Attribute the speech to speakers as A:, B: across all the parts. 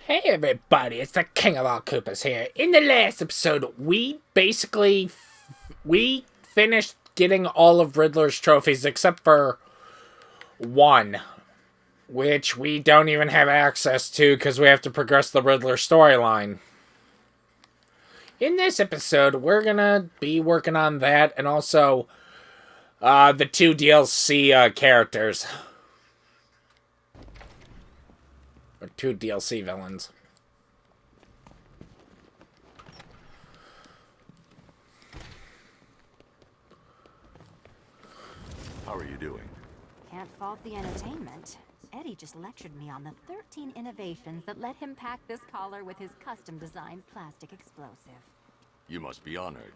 A: Hey everybody, it's the King of all Koopas here. In the last episode, we finished getting all of Riddler's trophies except for one, which we don't even have access to because we have to progress the Riddler storyline. In this episode, we're gonna be working on that and also the two DLC characters. Or two DLC villains.
B: How are you doing?
C: Can't fault the entertainment. Eddie just lectured me on the 13 innovations that let him pack this collar with his custom-designed plastic explosive.
B: You must be honored.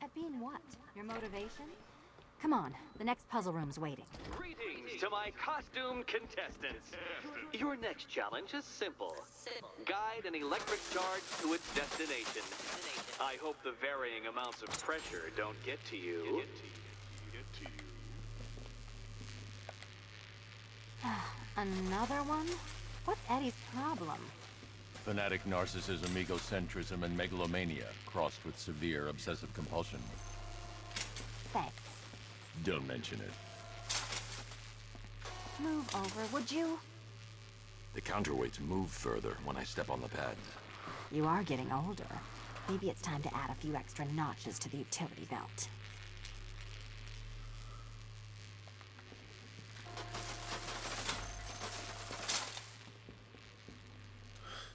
C: At being what? Your motivation? Come on, the next puzzle room's waiting.
D: Greetings to my costume contestants. Your next challenge is simple. Guide an electric charge to its destination. I hope the varying amounts of pressure don't get to you.
C: Another one? What's Eddie's problem?
B: Fanatic narcissism, egocentrism, and megalomania, crossed with severe obsessive compulsion.
C: Thanks.
B: Don't mention it.
C: Move over, would you?
B: The counterweights move further when I step on the pads.
C: You are getting older. Maybe it's time to add a few extra notches to the utility belt.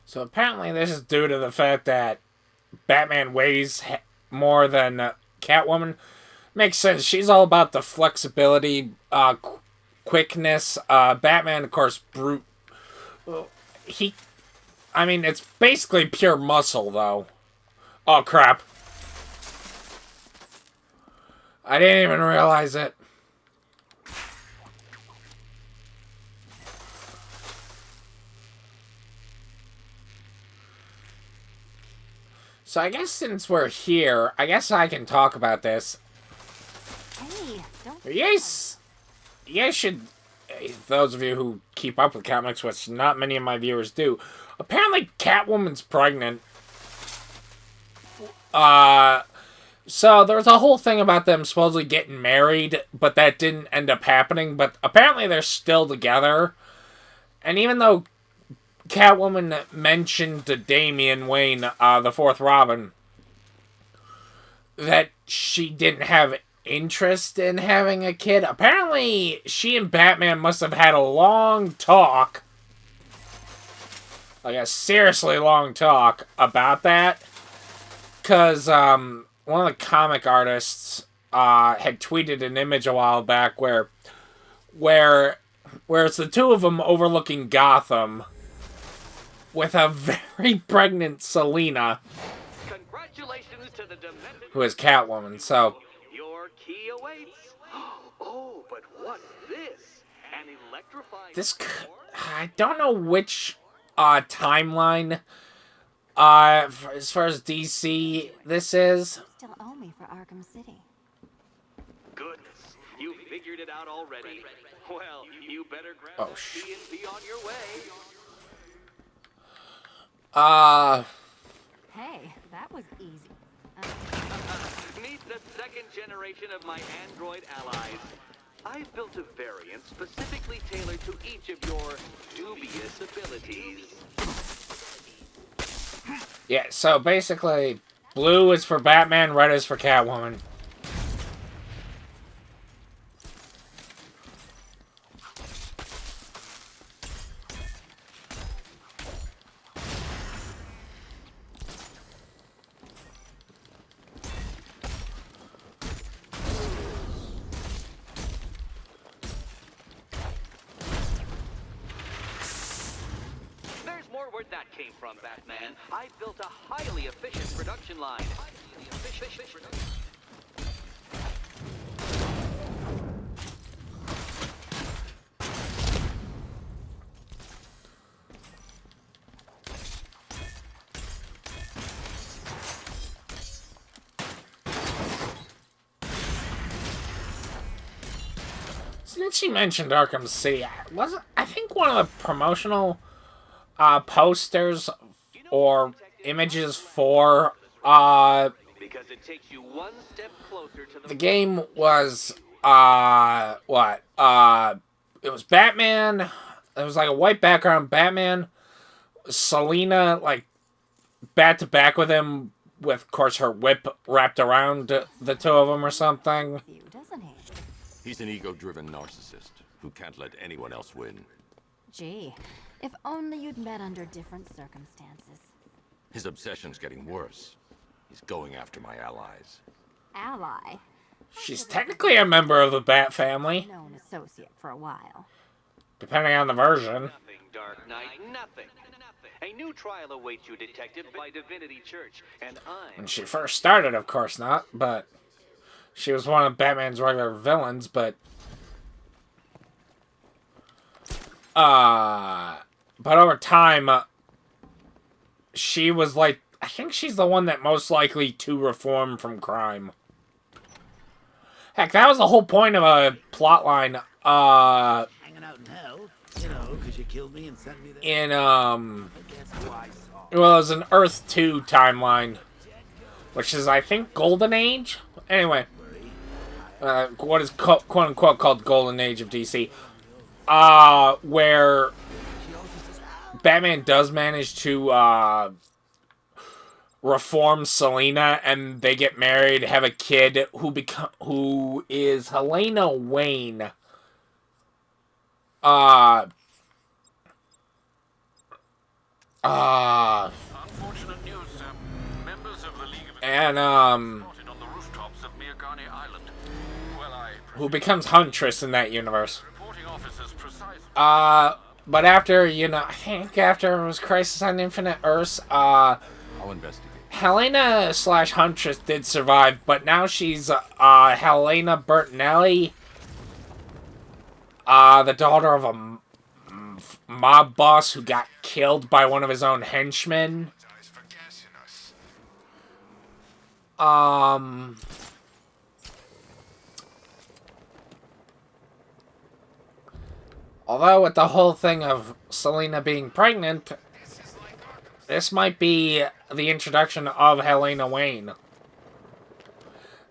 A: So apparently this is due to the fact that Batman weighs more than Catwoman. Makes sense. She's all about the flexibility, quickness. Batman, of course, brute. It's basically pure muscle, though. Oh, crap. I didn't even realize it. So I guess since we're here, I guess I can talk about this.
C: Hey, don't...
A: Yes! You should... Those of you who keep up with comics, which not many of my viewers do, apparently Catwoman's pregnant. So there was a whole thing about them supposedly getting married, but that didn't end up happening. But apparently they're still together. And even though Catwoman mentioned to Damian Wayne, the fourth Robin, that she didn't have interest in having a kid. Apparently, she and Batman must have had a long talk, like a seriously long talk about that, because one of the comic artists had tweeted an image a while back where it's the two of them overlooking Gotham with a very pregnant Selina,
D: Congratulations to the demented...
A: who is Catwoman. So
D: Your key awaits. Oh, but what's this? An electrifying...
A: I don't know which timeline as far as DC this is.
C: Still owe me for Arkham City.
D: Goodness, you figured it out already. Well, you better grab that key and be on your way.
C: Hey, that was easy.
D: Meet the second generation of my android allies. I've built a variant specifically tailored to each of your dubious abilities.
A: Yeah, so basically, blue is for Batman, red is for Catwoman.
D: Where'd that came from, Batman? I built a highly efficient production line.
A: Since she mentioned Arkham City, I think one of the promotional posters
D: You know what,
A: or
D: Detective?
A: images
D: I'm glad
A: for
D: because it takes you one step closer to the
A: the game was what it was Batman. It was like a white background. Batman, Selina, like back to back with him, with of course her whip wrapped around the two of them or something.
C: You, doesn't he?
B: He's an ego-driven narcissist who can't let anyone else win.
C: Gee, if only you'd met under different circumstances.
B: His obsession's getting worse. He's going after my allies.
C: Ally.
A: She's technically a member of the Bat family,
C: Known associate for a while.
A: depending on the version.
D: nothing, Dark Knight, nothing. A new trial awaits you, Detective, by Divinity Church, and
A: When she first started, of course not, but she was one of Batman's regular villains, but over time, she was like, I think she's the one that most likely to reform from crime. Heck, that was the whole point of a plotline,
E: Hanging out in hell, you know, because you killed me and sent me there.
A: in,
E: Guess who I saw?
A: well, it was an Earth 2 timeline, which is, I think, Golden Age? Anyway, what is quote-unquote called Golden Age of DC, where Batman does manage to, reform Selina, and they get married, have a kid who is Helena Wayne.
F: Unfortunate news, sir. Members of the League of
A: And,
F: spotted on the rooftops of Miagani Island. Well,
A: who becomes Huntress in that universe.
F: reporting officers precise.
A: But after, I think after it was Crisis on Infinite Earths,
B: I'll investigate.
A: Helena / Huntress did survive, but now she's, Helena Bertinelli, the daughter of a mob boss who got killed by one of his own henchmen. Although with the whole thing of Selina being pregnant, this might be the introduction of Helena Wayne.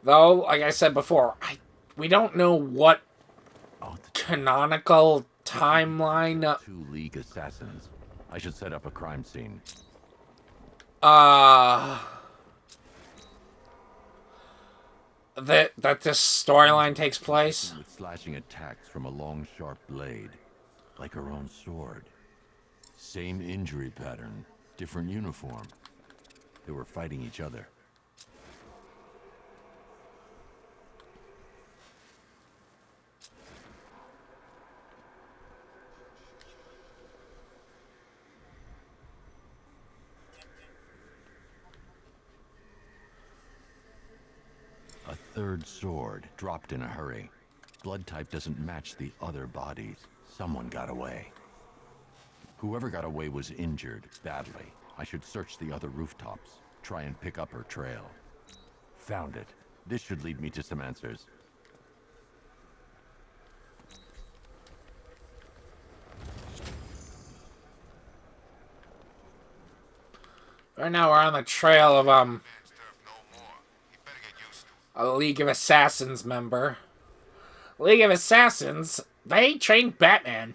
A: Though, like I said before, we don't know what canonical timeline.
B: 2 League assassins. I should set up a crime scene.
A: That this storyline takes place.
B: With slashing attacks from a long, sharp blade. Like her own sword. Same injury pattern. Different uniform. They were fighting each other. A third sword, dropped in a hurry. Blood type doesn't match the other bodies. Someone got away. Whoever got away was injured, badly. I should search the other rooftops. Try and pick up her trail. Found it. This should lead me to some answers.
A: Right now we're on the trail of, a League of Assassins member. League of Assassins, they trained Batman.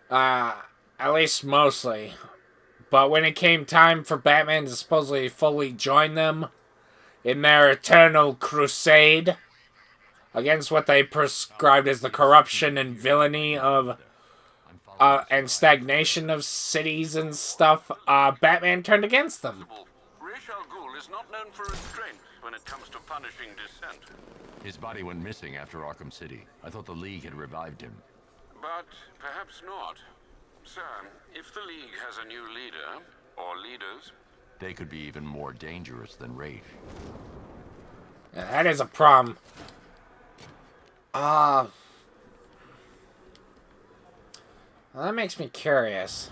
A: At least mostly. But when it came time for Batman to supposedly fully join them in their eternal crusade against what they prescribed as the corruption and villainy of, and stagnation of cities and stuff, Batman turned against them.
F: Ra's al Ghul is not known for restraint when it comes to punishing dissent.
B: His body went missing after Arkham City. I thought the League had revived him.
F: But perhaps not. Sir, if the League has a new leader, or leaders,
B: They could be even more dangerous than Ra's.
A: Yeah, that is a problem. Well, that makes me curious.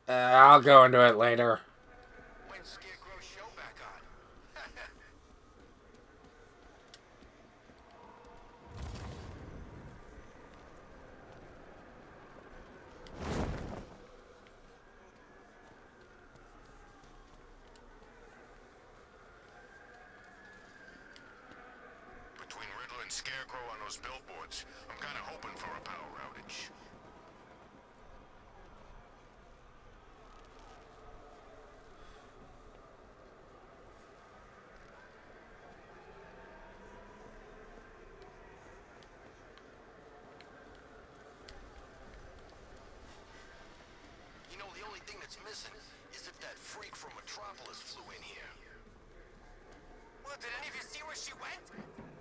A: I'll go into it later.
E: When's Scarecrow's show back on?
G: and Scarecrow on those billboards. I'm kind of hoping for a power outage. You know, the only thing that's missing is if that freak from Metropolis flew in here. Well, did any of you see where she went?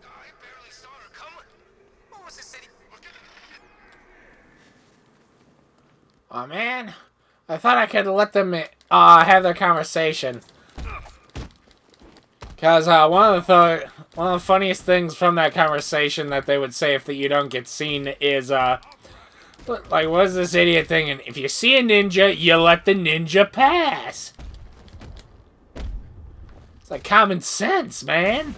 G: I barely saw her coming. What was the city?
A: Oh man, I thought I could let them have their conversation. Cause one of the funniest things from that conversation that they would say if you don't get seen is like, what is this idiot thinking? If you see a ninja, you let the ninja pass. It's like common sense, man.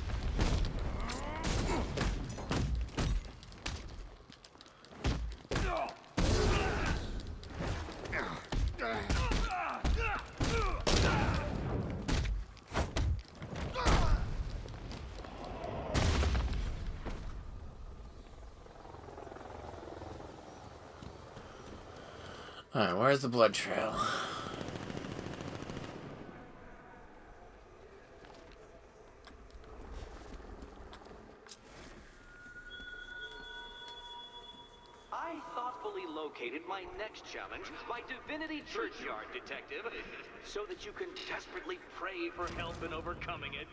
A: Alright, where's the blood trail?
D: I thoughtfully located my next challenge, my Divinity Churchyard detective, so that you can desperately pray for help in overcoming it.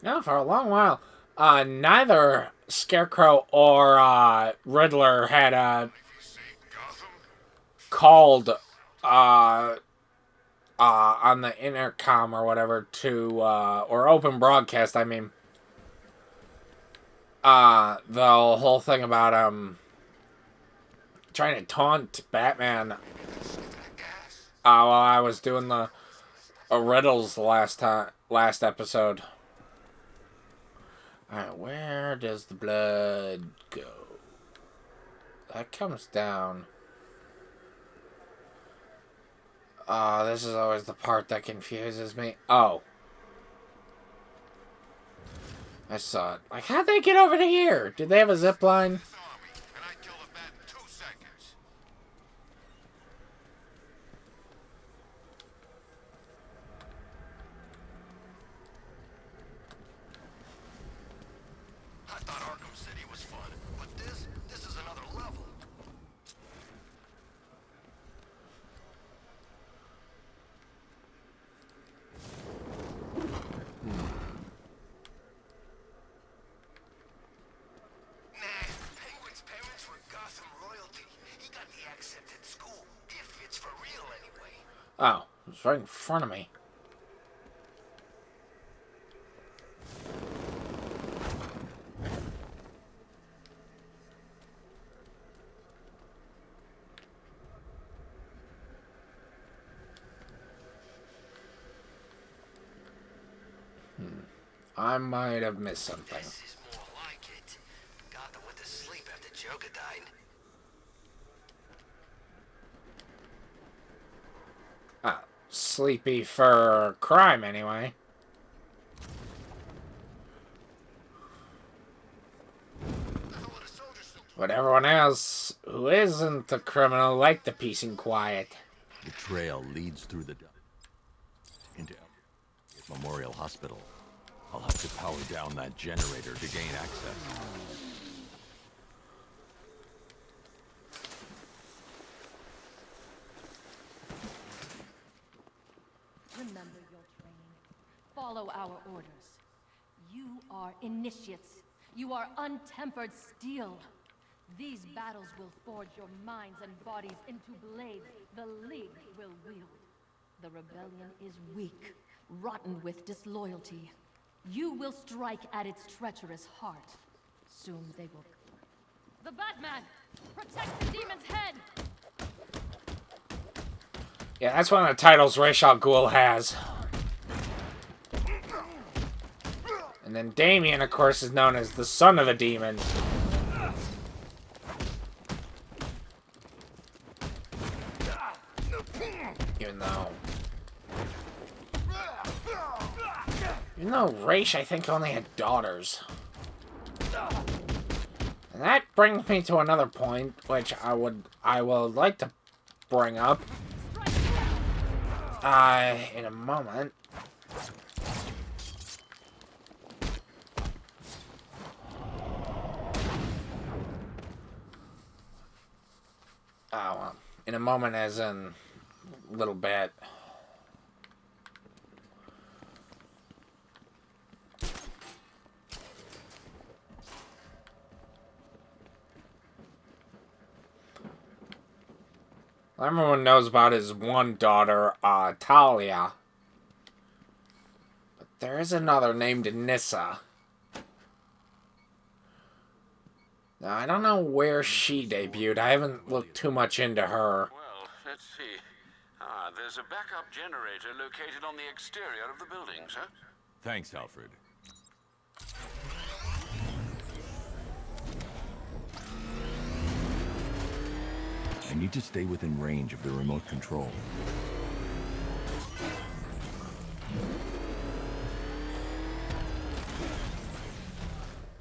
A: No, for a long while, neither Scarecrow or Riddler had called on the intercom or whatever to or open broadcast. I mean, the whole thing about trying to taunt Batman. While I was doing the riddles last episode. Alright, where does the blood go? That comes down. This is always the part that confuses me. Oh. I saw it. Like, how'd they get over to here? Did they have a zip line?
G: I thought Arkham City was fun, but this is another level. Nah, Penguin's parents were Gotham royalty. He got the accepted school, if it's for real anyway.
A: Oh, it's right in front of me. I might have missed something.
G: This is more like it. Gotham went to sleep after Joker died.
A: Sleepy for crime, anyway. But everyone else who isn't a criminal like the peace and quiet.
B: The trail leads through the into Memorial Hospital. I'll have to power down that generator to gain access.
C: Remember your training. Follow our orders. You are initiates. You are untempered steel. These battles will forge your minds and bodies into blades the League will wield. The rebellion is weak, rotten with disloyalty. You will strike at its treacherous heart. Soon they will... The Batman! Protect the demon's head!
A: Yeah, that's one of the titles Ra's al Ghul has. And then Damien, of course, is known as the son of the demon. Even though Raish, I think, only had daughters. And that brings me to another point, which I will like to bring up in a moment. Oh, well, in a moment as in a little bit. Everyone knows about his one daughter, Talia. But there is another named Nissa. Now, I don't know where she debuted. I haven't looked too much into her.
F: Well, let's see. There's a backup generator located on the exterior of the building, sir.
B: Thanks, Alfred. I need to stay within range of the remote control.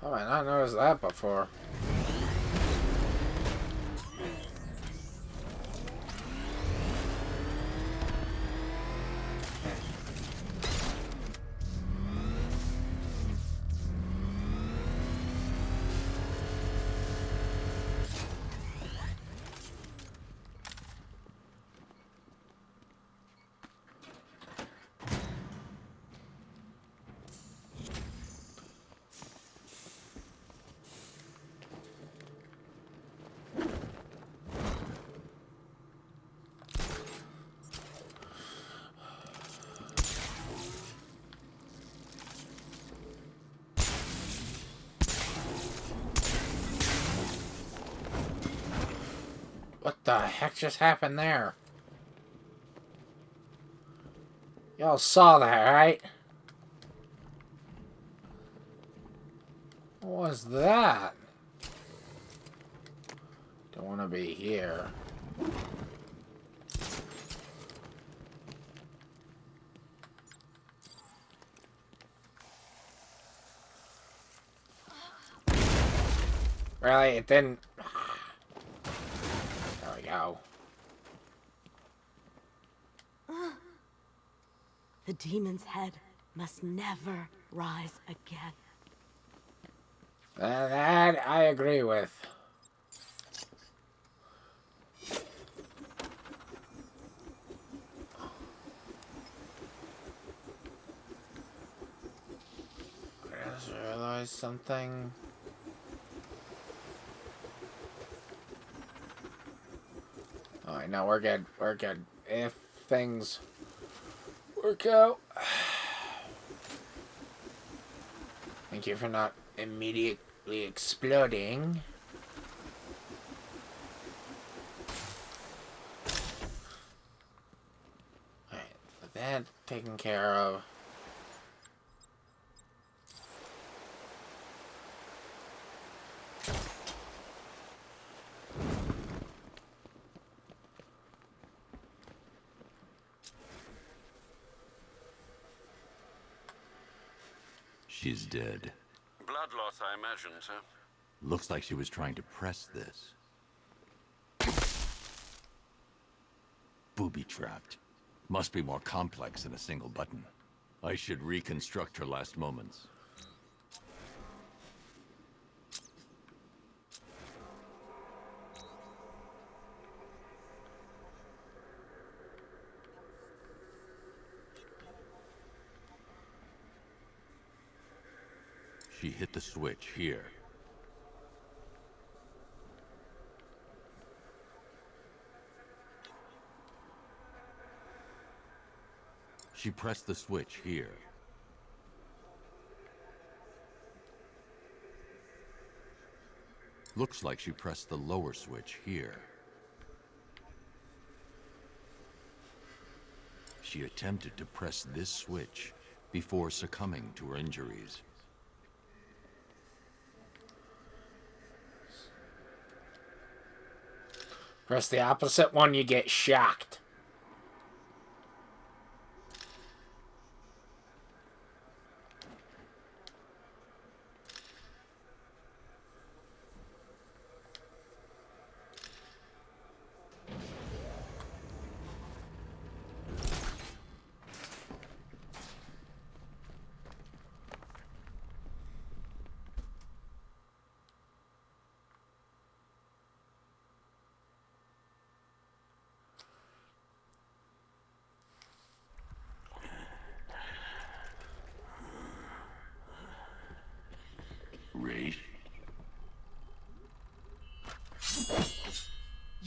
A: Oh, I not noticed that before. What the heck just happened there? Y'all saw that, right? What was that? Don't want to be here. Really? It didn't... There we go.
H: The demon's head must never rise again.
A: That I agree with. I just realized something. Alright, no, we're good. We're good. If things work out. Thank you for not immediately exploding. Alright, that taken care of.
B: She's dead.
F: Blood loss, I imagine, sir.
B: Looks like she was trying to press this. Booby-trapped. Must be more complex than a single button. I should reconstruct her last moments. She hit the switch here. She pressed the switch here. Looks like she pressed the lower switch here. She attempted to press this switch before succumbing to her injuries.
A: Press the opposite one, you get shocked.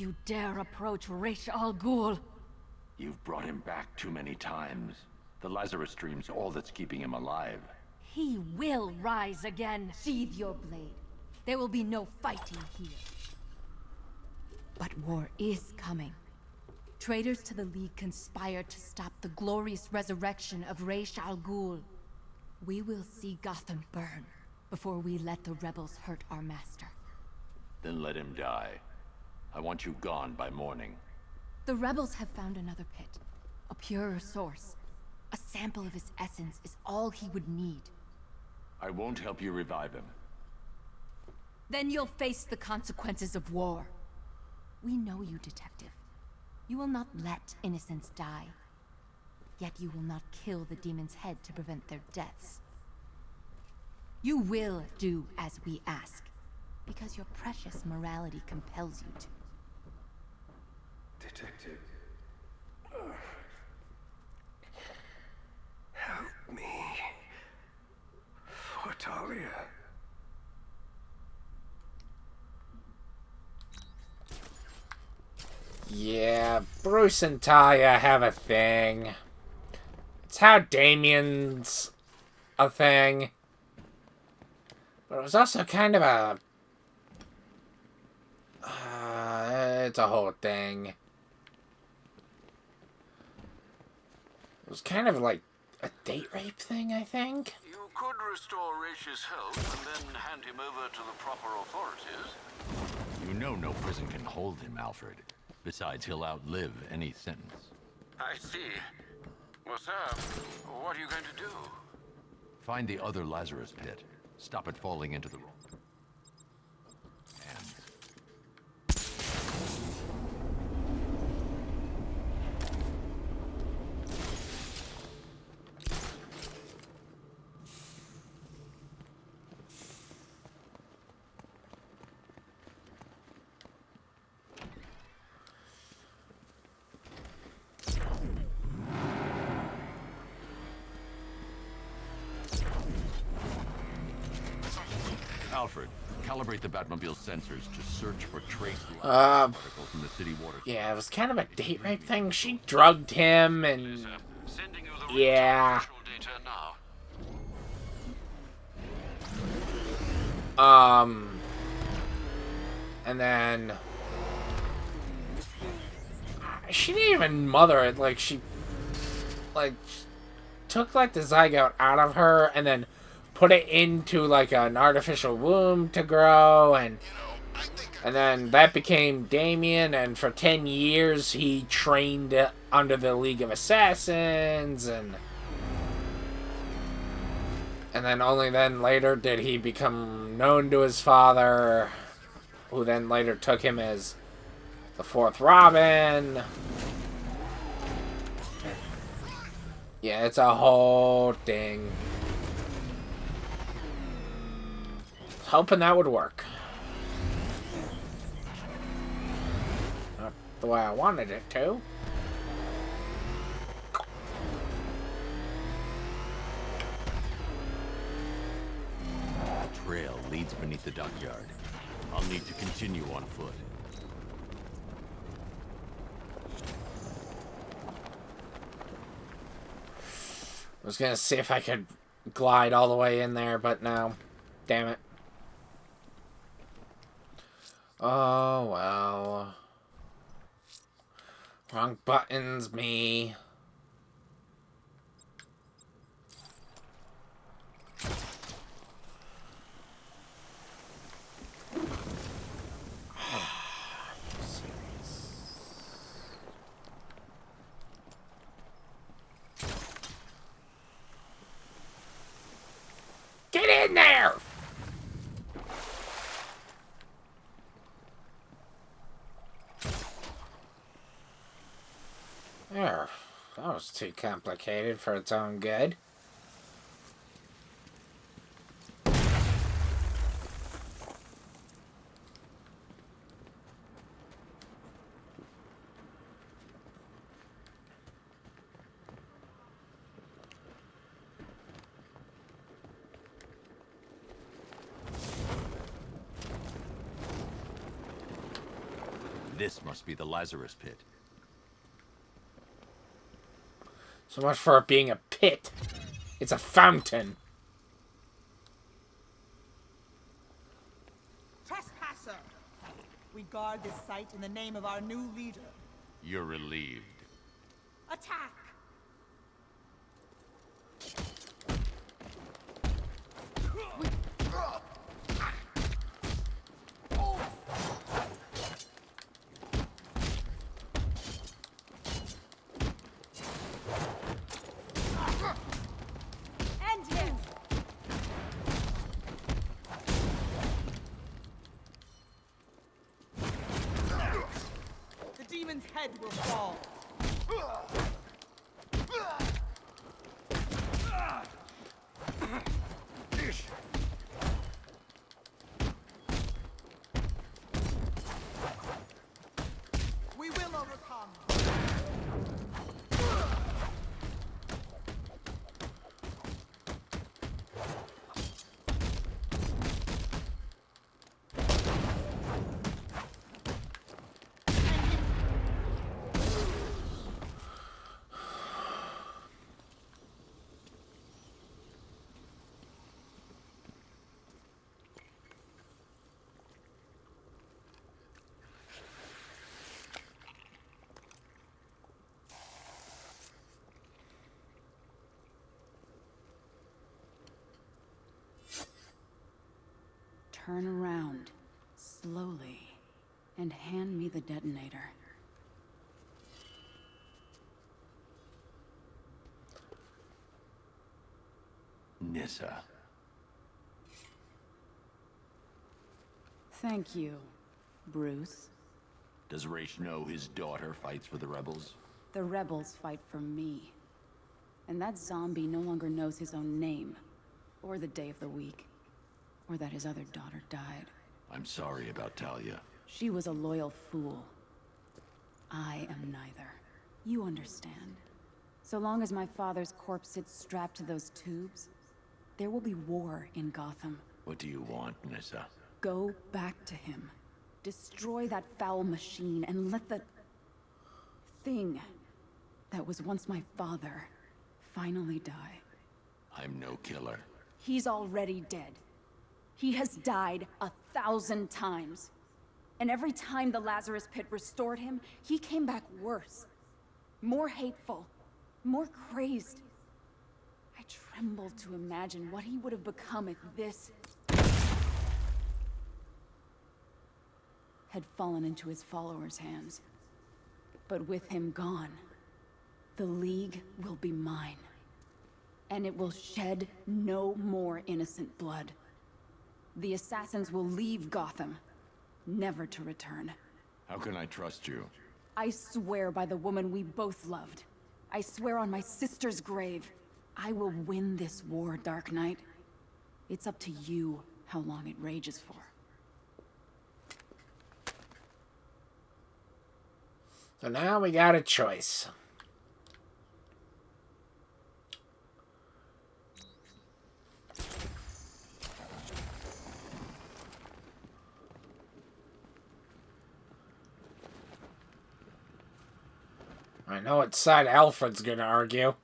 C: You dare approach Ra's al Ghul?
B: You've brought him back too many times. The Lazarus stream's all that's keeping him alive.
C: He will rise again. Sheathe your blade. There will be no fighting here. But war is coming. Traitors to the League conspire to stop the glorious resurrection of Ra's al Ghul. We will see Gotham burn before we let the rebels hurt our master.
B: Then let him die. I want you gone by morning.
C: The rebels have found another pit. A purer source. A sample of his essence is all he would need.
B: I won't help you revive him.
C: Then you'll face the consequences of war. We know you, Detective. You will not let innocents die. Yet you will not kill the demon's head to prevent their deaths. You will do as we ask, because your precious morality compels you to.
G: Detective. Help me. For Talia.
A: Yeah, Bruce and Talia have a thing. It's how Damien's a thing. But it was also kind of a... it's a whole thing. It was kind of like a date rape thing, I think.
F: You could restore Raish's health and then hand him over to the proper authorities.
B: You know no prison can hold him, Alfred. Besides, he'll outlive any sentence.
F: I see. Well, sir, what are you going to do?
B: Find the other Lazarus pit. Stop it falling into the wrong. And Alfred, calibrate the Batmobile's sensors to search for trace particles from the city water.
A: Yeah, it was kind of a date rape thing. She drugged him and...
F: Sending you the
A: Yeah.
F: data now.
A: And then... She didn't even mother it. Like, she... Like, took, like, the zygote out of her and then put it into, like, an artificial womb to grow, and then that became Damien, and for 10 years he trained under the League of Assassins, and then only then later did he become known to his father, who then later took him as the fourth Robin. Yeah, it's a whole thing. Hoping that would work. Not the way I wanted it to.
B: The trail leads beneath the dockyard. I'll need to continue on foot.
A: I was gonna see if I could glide all the way in there, but no. Damn it. Oh, well. Wrong buttons, me. Get in there! There. That was too complicated for its own good.
B: This must be the Lazarus Pit.
A: So much for it being a pit. It's a fountain.
I: Trespasser! We guard this site in the name of our new leader.
B: You're relieved.
I: Attack! End him! The demon's head will fall. We will overcome.
J: Turn around, slowly, and hand me the detonator.
B: Nissa.
J: Thank you, Bruce.
B: Does Raish know his daughter fights for the rebels?
J: The rebels fight for me. And that zombie no longer knows his own name, or the day of the week, or that his other daughter died.
B: I'm sorry about Talia.
J: She was a loyal fool. I am neither. You understand. So long as my father's corpse sits strapped to those tubes, there will be war in Gotham.
B: What do you want, Nissa?
J: Go back to him. Destroy that foul machine and let the thing that was once my father finally die.
B: I'm no killer.
J: He's already dead. He has died 1,000 times. And every time the Lazarus Pit restored him, he came back worse. More hateful. More crazed. I tremble to imagine what he would have become if this had fallen into his followers' hands. But with him gone, the League will be mine. And it will shed no more innocent blood. The assassins will leave Gotham, never to return.
B: How can I trust you?
J: I swear by the woman we both loved. I swear on my sister's grave. I will win this war, Dark Knight. It's up to you how long it rages for.
A: So now we got a choice. I know what side Alfred's gonna argue.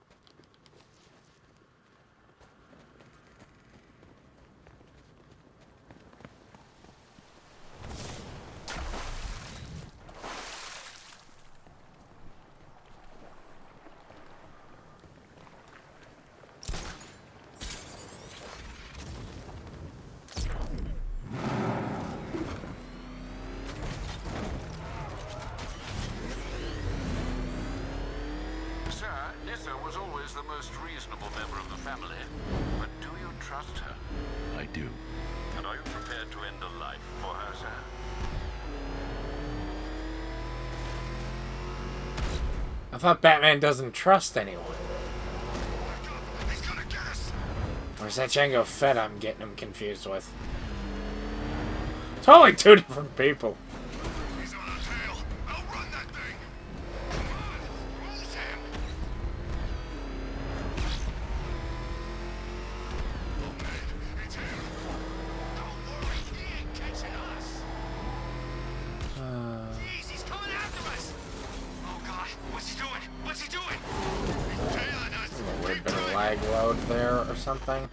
F: Sir, Nissa was always the most reasonable member of the family. But do you trust her?
B: I do.
F: And are you prepared to end a life for her, sir?
A: I thought Batman doesn't trust anyone.
G: He's gonna get us!
A: Or is that Jango Fett I'm getting him confused with? Totally two different people.
G: He's on our tail! Outrun that thing! Come on! Roll him! Oh man, it's him! Don't worry, he ain't catching us! Jeez, he's coming
A: lag load there or something.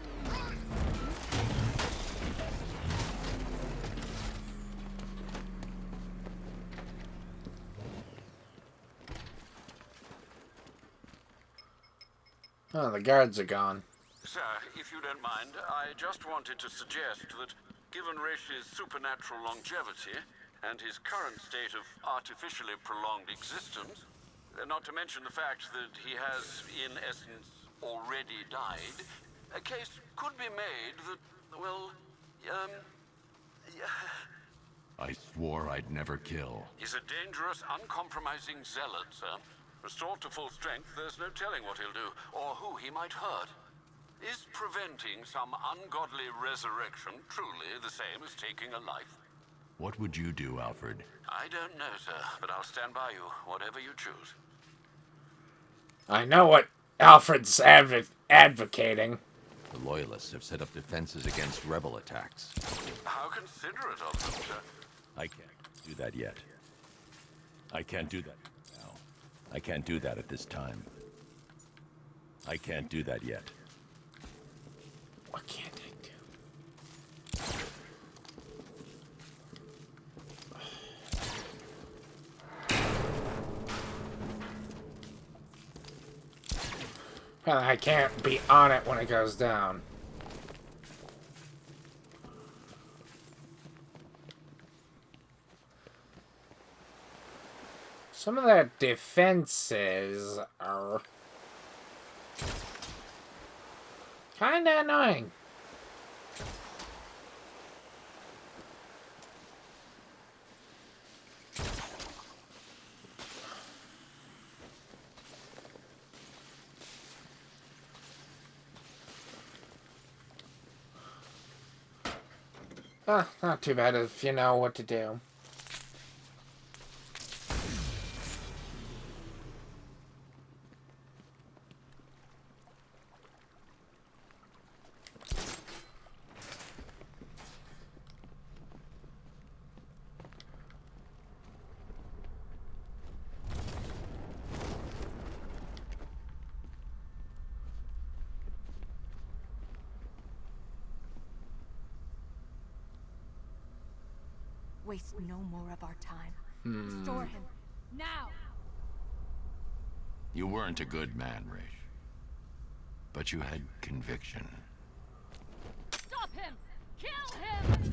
A: Oh, the guards are gone.
F: Sir, if you don't mind, I just wanted to suggest that, given Resh's supernatural longevity and his current state of artificially prolonged existence, not to mention the fact that he has, in essence, already died, a case could be made that, well,
B: I swore I'd never kill.
F: he's a dangerous, uncompromising zealot, sir. Restored to full strength, there's no telling what he'll do, or who he might hurt. Is preventing some ungodly resurrection truly the same as taking a life?
B: What would you do, Alfred?
F: I don't know, sir, but I'll stand by you, whatever you choose.
A: I know what Alfred's advocating.
B: The Loyalists have set up defenses against rebel attacks.
F: How considerate of them, sir.
B: I can't do that yet. I can't do that now. I can't do that at this time. I can't do that yet.
A: What can't I do? Well, I can't be on it when it goes down. Some of the defenses are kinda annoying. Not too bad if you know what to do.
C: Waste no more of our time. Restore him. Now!
B: You weren't a good man, Resh. But you had conviction.
C: Stop him! Kill him!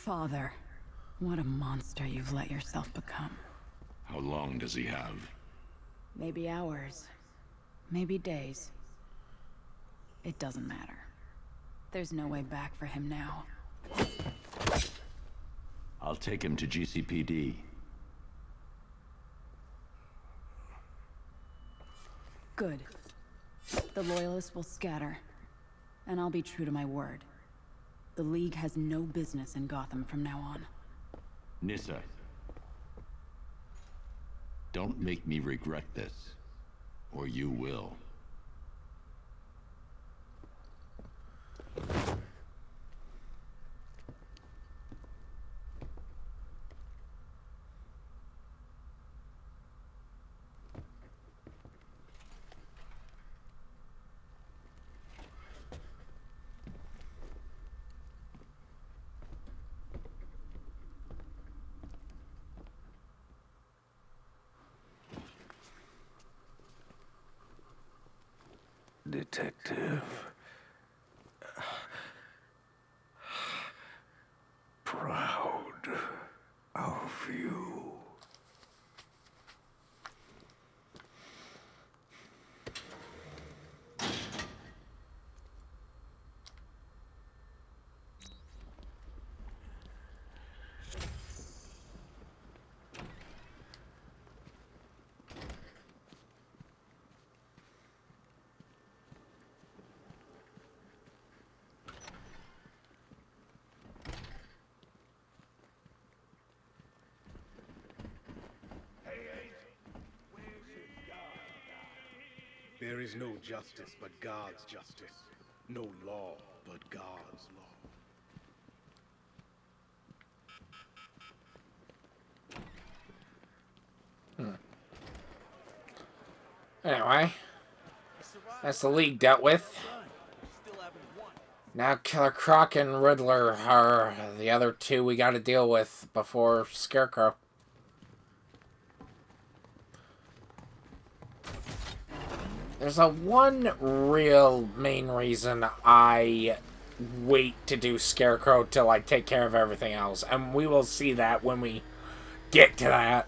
J: Father, what a monster you've let yourself become.
B: How long does he have?
J: Maybe hours. Maybe days. It doesn't matter. There's no way back for him now.
B: I'll take him to GCPD.
J: Good. The Loyalists will scatter. And I'll be true to my word. The League has no business in Gotham from now on.
B: Nissa. Don't make me regret this. Or you will.
K: Detective. Proud of you.
L: There is no justice but God's justice. No law but God's law.
A: Anyway, that's the League dealt with. Now Killer Croc and Riddler are the other two we gotta deal with before Scarecrow. There's a one real main reason I wait to do Scarecrow till I take care of everything else, and we will see that when we get to that.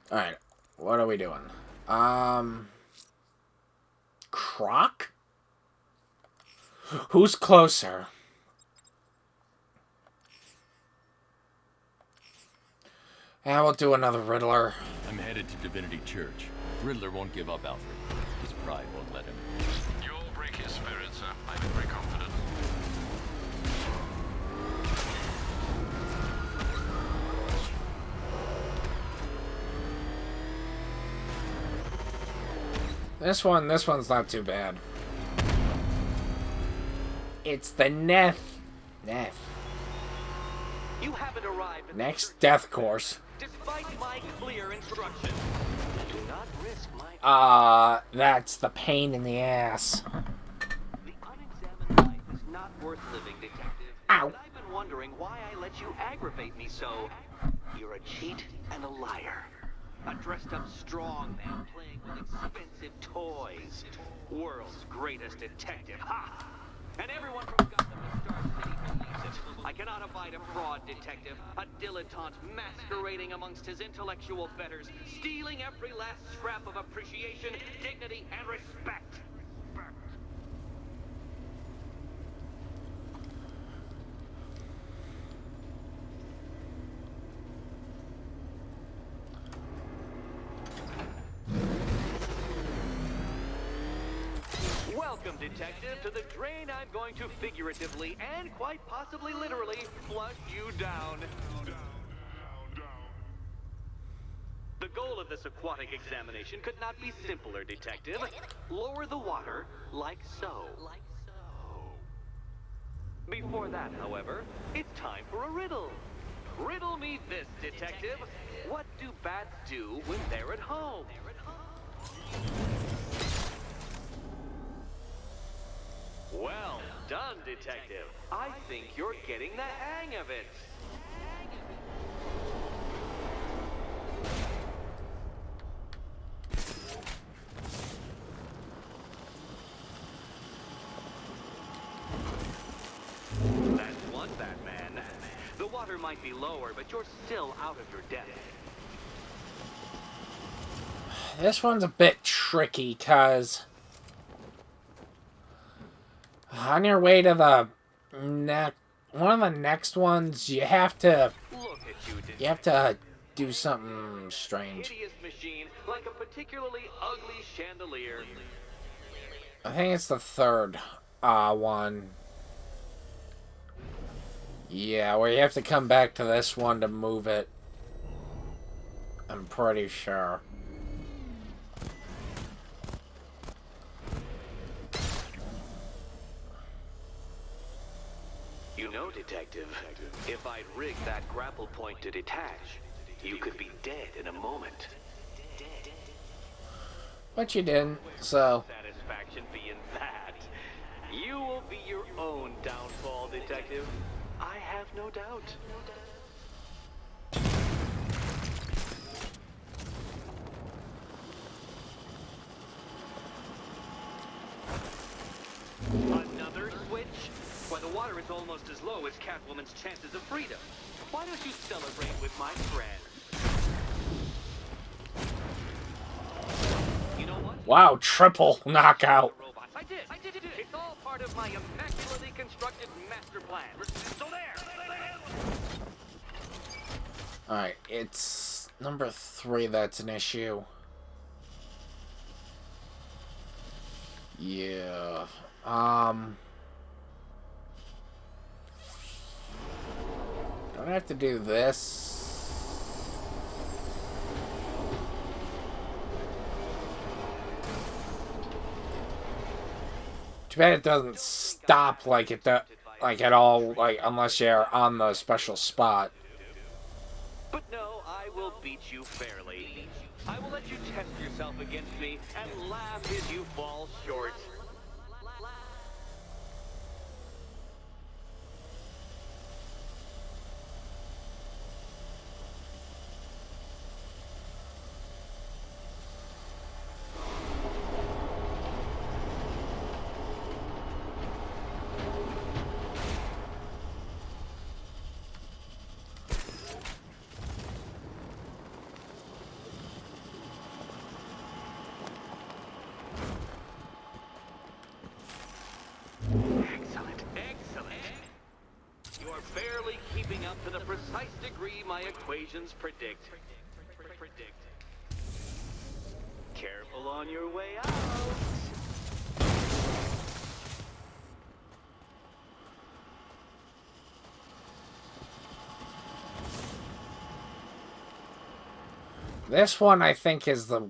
A: Alright, what are we doing? Croc? Who's closer? Yeah, we'll do another Riddler.
B: I'm headed to Divinity Church. Riddler won't give up, Alfred. His pride won't let him.
F: You'll break his spirit, sir. I'm very confident.
A: This one's not too bad. It's the
D: You haven't arrived at
A: next death course.
D: despite my clear instructions. Do not risk my
A: That's the pain in the ass.
D: The unexamined life is not worth living, detective.
A: Ow.
D: And I've been wondering why I let you aggravate me so. You're a cheat and a liar. A dressed-up strong man playing with expensive toys. World's greatest detective. Ha! And everyone from Gotham and Star City believes it. I cannot abide a fraud detective, a dilettante masquerading amongst his intellectual betters, stealing every last scrap of appreciation, dignity, and respect. Welcome, detective, to the drain I'm going to figuratively and quite possibly literally flush you down. The goal of this aquatic examination could not be simpler, detective. Lower the water like so. Before that, however, it's time for a riddle. Riddle me this, detective. What do bats do when they're at home? Well done, detective. I think you're getting the hang of it. That's one, Batman. The water might be lower, but you're still out of your depth.
A: This one's a bit tricky, cause on your way to the one of the next ones, you have to do something strange.
D: Hideous machine, like a particularly ugly chandelier.
A: I think it's the third. one. Yeah, where you have to come back to this one to move it. I'm pretty sure.
D: You know, Detective, if I'd rigged that grapple point to detach, you could be dead in a moment.
A: But you didn't, so...
D: Satisfaction being that. You will be your own downfall, Detective. I have no doubt. Another switch? Why, the water is almost as low as Catwoman's chances of freedom. Why don't you celebrate with my friend? You know what?
A: Wow, triple knockout.
D: I did. It's all part of my immaculately constructed master plan. So there.
A: Alright, it's number 3 that's an issue. Yeah. Don't have to do this. Too bad it doesn't stop like it like at all, like unless you're on the special spot.
D: But no, I will beat you fairly. I will let you test yourself against me and laugh as you fall short. Barely keeping up to the precise degree my equations predict. Careful on your way out.
A: This one I think is the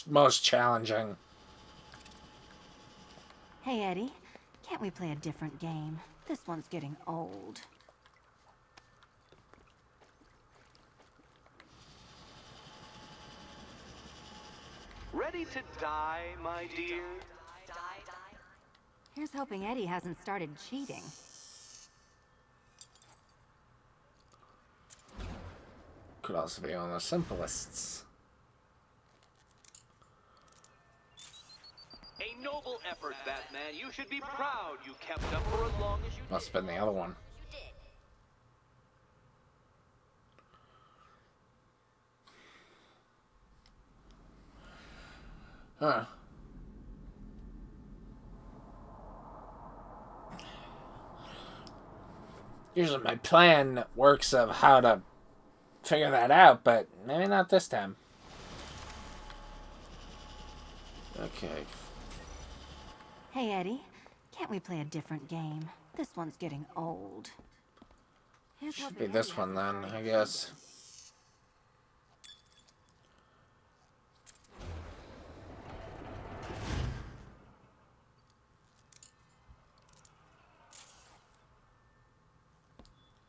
A: most challenging.
M: Hey, Eddie, can't we play a different game? This one's getting old.
D: Ready to die, my dear?
M: Here's hoping Eddie hasn't started cheating.
A: Could also be one of the simplest.
D: A noble effort, Batman. You should be proud you kept up for as long as you did.
A: Must have been the other one. Huh. Usually my plan works of how to figure that out, but maybe not this time. Okay.
M: Hey, Eddie, can't we play a different game? This one's getting old.
A: Should be this one then, I guess.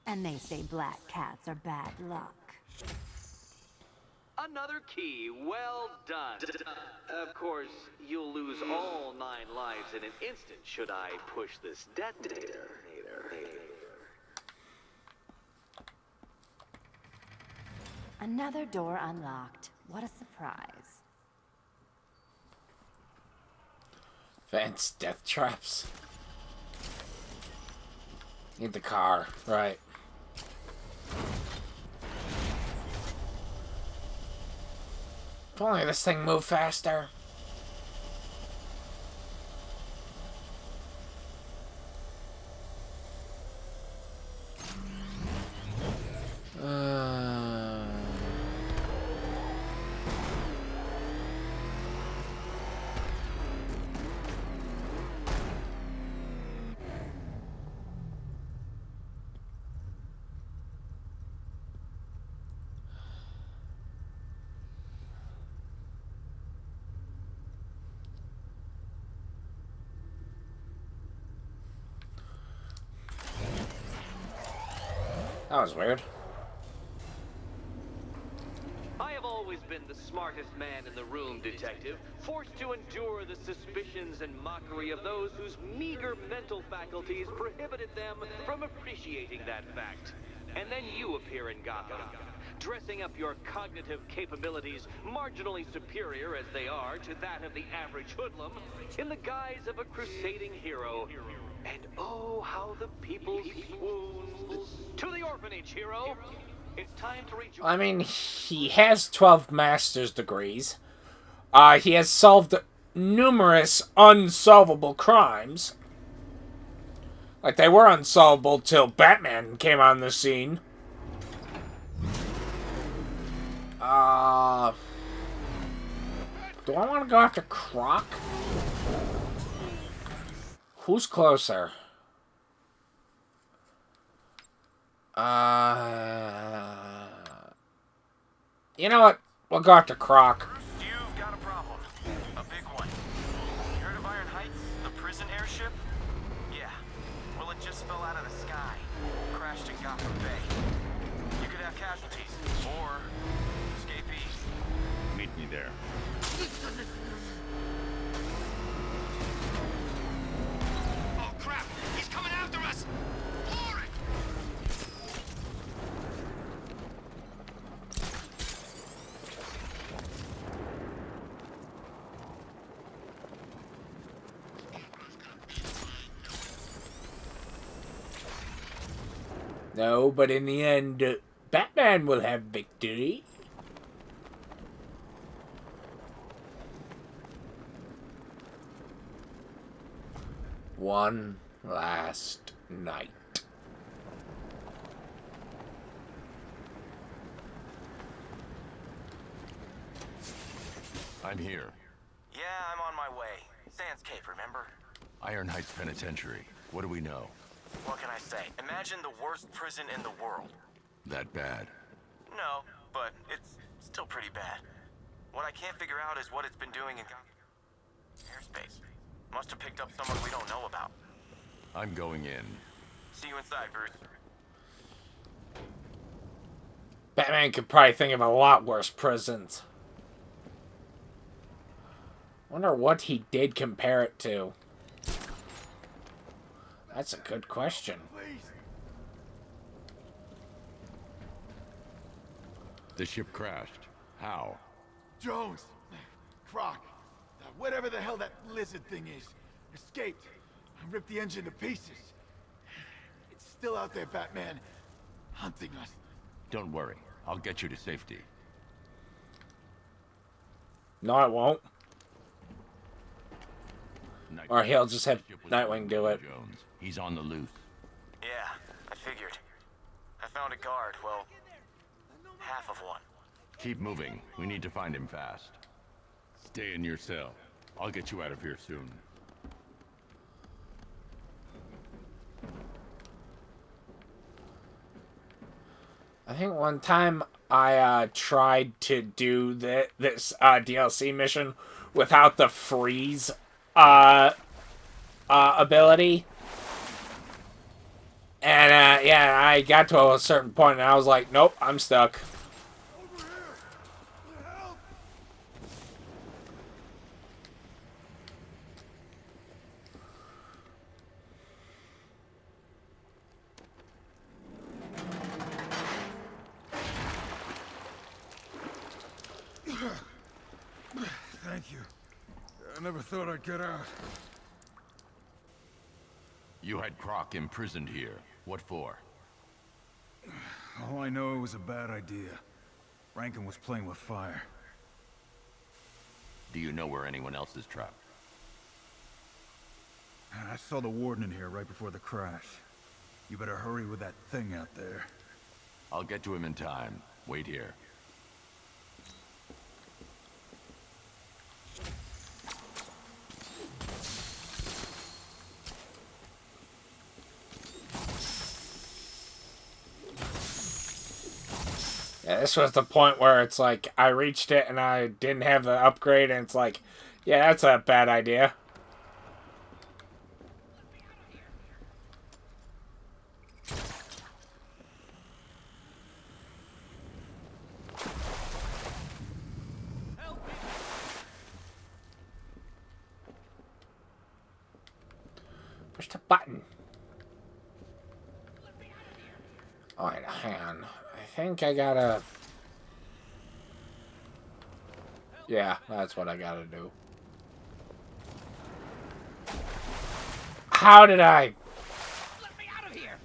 M: And they say black cats are bad luck.
D: Another key. Well done. Of course, you'll lose all 9 lives in an instant should I push this detonator.
M: Another door unlocked. What a surprise.
A: Advanced death traps. Need the car, right. If only this thing moved faster. That was weird.
D: I have always been the smartest man in the room, Detective, forced to endure the suspicions and mockery of those whose meager mental faculties prohibited them from appreciating that fact. And then you appear in Gotham, dressing up your cognitive capabilities, marginally superior as they are to that of the average hoodlum, in the guise of a crusading hero. And oh, how the people swooned. To the orphanage, hero! It's time to reach.
A: I mean, he has 12 master's degrees. He has solved numerous unsolvable crimes. Like, they were unsolvable till Batman came on the scene. Do I want to go after Croc? Who's closer? You know what? We'll go after Croc.
N: You've got a problem. A big one. You heard of Iron Heights? The prison airship? Yeah. Well, it just fell out of the sky. Crashed in Gotham Bay. You could have casualties. Or escapees.
B: Meet me there.
G: Oh crap! He's coming after us! Glory!
A: No, but in the end, Batman will have victory. One last night.
B: I'm here.
N: Yeah, I'm on my way. Sands Cape, remember?
B: Iron Heights Penitentiary. What do we know?
N: What can I say? Imagine the worst prison in the world.
B: That bad?
N: No, but it's still pretty bad. What I can't figure out is what it's been doing in airspace. Must have picked up someone we don't know about.
B: I'm going in.
N: See you inside, Bruce.
A: Batman could probably think of a lot worse prisons. Wonder what he did compare it to. That's a good question.
B: The ship crashed. How?
O: Jones, Croc, whatever the hell that lizard thing is, escaped. Ripped the engine to pieces. It's still out there, Batman, hunting us.
B: Don't worry. I'll get you to safety.
A: No, I won't. Or he'll just have Nightwing do it.
B: Jones. He's on the loose.
N: Yeah, I figured. I found a guard, well, half of one.
B: Keep moving. We need to find him fast. Stay in your cell. I'll get you out of here soon.
A: I think one time I tried to do this DLC mission without the freeze ability. And yeah, I got to a certain point and I was like, nope, I'm stuck.
O: Thank you. I never thought I'd get out.
B: You had Croc imprisoned here. What for?
O: All I know, it was a bad idea. Rankin was playing with fire.
B: Do you know where anyone else is trapped?
O: I saw the warden in here right before the crash. You better hurry with that thing out there.
B: I'll get to him in time. Wait here.
A: Yeah, this was the point where it's like, I reached it and I didn't have the upgrade, and it's like, yeah, that's a bad idea. Push the button. Alright, hang on. I think I gotta... Yeah, that's what I gotta do. How did I...
P: Let me out of here!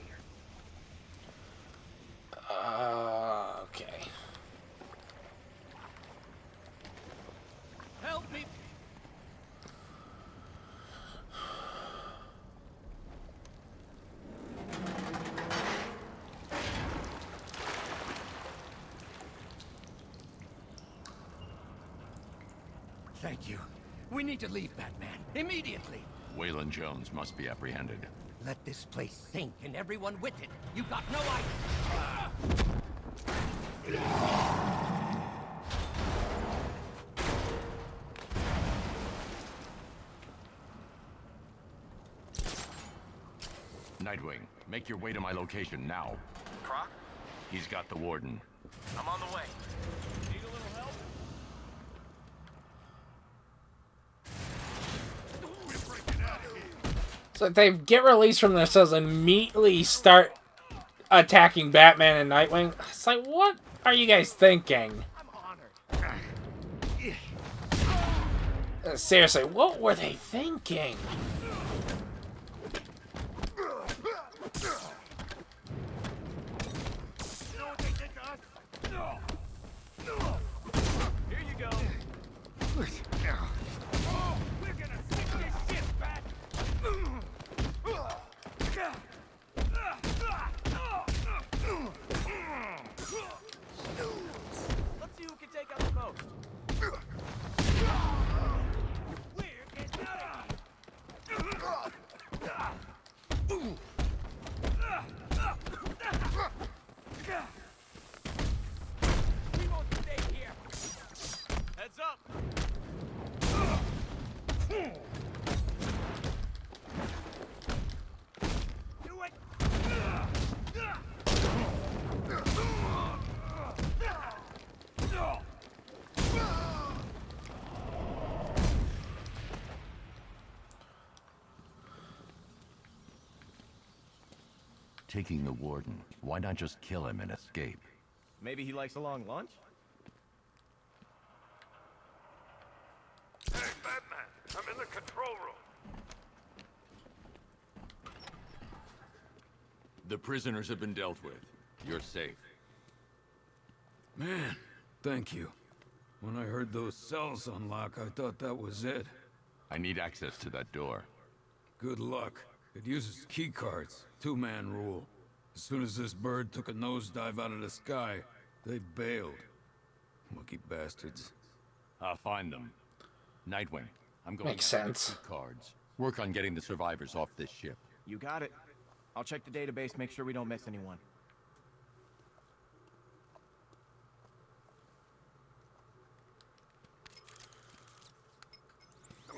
A: Okay.
P: Help me! Thank you. We need to leave, Batman. Immediately.
B: Waylon Jones must be apprehended.
P: Let this place sink and everyone with it. You got no idea.
B: Nightwing, make your way to my location now.
N: Croc?
B: He's got the warden.
N: I'm on the way. Need a little help?
A: So if they get released from their cells and immediately start attacking Batman and Nightwing. It's like, what are you guys thinking? Seriously, what were they thinking?
P: Here you go. Oh, we're gonna sink this ship, Bat. Let's see who can take out the most. We're getting out of here. We won't stay here. Heads up. Do it.
B: Taking the warden. Why not just kill him and escape?
N: Maybe he likes a long lunch?
K: Hey, Batman! I'm in the control room.
B: The prisoners have been dealt with. You're safe.
K: Man, thank you. When I heard those cells unlock, I thought that was it.
B: I need access to that door.
K: Good luck. It uses key cards. Two-man rule. As soon as this bird took a nosedive out of the sky, they bailed. Lucky bastards.
B: I'll find them. Nightwing, I'm going
A: Makes
B: to have
A: sense.
B: key cards. Work on getting the survivors off this ship.
N: You got it. I'll check the database, make sure we don't miss anyone.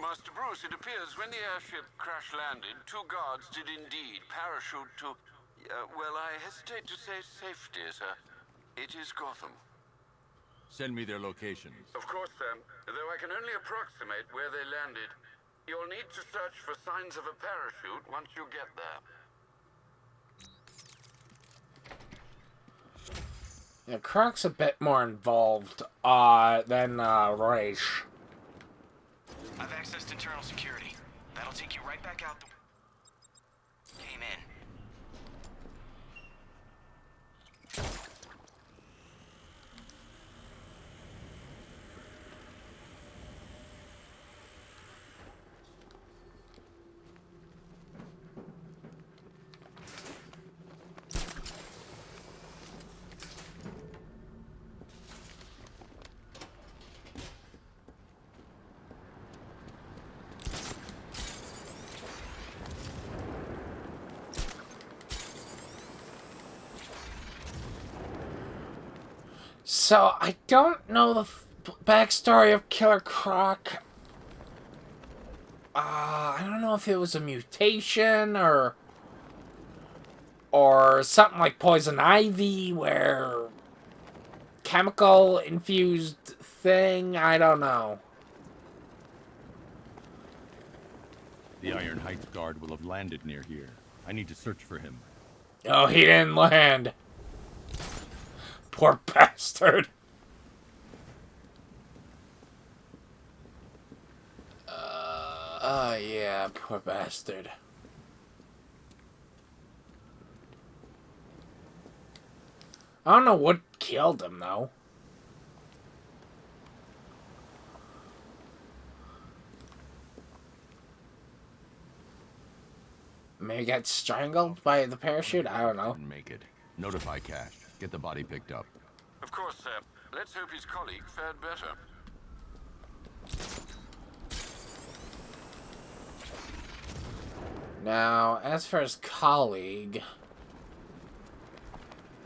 F: Master Bruce, it appears when the airship crash-landed, two guards did indeed parachute to... well, I hesitate to say safety, sir. It is Gotham.
B: Send me their locations.
F: Of course, sir. Though I can only approximate where they landed. You'll need to search for signs of a parachute once you get there.
A: Yeah, Croc's a bit more involved than Raish.
N: I've accessed internal security. That'll take you right back out the... Came in.
A: So, I don't know the backstory of Killer Croc. I don't know if it was a mutation or something like Poison Ivy, where chemical infused thing. I don't know.
B: The Iron Heights guard will have landed near here. I need to search for him.
A: Oh, he didn't land. Poor bastard. Oh, yeah, poor bastard. I don't know what killed him, though. Maybe he got strangled by the parachute? I don't know.
B: Didn't make it. Notify Cash. Get the body picked up.
F: Of course, sir. Let's hope his colleague fared better.
A: Now, as for his colleague...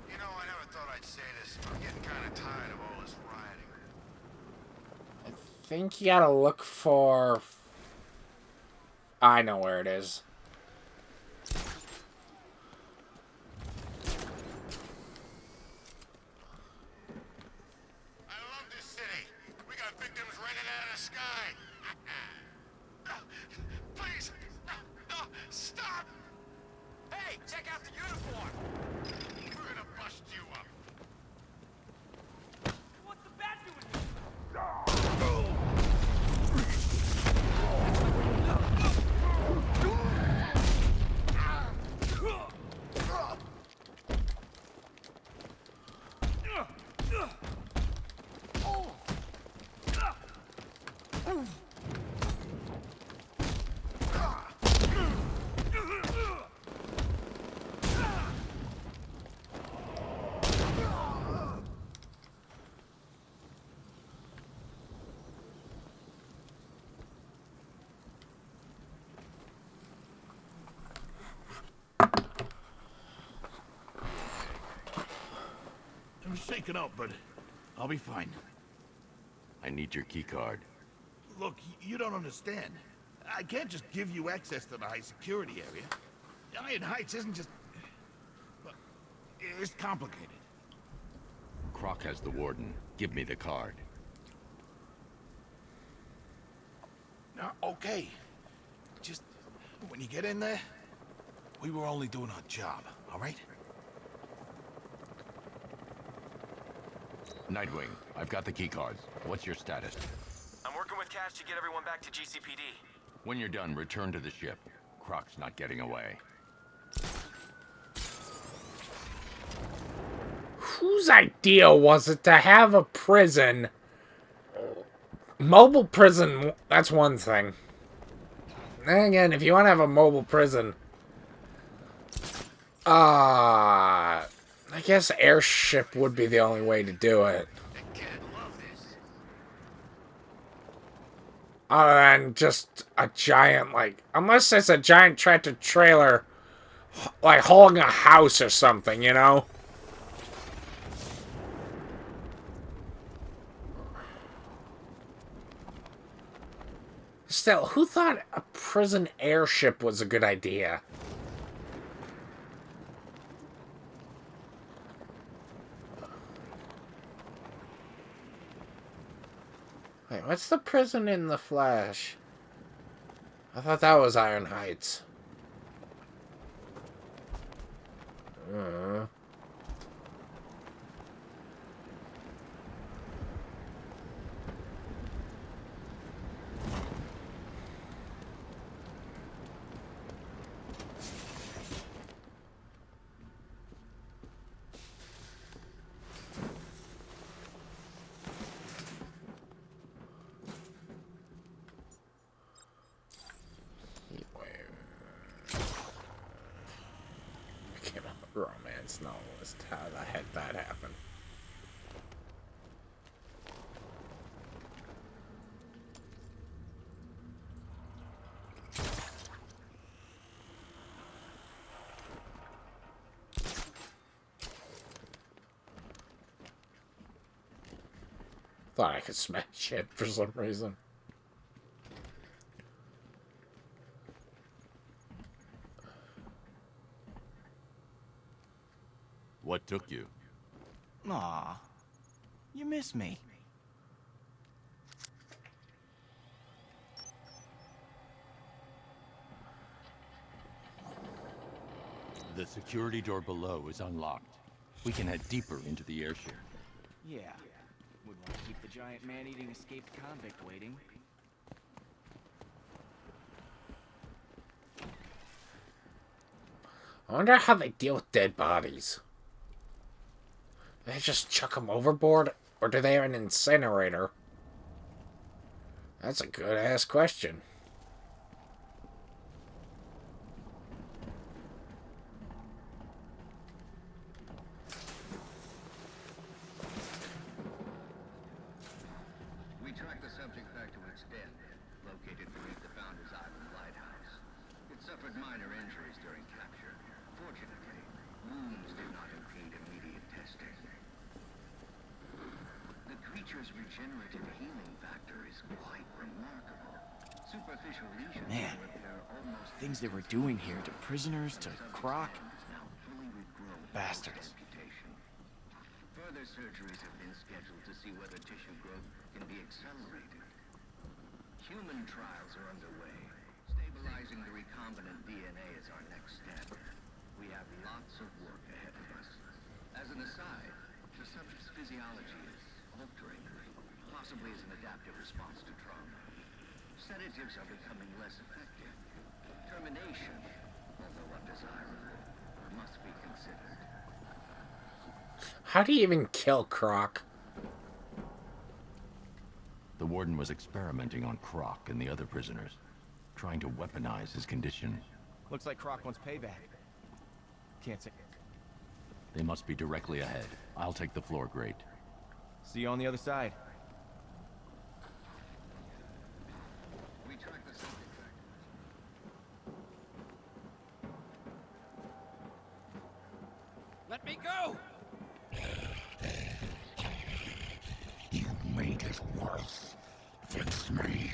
G: You know, I never thought I'd say this, but I'm getting kind of tired of all this rioting.
A: I think you gotta look for... I know where it is.
G: I love this city. We got victims raining out of the sky. Please, no, stop! Hey, check out the uniform. We're gonna bust you up. What's the bat doing?
O: I'm shaken up, but I'll be fine.
B: I need your keycard.
O: Look, you don't understand. I can't just give you access to the high security area. Iron Heights isn't just... Well, it's complicated.
B: Croc has the warden. Give me the card.
O: Okay. Just, when you get in there, we were only doing our job, all right?
B: Nightwing, I've got the keycards. What's your status?
N: I'm working with Cash to get everyone back to GCPD.
B: When you're done, return to the ship. Croc's not getting away.
A: Whose idea was it to have a prison? Mobile prison, that's one thing. Then again, if you want to have a mobile prison... I guess airship would be the only way to do it. Other than just a giant, like... Unless it's a giant tractor trailer, like, hauling a house or something, you know? Still, who thought a prison airship was a good idea? Wait, what's the prison in the Flash? I thought that was Iron Heights. Romance novelist. How the heck that happened? Thought I could smash it for some reason.
B: What took you?
P: Aw, you miss me.
B: The security door below is unlocked. We can head deeper into the airship.
N: Yeah. Wouldn't want to keep the giant man-eating escaped convict waiting.
A: I wonder how they deal with dead bodies. Do they just chuck them overboard? Or do they have an incinerator? That's a good-ass question.
Q: We tracked the subject back to its den, located beneath the Founders Island lighthouse. It suffered minor injuries during capture. Fortunately, wounds did not impede immediate testing. The creature's regenerative healing factor is quite remarkable. Superficial lesions
N: Man,
Q: repair almost
N: things they were doing here to prisoners, to Croc. Bastards.
Q: Further surgeries have been scheduled to see whether tissue growth can be accelerated. Human trials are underway. Stabilizing the recombinant DNA is our next step. We have lots of work ahead of us. As an aside, the subject's physiology is altering, possibly as an adaptive response to trauma. Sedatives are becoming less effective. Termination, although undesirable, must be considered.
A: How do you even kill Croc?
B: The warden was experimenting on Croc and the other prisoners, trying to weaponize his condition.
N: Looks like Croc wants payback. Can't say.
B: They must be directly ahead. I'll take the floor grate.
N: See you on the other side.
Q: We track the subject back.
P: Let me go!
R: You made it worse. Fix me.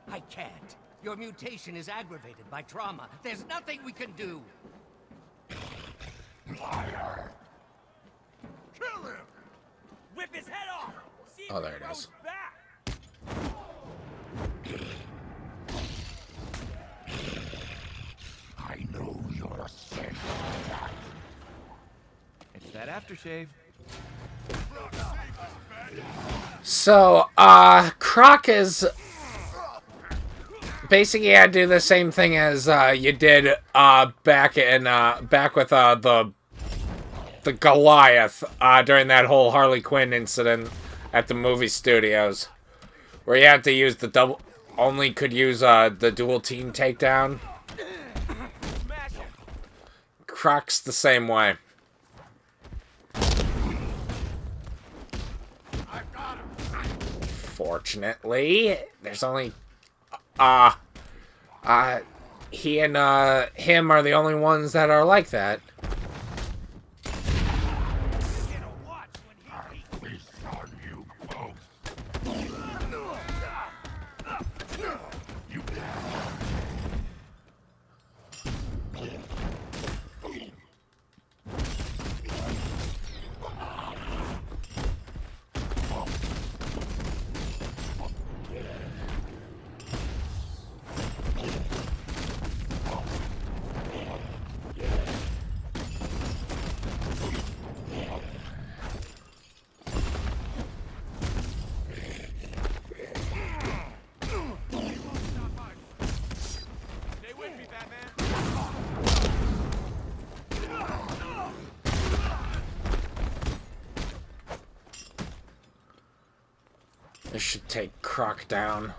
P: I can't. Your mutation is aggravated by trauma. There's nothing we can do.
R: Liar.
P: Kill him! Whip his head off! See
A: Oh, there it is.
P: back!
R: I know you're sick.
N: It's that aftershave.
A: So, Croc is basically had to do the same thing as you did back with the Goliath during that whole Harley Quinn incident at the movie studios, where you had to use the could use the dual team takedown. Croc's the same way. Fortunately, there's only he and him are the only ones that are like that. This should take Croc down.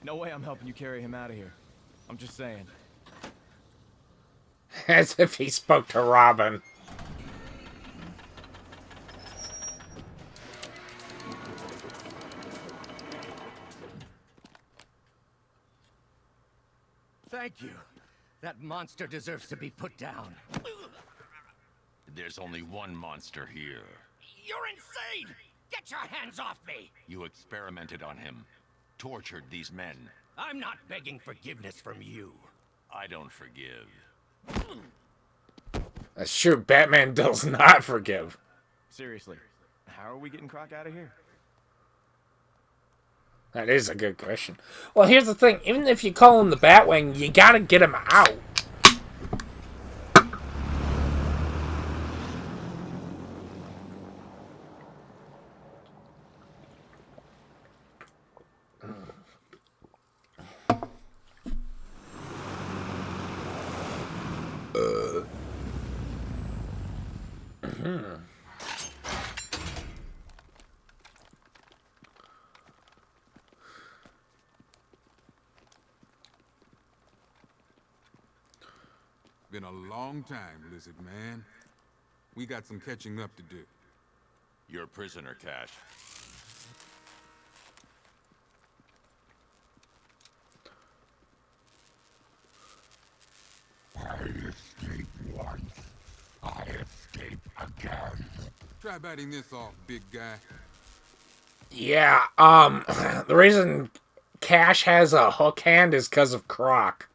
N: No way I'm helping you carry him out of here. I'm just saying.
A: As if he spoke to Robin.
P: Thank you. That monster deserves to be put down.
B: There's only one monster here.
P: You're insane! Get your hands off me!
B: You experimented on him. Tortured these men.
P: I'm not begging forgiveness from you.
B: I don't forgive.
A: That's true. Batman does not forgive.
N: Seriously, how are we getting Croc out of here?
A: That is a good question. Well, here's the thing. Even if you call him the Batwing, you gotta get him out.
S: Been a long time, Lizard Man. We got some catching up to do.
B: You're a prisoner, Cash.
R: I escaped once. I escape again.
S: Try biting this off, big guy.
A: Yeah, the reason Cash has a hook hand is because of Croc.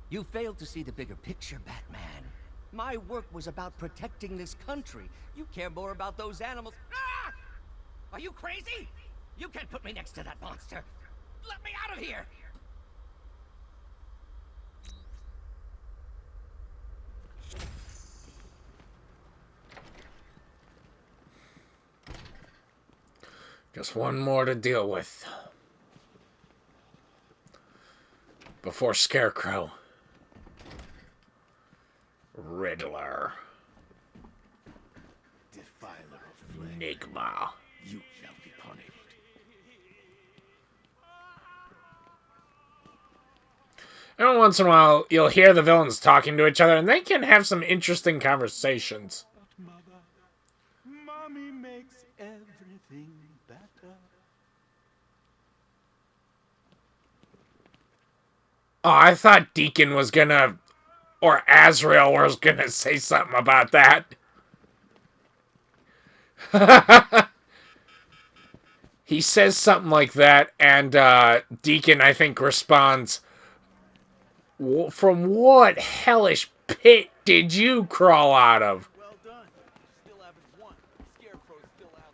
P: You failed to see the bigger picture, Batman. My work was about protecting this country. You care more about those animals. Ah! Are you crazy? You can't put me next to that monster. Let me out of here!
A: Just one more to deal with. Before Scarecrow. Riddler.
E: Defiler of flame.
A: Enigma.
E: You shall be punished.
A: Every once in a while, you'll hear the villains talking to each other, and they can have some interesting conversations.
L: But mother, mommy makes everything better.
A: Oh, I thought Deacon was gonna, or Azrael was gonna say something about that. He says something like that, and Deacon, I think, responds, "From what hellish pit did you crawl out of?"
L: Well done. Still haven't won. Scarecrow's still out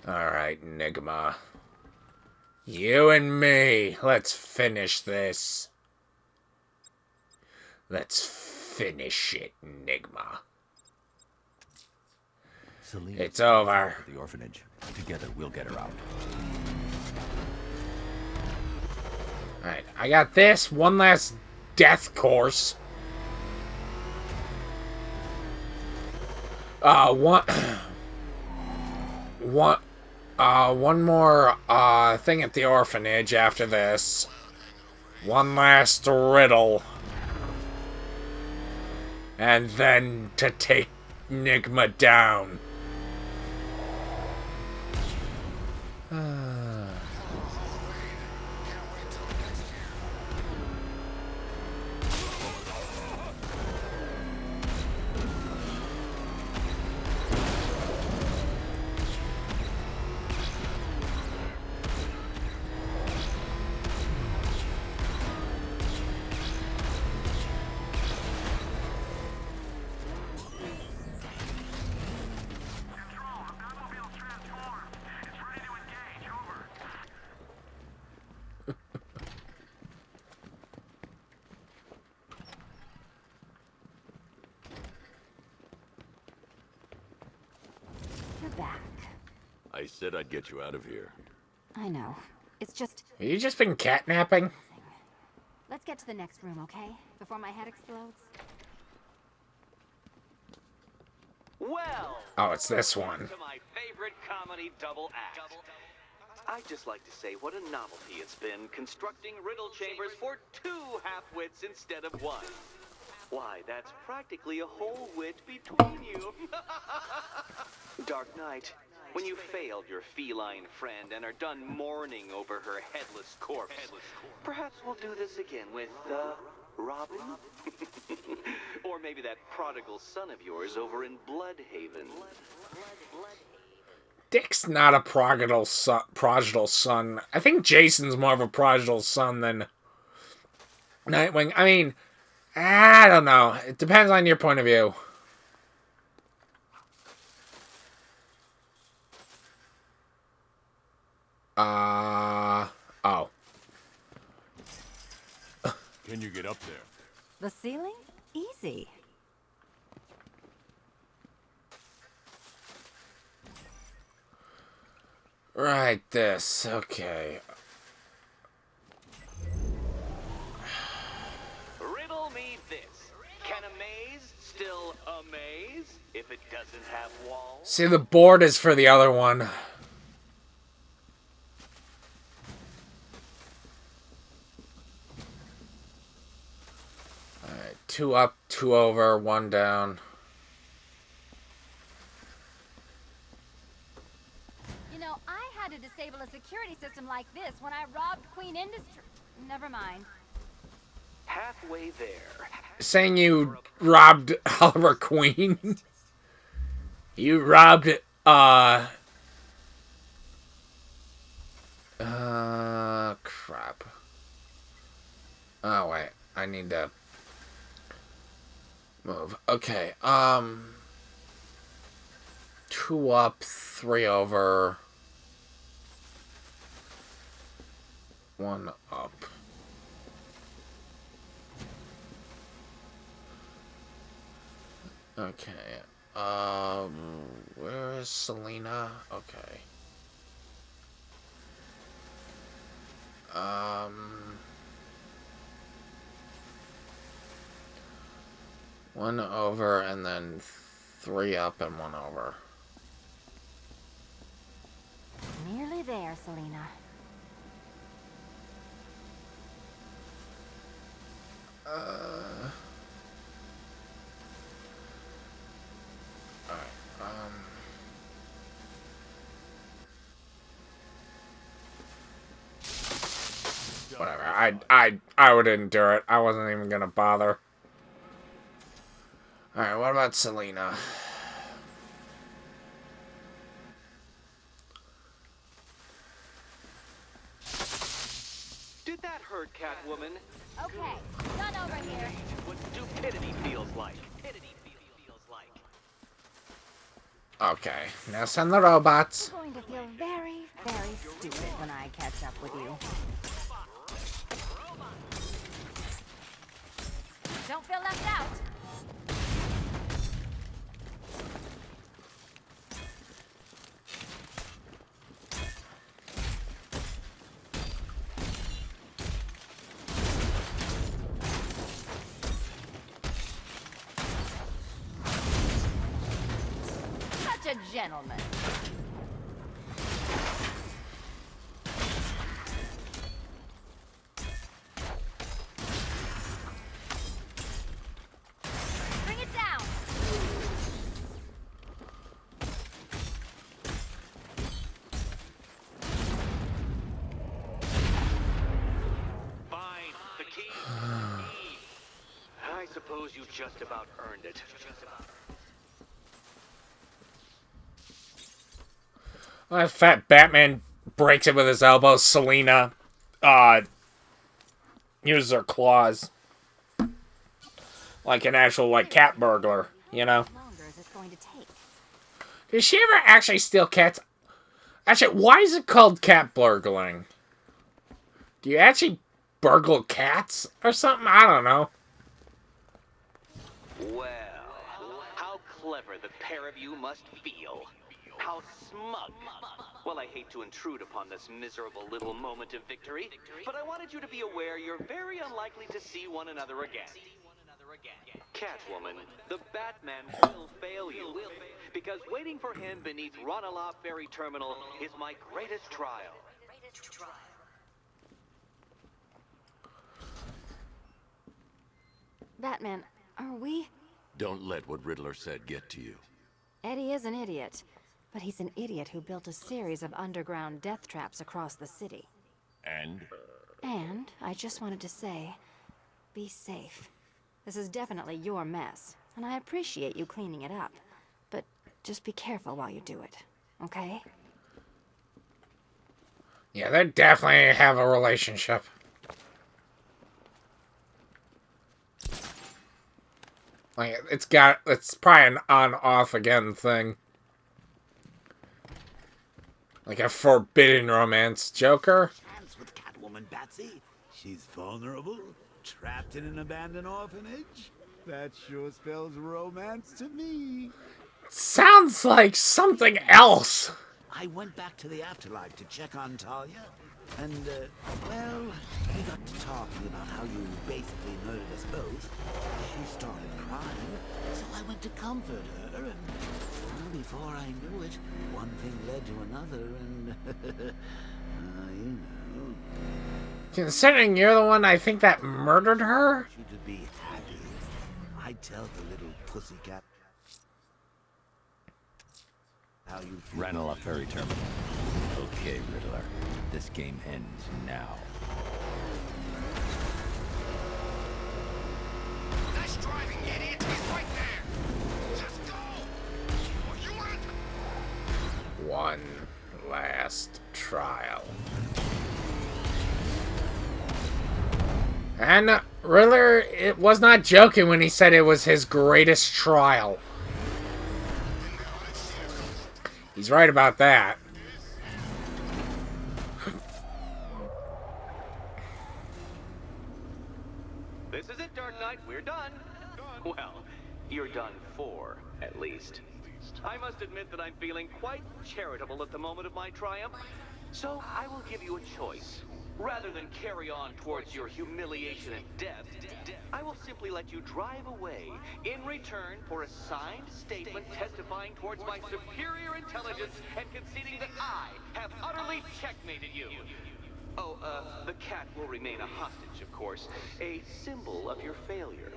L: there.
A: Alright, Enigma. You and me, let's finish this. Let's finish it, Enigma.
B: Selena,
A: It's over.
B: The orphanage. Together, we'll get her out.
A: Alright, I got this. One last death course. One more thing at the orphanage after this. One last riddle. And then to take Enigma down.
M: You're back.
B: I said I'd get you out of here.
M: I know. It's just...
A: Have you just been catnapping?
M: Let's get to the next room, okay? Before my head explodes.
D: Well,
A: Oh, it's this one.
D: to my favorite comedy double act. I'd just like to say what a novelty it's been constructing riddle chambers for 2 half-wits instead of 1. Why, that's practically a whole wit between you. Dark Knight, when you failed your feline friend and are done mourning over her headless corpse, perhaps we'll do this again with, Robin? Or maybe that prodigal son of yours over in Bloodhaven.
A: Dick's not a prodigal son. I think Jason's more of a prodigal son than Nightwing. I mean, I don't know. It depends on your point of view. Oh.
B: Can you get up there?
M: The ceiling? Easy.
A: Right, this. Okay.
D: Riddle me this. Can a maze still amaze if it doesn't have walls?
A: See, the board is for the other one. Alright, 2 up, 2 over, 1 down.
M: You know, I had to disable a security system like this when I robbed Queen Industry. Never mind.
D: Halfway there.
A: Saying you robbed Oliver Queen? You robbed, crap. Oh, wait. I need to move. Okay, 2 up, 3 over, 1 up. Okay, where is Selena? Okay. 1 over, and then 3 up and 1 over.
M: Nearly there, Selena.
A: Whatever. I would endure it. I wasn't even gonna bother. Alright, what about Selena?
D: Did that hurt, Catwoman?
M: Okay, done over here.
D: What stupidity feels like.
A: Okay, now send the robots.
M: I'm going to feel very, very stupid when I catch up with you. Don't feel left out. Such a gentleman. Bring it down.
D: Fine. The key. I suppose you just about earned it.
A: Well, that fat Batman breaks it with his elbow. Selena, uses her claws. Like an actual, like, cat burglar, you know?
M: How longer is this going to take?
A: Did she ever actually steal cats? Actually, why is it called cat burgling? Do you actually burgle cats or something? I don't know.
D: Well, how clever the pair of you must feel. How smug. Well, I hate to intrude upon this miserable little moment of victory, but I wanted you to be aware you're very unlikely to see one another again. Catwoman, the Batman will fail you. because waiting for him beneath Ranelagh Ferry Terminal is my greatest trial.
M: Batman, are we?
B: Don't let what Riddler said get to you.
M: Eddie is an idiot, but he's an idiot who built a series of underground death traps across the city.
B: And?
M: And I just wanted to say, be safe. This is definitely your mess, and I appreciate you cleaning it up. But just be careful while you do it, okay?
A: Yeah, they definitely have a relationship. Like, it's probably an on-off again thing. Like a forbidden romance. Joker?
E: Chance with Catwoman, Batsy. She's vulnerable, trapped in an abandoned orphanage. That sure spells romance to me.
A: Sounds like something else.
E: I went back to the afterlife to check on Talia. And, well, we got to talking about how you basically murdered us both. She started crying, so I went to comfort her, and well, before I knew it, one thing led to another, and, you know.
A: Considering you're the one I think that murdered her?
E: She'd be happy. I tell the little pussycat how you feel.
B: Ranelagh Ferry Terminal. Okay, Riddler. This game ends now.
G: Nice driving, idiot! He's right there! Just go! Or you ain't...
A: One last trial. And Riddler, it was not joking when he said it was his greatest trial. He's right about that.
D: This is it, Dark Knight. We're done. Well, you're done for, at least. I must admit that I'm feeling quite charitable at the moment of my triumph. So I will give you a choice. Rather than carry on towards your humiliation and death, I will simply let you drive away in return for a signed statement testifying towards my superior intelligence and conceding that I have utterly checkmated you. Oh, the cat will remain a hostage, of course. A symbol of your failure.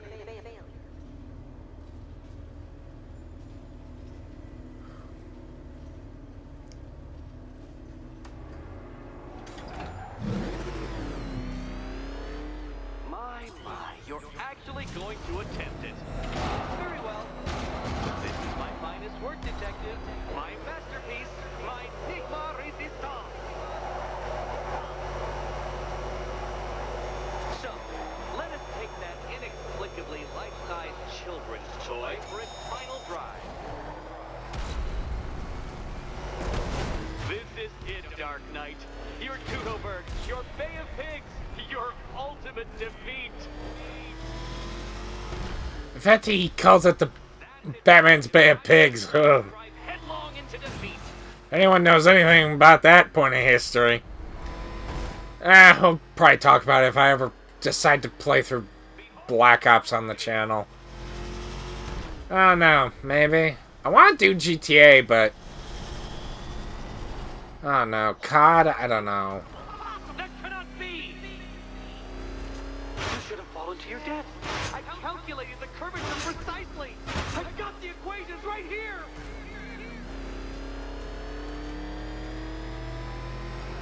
D: My, you're actually going to attempt it. Very well. This is my finest work, detective. My masterpiece, my Enigma Resistance. So, let us take that inexplicably life-size children's toy for its final drive. This is it, Dark Knight. Your Doodleberg, your Bay of Pigs, your ultimate defeat.
A: In fact, he calls it the Batman's Bay of Pigs. Ugh. Anyone knows anything about that point in history? We'll probably talk about it if I ever decide to play through Black Ops on the channel. Oh no, maybe. I want to do GTA, but... oh no, COD? I don't know.
D: That cannot be! You should have fallen to your death. I calculated the curvature precisely. I've got the equations right here.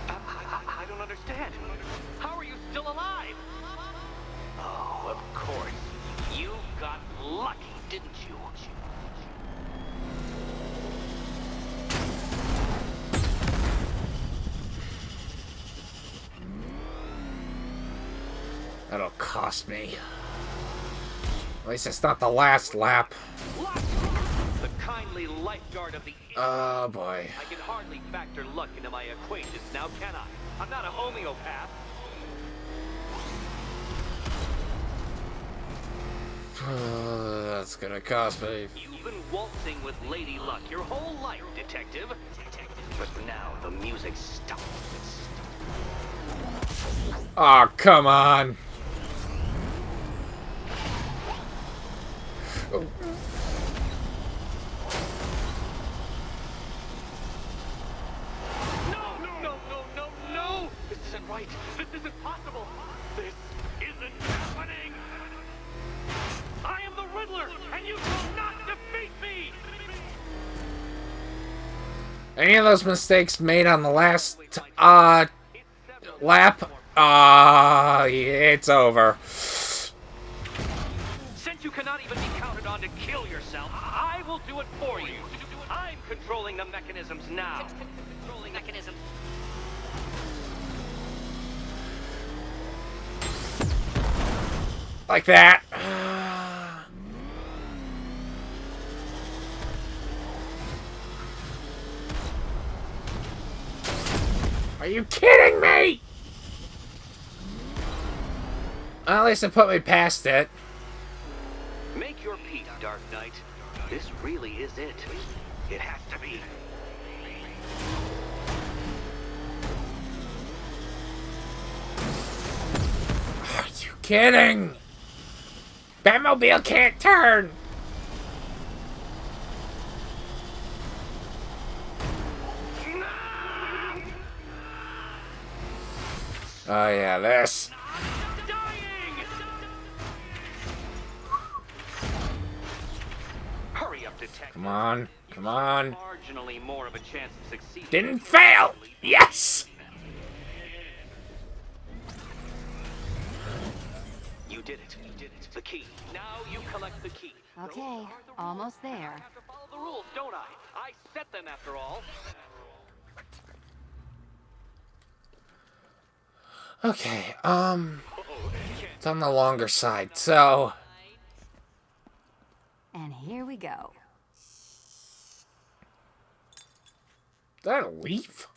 D: I don't understand. How are you still alive? Oh, of course. You got lucky, didn't you?
A: That'll cost me. At least it's not the last lap.
D: The kindly lifeguard of the...
A: oh boy.
D: I can hardly factor luck into my equations now, can I? I'm not a homeopath.
A: That's gonna cost me.
D: You've been waltzing with Lady Luck your whole life, detective. But now the music stops.
A: Oh, come on. Any of those mistakes made on the last lap, it's over.
D: Since you cannot even be counted on to kill yourself, I will do it for you. I'm controlling the mechanisms now. Controlling mechanisms.
A: Like that. Are you kidding me? Well, at least it put me past it.
D: Make your peace, Dark Knight. This really is it. It has to be.
A: Are you kidding? Batmobile can't turn. Oh yeah, this.
D: Hurry up, detective.
A: Come on, come on.
D: Marginally more of a chance of succeeding.
A: Didn't fail. Yes.
D: You did it. You did it. The key. Now you collect the key.
M: Okay, almost there.
D: I have to follow the rules, don't I? I set them after all.
A: Okay, it's on the longer side, so.
M: And here we go.
A: Is that a leaf?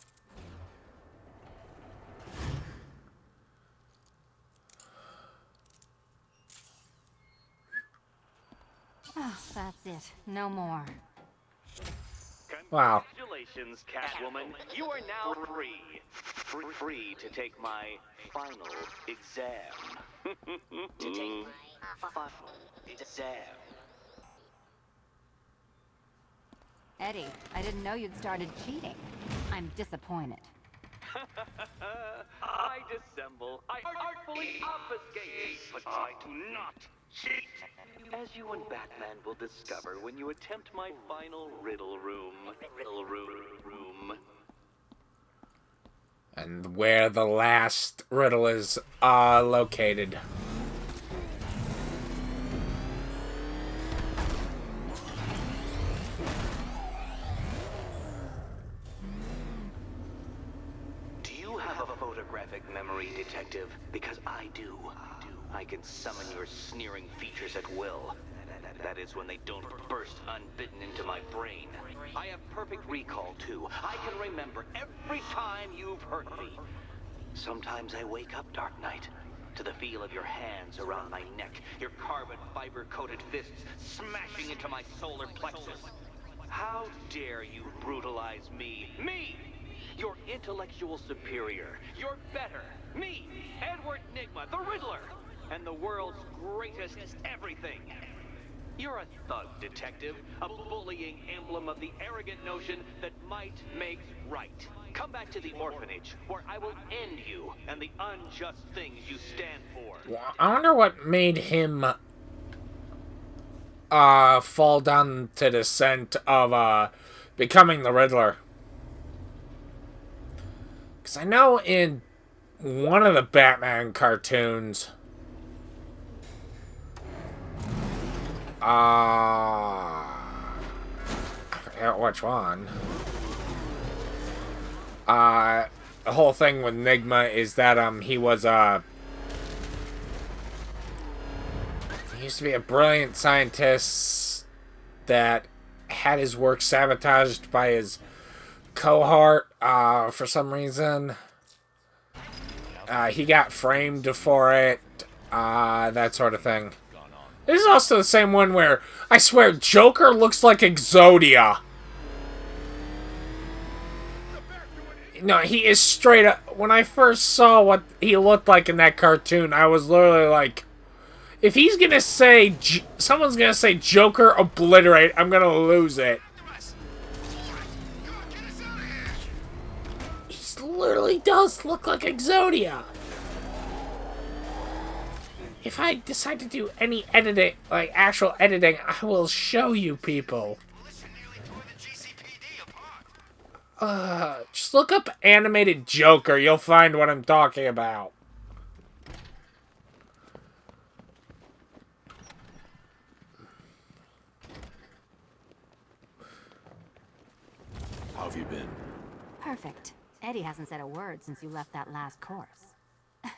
M: Oh, that's it. No more.
A: Wow.
D: Congratulations, Catwoman. You are now free. Free to take my final exam. To take my final exam.
M: Eddie, I didn't know you'd started cheating. I'm disappointed.
D: I dissemble. I artfully obfuscate. But I do not cheat. As you and Batman will discover when you attempt my final riddle room. Riddle room.
A: And where the last riddle is located.
D: Do you have a photographic memory, Detective? Because I do. I can summon your sneering features at will. That is when they don't burst unbidden into my brain. I have perfect recall, too. I can remember every time you've hurt me. Sometimes I wake up, Dark Knight, to the feel of your hands around my neck, your carbon fiber-coated fists smashing into my solar plexus. How dare you brutalize me? Me! Your intellectual superior. Your better. Me, Edward Nygma, the Riddler, and the world's greatest everything. You're a thug, Detective, a bullying emblem of the arrogant notion that might makes right. Come back to the orphanage, where I will end you and the unjust things you stand for.
A: I wonder what made him fall down to the scent of becoming the Riddler. Because I know in one of the Batman cartoons, I forget which one. The whole thing with Nygma is that he was he used to be a brilliant scientist that had his work sabotaged by his cohort for some reason. He got framed for it, that sort of thing. This is also the same one where, I swear, Joker looks like Exodia. No, he is straight up. When I first saw what he looked like in that cartoon, I was literally like, if he's gonna say, someone's gonna say Joker obliterate, I'm gonna lose it. He literally does look like Exodia. If I decide to do any editing, like actual editing, I will show you people. Just look up animated Joker. You'll find what I'm talking about.
B: How have you been?
M: Perfect. Eddie hasn't said a word since you left that last course.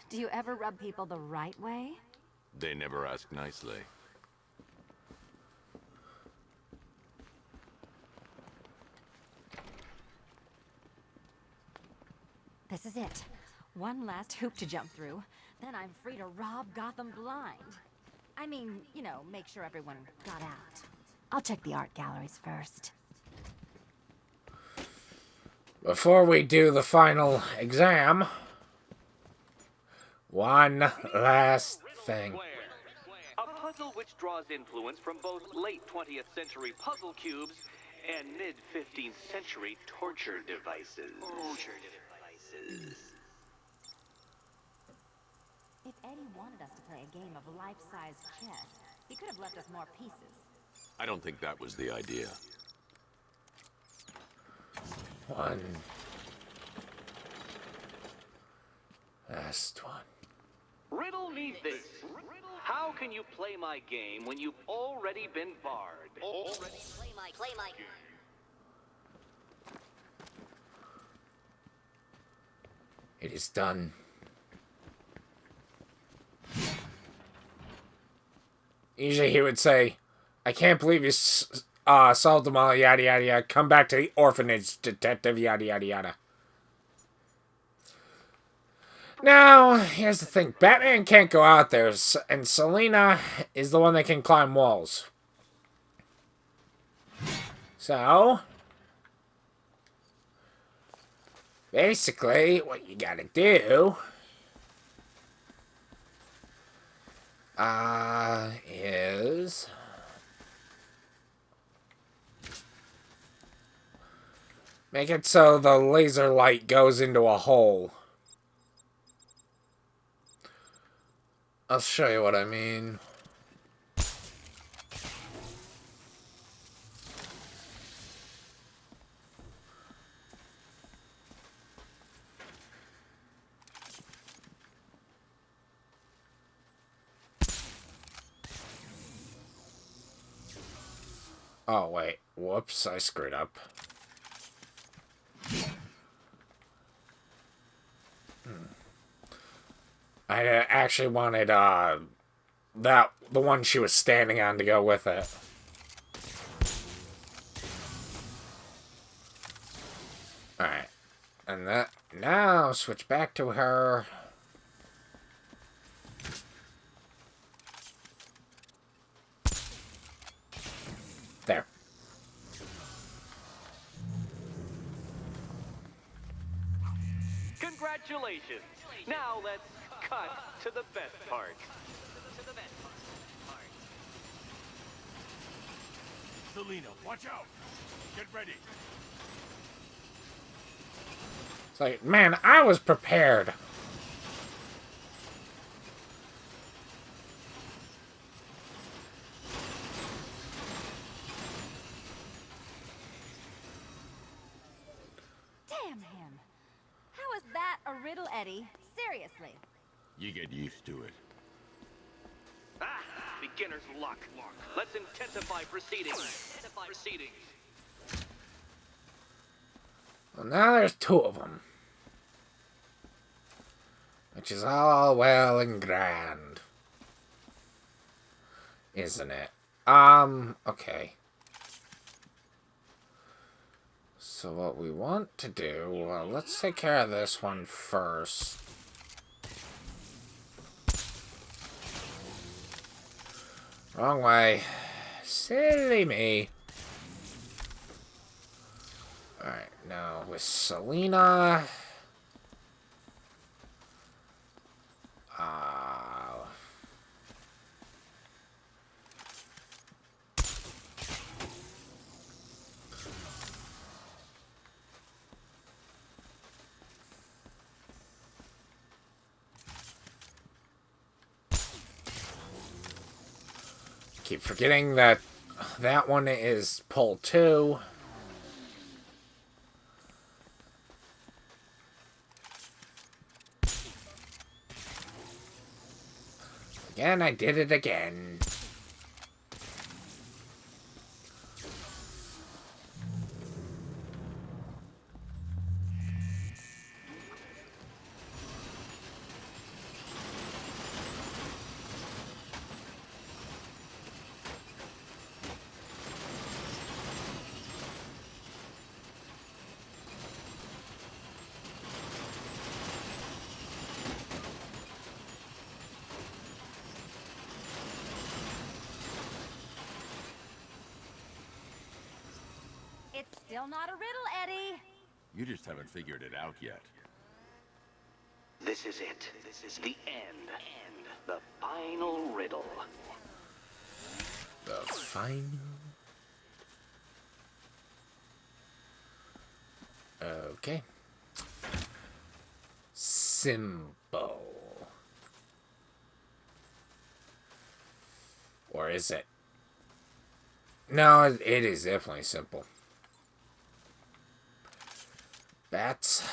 M: Do you ever rub people the right way?
B: They never ask nicely.
M: This is it. One last hoop to jump through. Then I'm free to rob Gotham blind. I mean, you know, make sure everyone got out. I'll check the art galleries first.
A: Before we do the final exam, one last thing.
D: A puzzle which draws influence from both late 20th century puzzle cubes and mid 15th century torture devices.
M: If Eddie wanted us to play a game of life-size chess, he could have left us more pieces.
B: I don't think that was the idea.
A: One last one.
D: Riddle me this. How can you play my game when you've already been barred?
T: Play my game.
A: It is done. Usually he would say, I can't believe you solved them all, yada yada yada. Come back to the orphanage, detective, yada yada yada. Now, here's the thing. Batman can't go out there, and Selina is the one that can climb walls. So, basically, what you gotta do is make it so the laser light goes into a hole. I'll show you what I mean. Oh, wait. Whoops, I screwed up. I actually wanted, the one she was standing on to go with it. Alright. And that, now switch back to her. There.
D: Congratulations. Now let's cut to the best part.
G: Selina, watch out! Get ready.
A: It's like, man, I was prepared.
M: Damn him. How is that a riddle, Eddie? Seriously.
B: You get used to it.
D: Ah, beginner's luck. Let's intensify proceedings.
A: Well, now there's two of them. Which is all well and grand. Isn't it? Okay. So what we want to do, well, let's take care of this one first. Wrong way. Silly me. Alright, now with Selina. Keep forgetting that that one is pull 2. Again, I did it again.
M: It's still not a riddle, Eddie.
B: You just haven't figured it out yet.
D: This is it. This is the end. The final riddle.
A: The final... Okay. Simple. Or is it? No, it is definitely simple. Bats.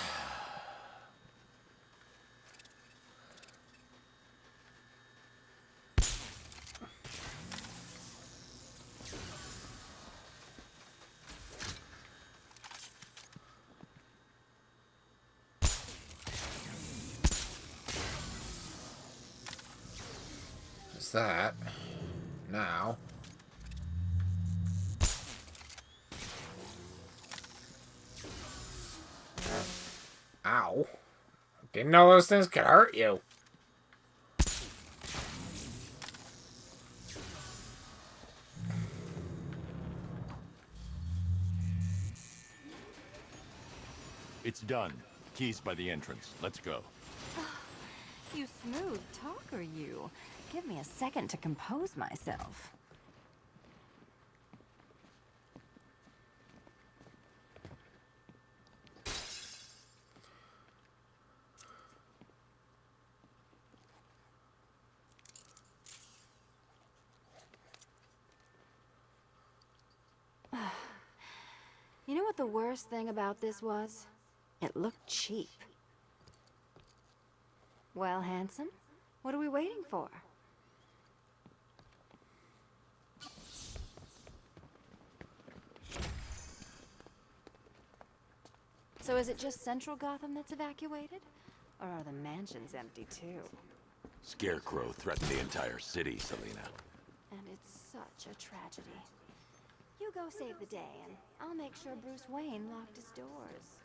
A: What's that? Now. Ow. Didn't know those things could hurt you.
B: It's done. Keys by the entrance. Let's go.
M: You smooth talker, you. Give me a second to compose myself. You know what the worst thing about this was? It looked cheap. Well, handsome, what are we waiting for? So is it just Central Gotham that's evacuated? Or are the mansions empty too?
B: Scarecrow threatened the entire city, Selena.
M: And it's such a tragedy. You go save the day, and I'll make sure Bruce Wayne locked his doors.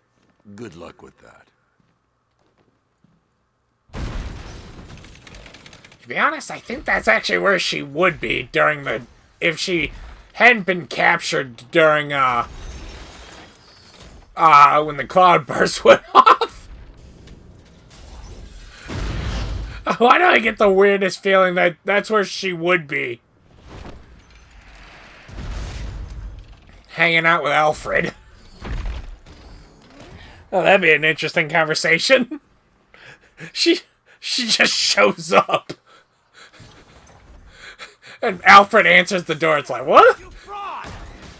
B: Good luck with that.
A: To be honest, I think that's actually where she would be during the... If she hadn't been captured during, when the cloudburst went off. Why do I get the weirdest feeling that that's where she would be? Hanging out with Alfred. Oh, that'd be an interesting conversation. She just shows up. And Alfred answers the door. It's like, what?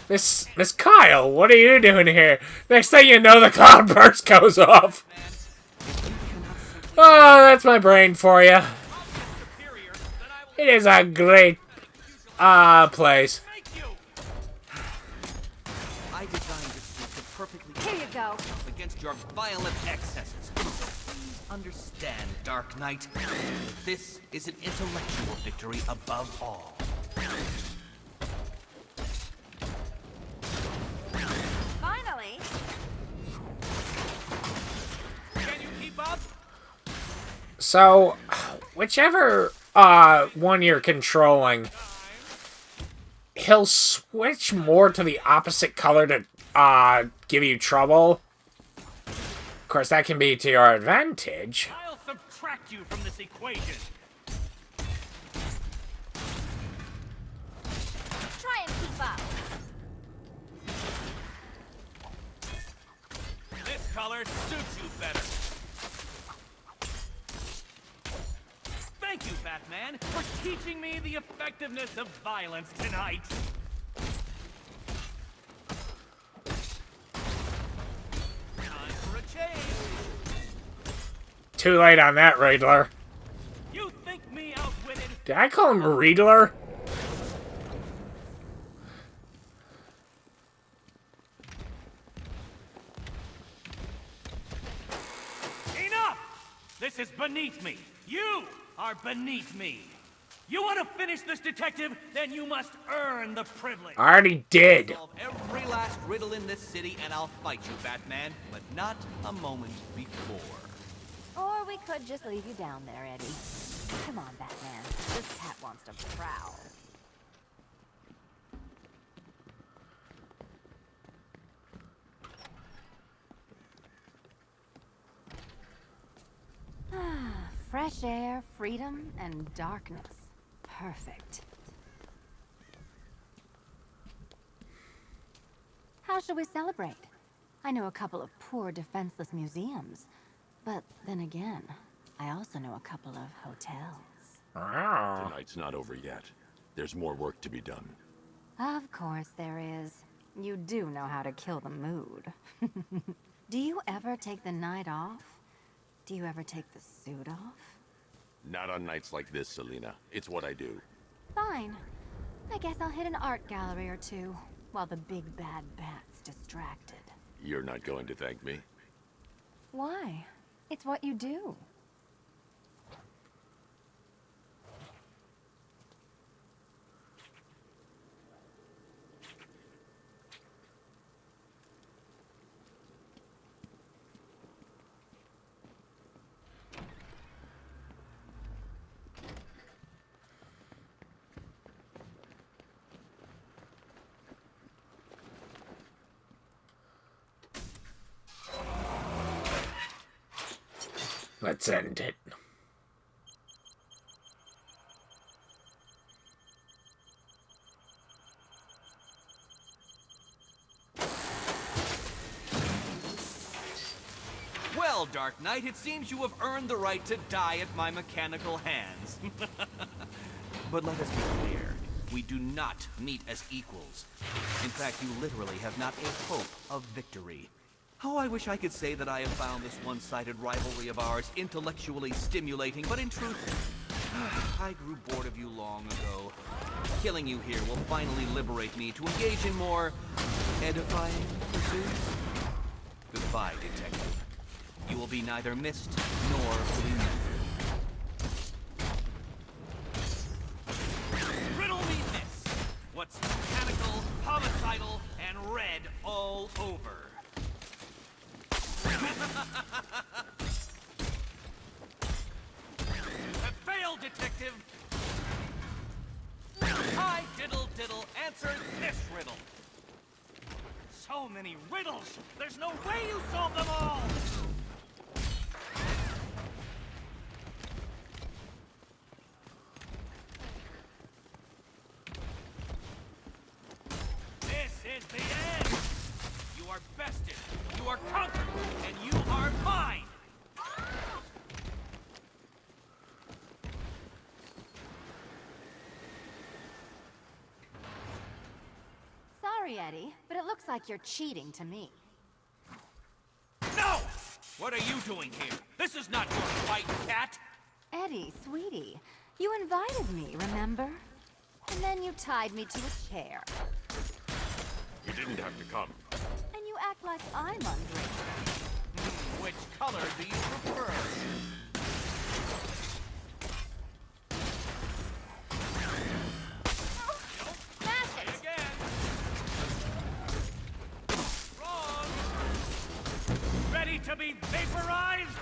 A: Miss Kyle, what are you doing here? Next thing you know, the cloudburst goes off. Oh, that's my brain for you. It is a great place.
P: I designed this suit to perfectly
M: Here you go.
P: against your violent excesses. So please understand, Dark Knight, this is an intellectual victory above all.
M: Finally!
P: Can you keep up?
A: So, whichever one you're controlling, he'll switch more to the opposite color to give you trouble. Of course, that can be to your advantage.
U: I'll subtract you from this equation.
M: Try and keep up.
U: This color suits you better. Thank you, Batman, for teaching me the effectiveness of violence tonight. Time for a change.
A: Too late on that, Riddler.
U: You think me outwitted?
A: Did I call him a Riddler?
U: Enough! This is beneath me. You are beneath me. You want to finish this, detective? Then you must earn the privilege.
A: I already did.
H: Solve every last riddle in this city, and I'll fight you, Batman, but not a moment before.
M: Or we could just leave you down there, Eddie. Come on, Batman. This cat wants to prowl. Fresh air, freedom, and darkness. Perfect. How shall we celebrate? I know a couple of poor, defenseless museums. But then again, I also know a couple of hotels.
B: Tonight's not over yet. There's more work to be done.
M: Of course there is. You do know how to kill the mood. Do you ever take the night off? Do you ever take the suit off?
B: Not on nights like this, Selina. It's what I do.
M: Fine. I guess I'll hit an art gallery or two, while the big bad bat's distracted.
B: You're not going to thank me?
M: Why? It's what you do.
A: Let's end it.
H: Well, Dark Knight, it seems you have earned the right to die at my mechanical hands. But let us be clear. We do not meet as equals. In fact, you literally have not a hope of victory. How I wish I could say that I have found this one-sided rivalry of ours intellectually stimulating, but in truth, I grew bored of you long ago. Killing you here will finally liberate me to engage in more edifying pursuits. Goodbye, detective. You will be neither missed nor remembered.
U: Riddle me this. What's mechanical, homicidal, and red all over? Fail, detective! I, Diddle Diddle, answer this riddle. So many riddles! There's no way you solve them all! This is the end! You are bested, you are conquered, and you are mine!
M: Sorry, Eddie, but it looks like you're cheating to me.
U: No! What are you doing here? This is not your fight, cat!
M: Eddie, sweetie, you invited me, remember? And then you tied me to a chair.
B: You didn't have to come.
M: And you act like I'm ungrateful.
U: Which color do you prefer?
M: Smash it!
U: Again! Wrong! Ready to be vaporized?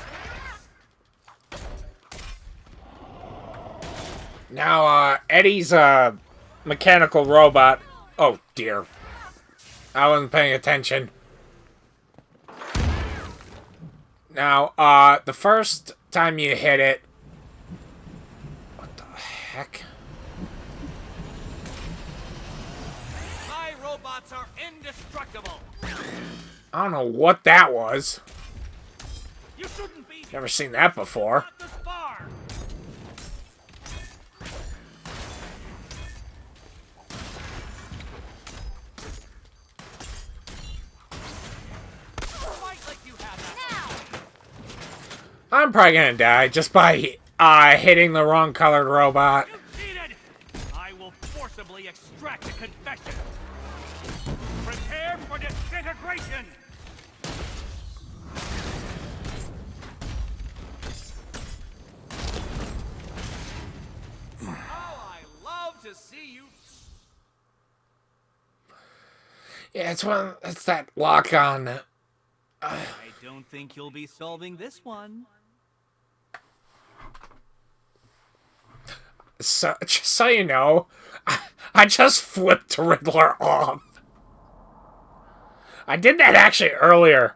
A: Now, Eddie's a mechanical robot. Oh, dear. I wasn't paying attention. Now, the first time you hit it... What the heck?
U: My robots are indestructible!
A: I don't know what that was.
U: You shouldn't be
A: Never seen that before.
U: this far! Fight like you have that.
A: I'm probably gonna die just by hitting the wrong colored robot.
U: You forcibly extract a confession. Prepare for disintegration! Oh, I love to see you.
A: Yeah, it's that lock on.
H: I don't think you'll be solving this one.
A: So, just so you know, I just flipped Riddler off. I did that actually earlier.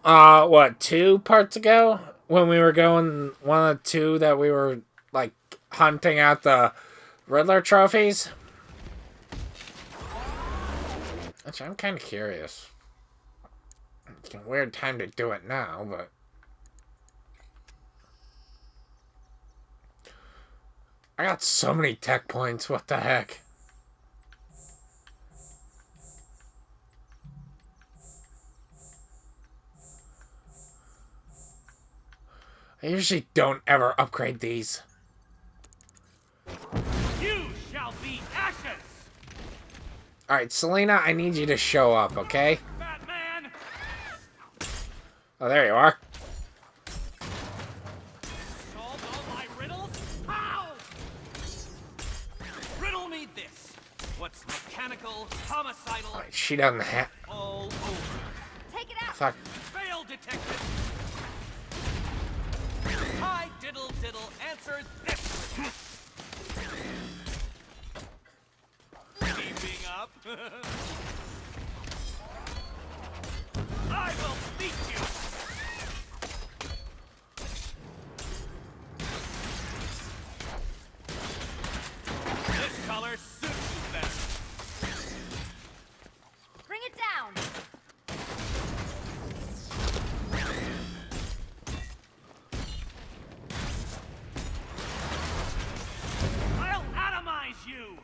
A: What, 2 parts ago? When we were going, one of the 2 that we were, like, hunting out the Riddler trophies. Actually, I'm kind of curious. It's a weird time to do it now, but... I got so many tech points, what the heck? I usually don't ever upgrade these.
U: You shall be ashes!
A: Alright, Selena, I need you to show up, okay?
U: Batman!
A: Oh, there you are.
U: Solved all my riddles? How? Riddle me this. What's mechanical, homicidal...
A: Alright, she doesn't have...
U: all over.
M: Take it out!
A: Fuck.
U: Fail, detective! Hi, diddle diddle, answer this! Keeping up? I will beat you! This color suits you best.
M: Bring it down!
U: I'll atomize you!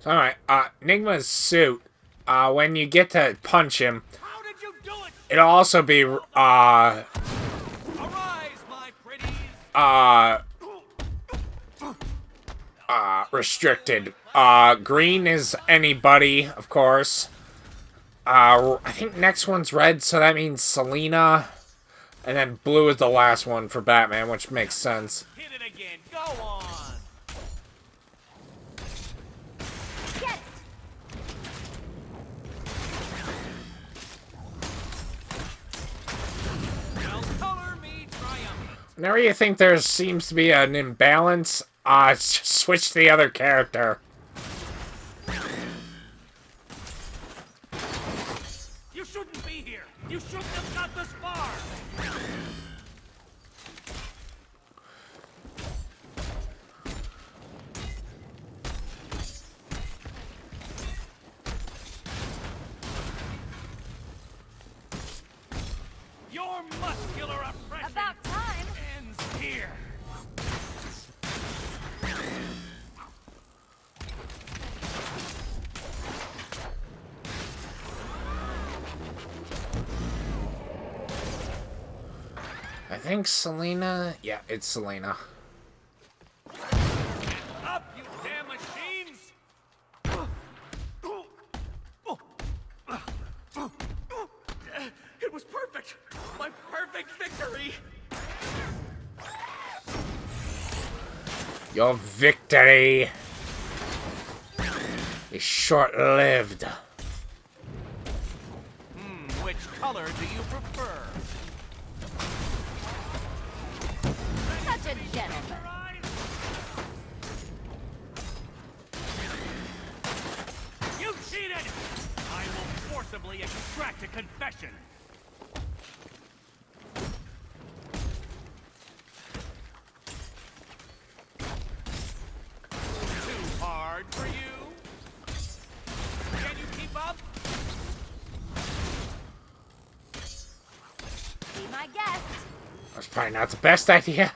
A: So, alright, Nigma's suit, when you get to punch him,
U: How did you do it?
A: it'll also be,
U: Arise, my pretties!
A: restricted. Green is anybody, of course. I think next one's red, so that means Selena. And then blue is the last one for Batman, which makes sense.
U: Hit it again, go on!
M: Get it!
U: Now color me triumphant.
A: Whenever you think there seems to be an imbalance, just switch to the other character.
U: You shouldn't be here! You shouldn't have got this far! Your muscular oppression
M: About time!
U: ends here!
A: I think Selena... Yeah, it's Selena.
U: Up, you damn machines! It was perfect! My perfect victory!
A: Your victory is short-lived.
H: Which color do you prefer?
M: Such a gentleman.
U: You cheated! I will forcibly extract a confession. Too hard for you? Can you keep up?
M: Be my guest.
A: That's probably not the best idea.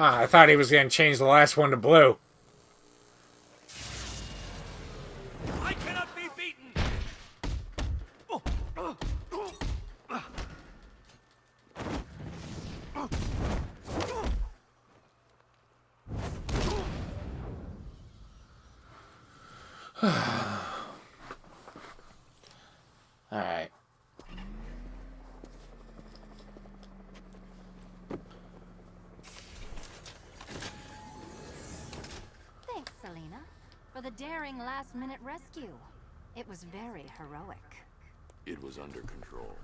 A: I thought he was going to change the last one to blue. Alright.
M: Thanks, Selena, for the daring last-minute rescue. It was very heroic.
B: It was under control.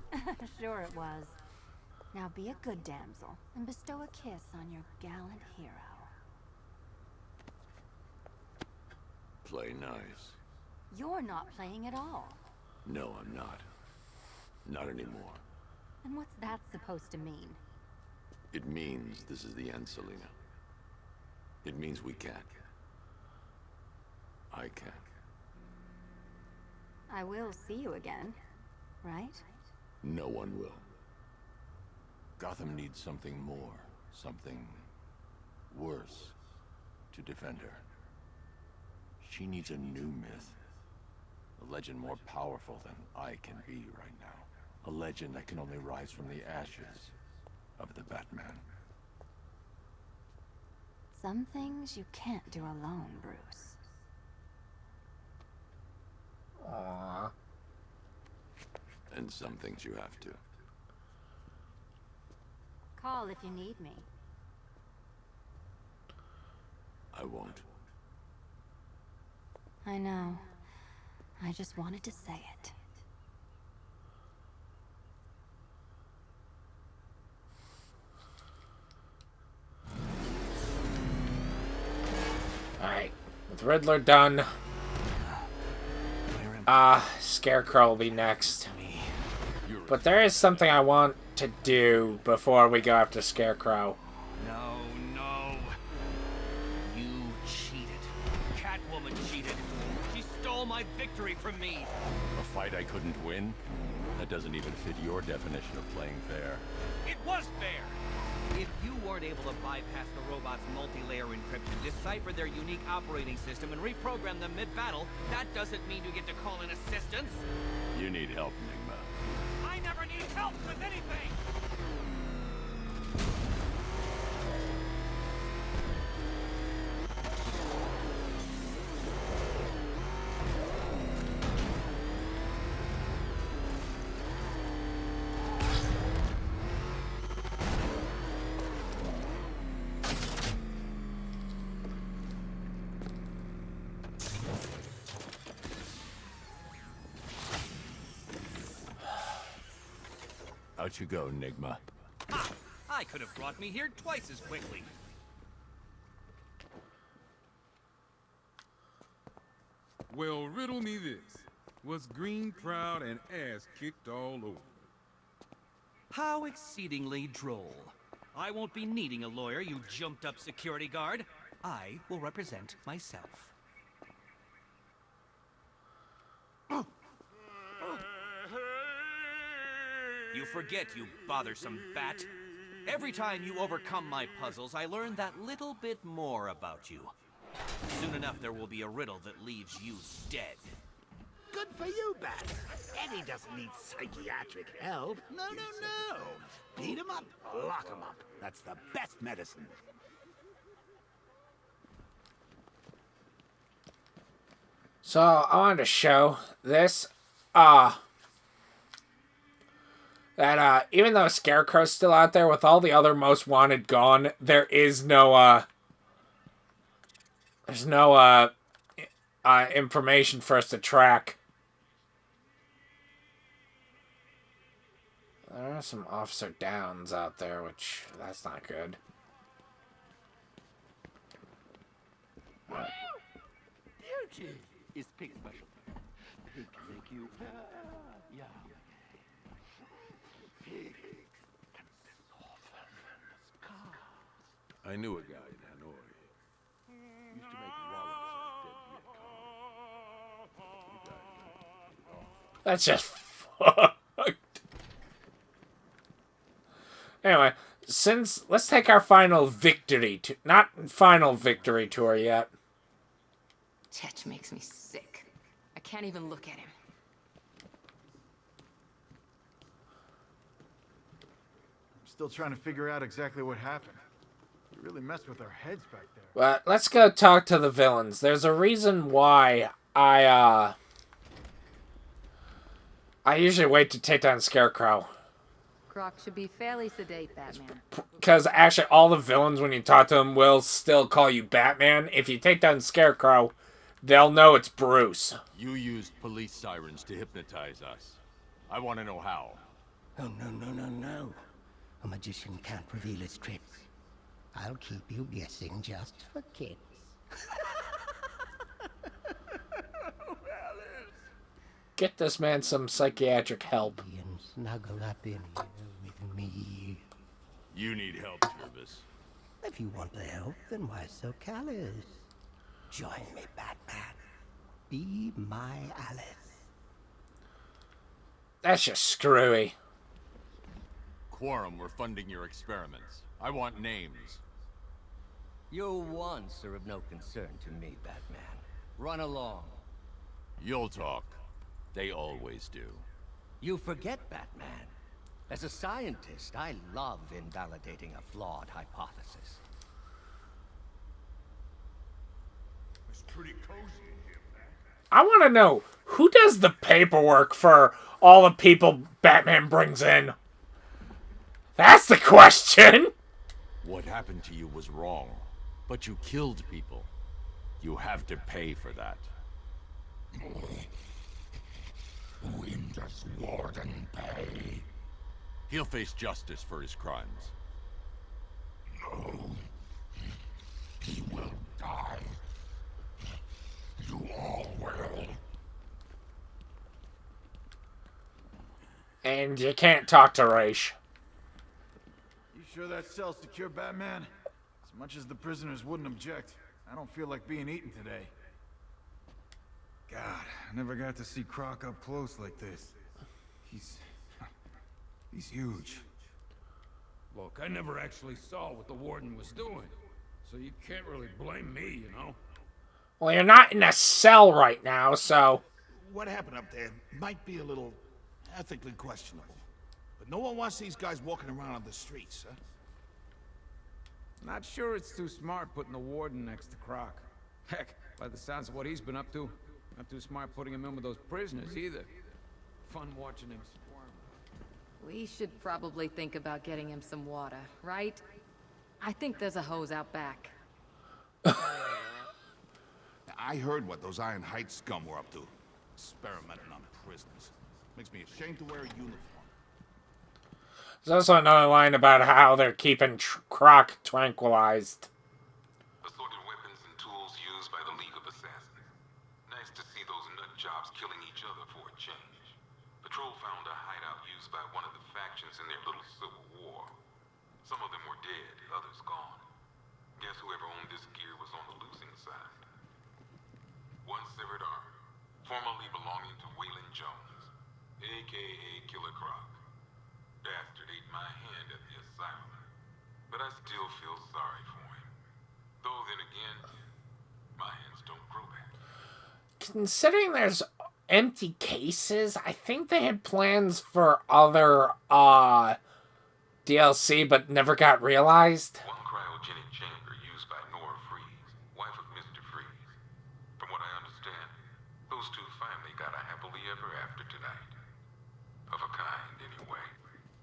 M: Sure it was. Now be a good damsel and bestow a kiss on your gallant hero.
B: Play nice.
M: You're not playing at all.
B: No, I'm not. Not anymore.
M: And what's that supposed to mean?
B: It means this is the end, Selena. It means we can't. I can't.
M: I will see you again, right?
B: No one will. Gotham needs something more, something worse to defend her. She needs a new myth. A legend more powerful than I can be right now. A legend that can only rise from the ashes of the Batman.
M: Some things you can't do alone, Bruce.
A: Aww.
B: And some things you have to.
M: Call if you need me.
B: I won't.
M: I know. I just wanted to say it.
A: Alright. With Riddler done. Scarecrow will be next. But there is something I want to do before we go after Scarecrow.
H: No, no. You cheated. Catwoman cheated. She stole my victory from me.
B: A fight I couldn't win? That doesn't even fit your definition of playing fair.
H: It was fair. If you weren't able to bypass the robot's multi-layer encryption, decipher their unique operating system, and reprogram them mid-battle, that doesn't mean you get to call in assistance.
B: You need help, Enigma.
U: I never need help with anything!
B: Out you go, Enigma.
H: Ha! I could have brought me here twice as quickly.
S: Well, riddle me this. Was Green proud and ass kicked all over?
H: How exceedingly droll. I won't be needing a lawyer, you jumped-up security guard. I will represent myself. You forget, you bothersome bat. Every time you overcome my puzzles, I learn that little bit more about you. Soon enough, there will be a riddle that leaves you dead.
E: Good for you, Bat. Eddie doesn't need psychiatric help. No, no, no. Beat him up, lock him up. That's the best medicine.
A: So, I wanted to show this, that, even though Scarecrow's still out there with all the other most wanted gone, there is no, there's no, information for us to track. There are some Officer Downs out there, which, that's not good.
P: Beauty is pig special. Pig make you, yeah. Pig can soften the scar.
B: I knew a guy in Hanoi. Used to make wallets of dead Viet Cong.
A: That's just fucked. Anyway, let's take our final victory to not final victory tour yet.
I: Tetch makes me sick. I can't even look at him.
O: I'm still trying to figure out exactly what happened. You really messed with our heads back there.
A: But let's go talk to the villains. There's a reason why I usually wait to take down Scarecrow.
I: Croc should be fairly sedate, Batman.
A: Because actually all the villains, when you talk to them, will still call you Batman. If you take down Scarecrow, they'll know it's Bruce.
B: You used police sirens to hypnotize us. I want to know how.
P: Oh, no. A magician can't reveal his tricks. I'll keep you guessing just for kicks.
A: Get this man some psychiatric help.
P: And snuggle up in here with me.
B: You need help, Jervis.
P: If you want the help, then why so callous? Join me, Batman. Be my Alice.
A: That's just screwy.
B: Quorum, we're funding your experiments. I want names.
P: Your wants are of no concern to me, Batman. Run along.
B: You'll talk. They always do.
P: You forget, Batman. As a scientist, I love invalidating a flawed hypothesis.
R: It's pretty cozy in here, man.
A: I want to know, who does the paperwork for all the people Batman brings in? That's the question!
B: What happened to you was wrong, but you killed people. You have to pay for that.
R: When does Warden pay?
B: He'll face justice for his crimes.
R: No. He will die. You all will.
A: And you can't talk to Raish.
O: You sure that cell's secure, Batman? As much as the prisoners wouldn't object, I don't feel like being eaten today. God, I never got to see Croc up close like this. He's huge.
K: Look, I never actually saw what the warden was doing, so you can't really blame me, you know?
A: Well, you're not in a cell right now, so...
C: What happened up there might be a little ethically questionable. But no one wants these guys walking around on the streets, huh?
K: Not sure it's too smart putting the warden next to Croc. Heck, by the sounds of what he's been up to, not too smart putting him in with those prisoners either. Fun watching him squirm.
I: We should probably think about getting him some water, right? I think there's a hose out back.
C: I heard what those Iron Heights scum were up to. Experimenting on prisoners. Makes me ashamed to wear a uniform.
A: There's also another line about how they're keeping Croc tranquilized.
F: Assorted weapons and tools used by the League of Assassins. Nice to see those nut jobs killing each other for a change. Patrol found a hideout used by one of the factions in their little civil war. Some of them were dead, others gone. Guess whoever owned this gear was on the losing side. One severed arm, formerly belonging to Waylon Jones, a.k.a. Killer Croc. Bastard ate my hand at the asylum, but I still feel sorry for him. Though then again, my hands don't grow back.
A: Considering there's empty cases, I think they had plans for other, DLC, but never got realized.
F: One cryogenic chamber used by Nora Freeze, wife of Mr. Freeze. From what I understand, those two finally got a happily ever after tonight. Of a kind, anyway.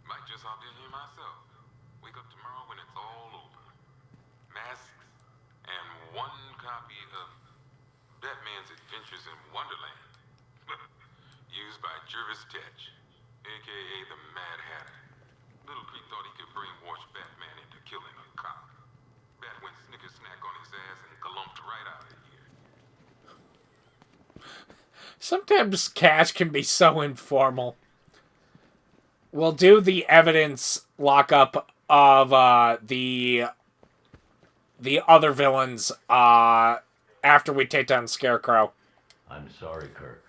F: Might just hop in here myself. Wake up tomorrow when it's all over. Masks and one copy of Batman's Adventures in Wonderland. Used by Jervis Tetch, a.k.a. the Mad Hatter. Little Creep thought he could brainwash Batman into killing a cop. Bat went snicker-snack on his ass and galumped right out of here.
A: Sometimes Cash can be so informal. We'll do the evidence lockup of the other villains after we take down Scarecrow.
V: I'm sorry, Kirk,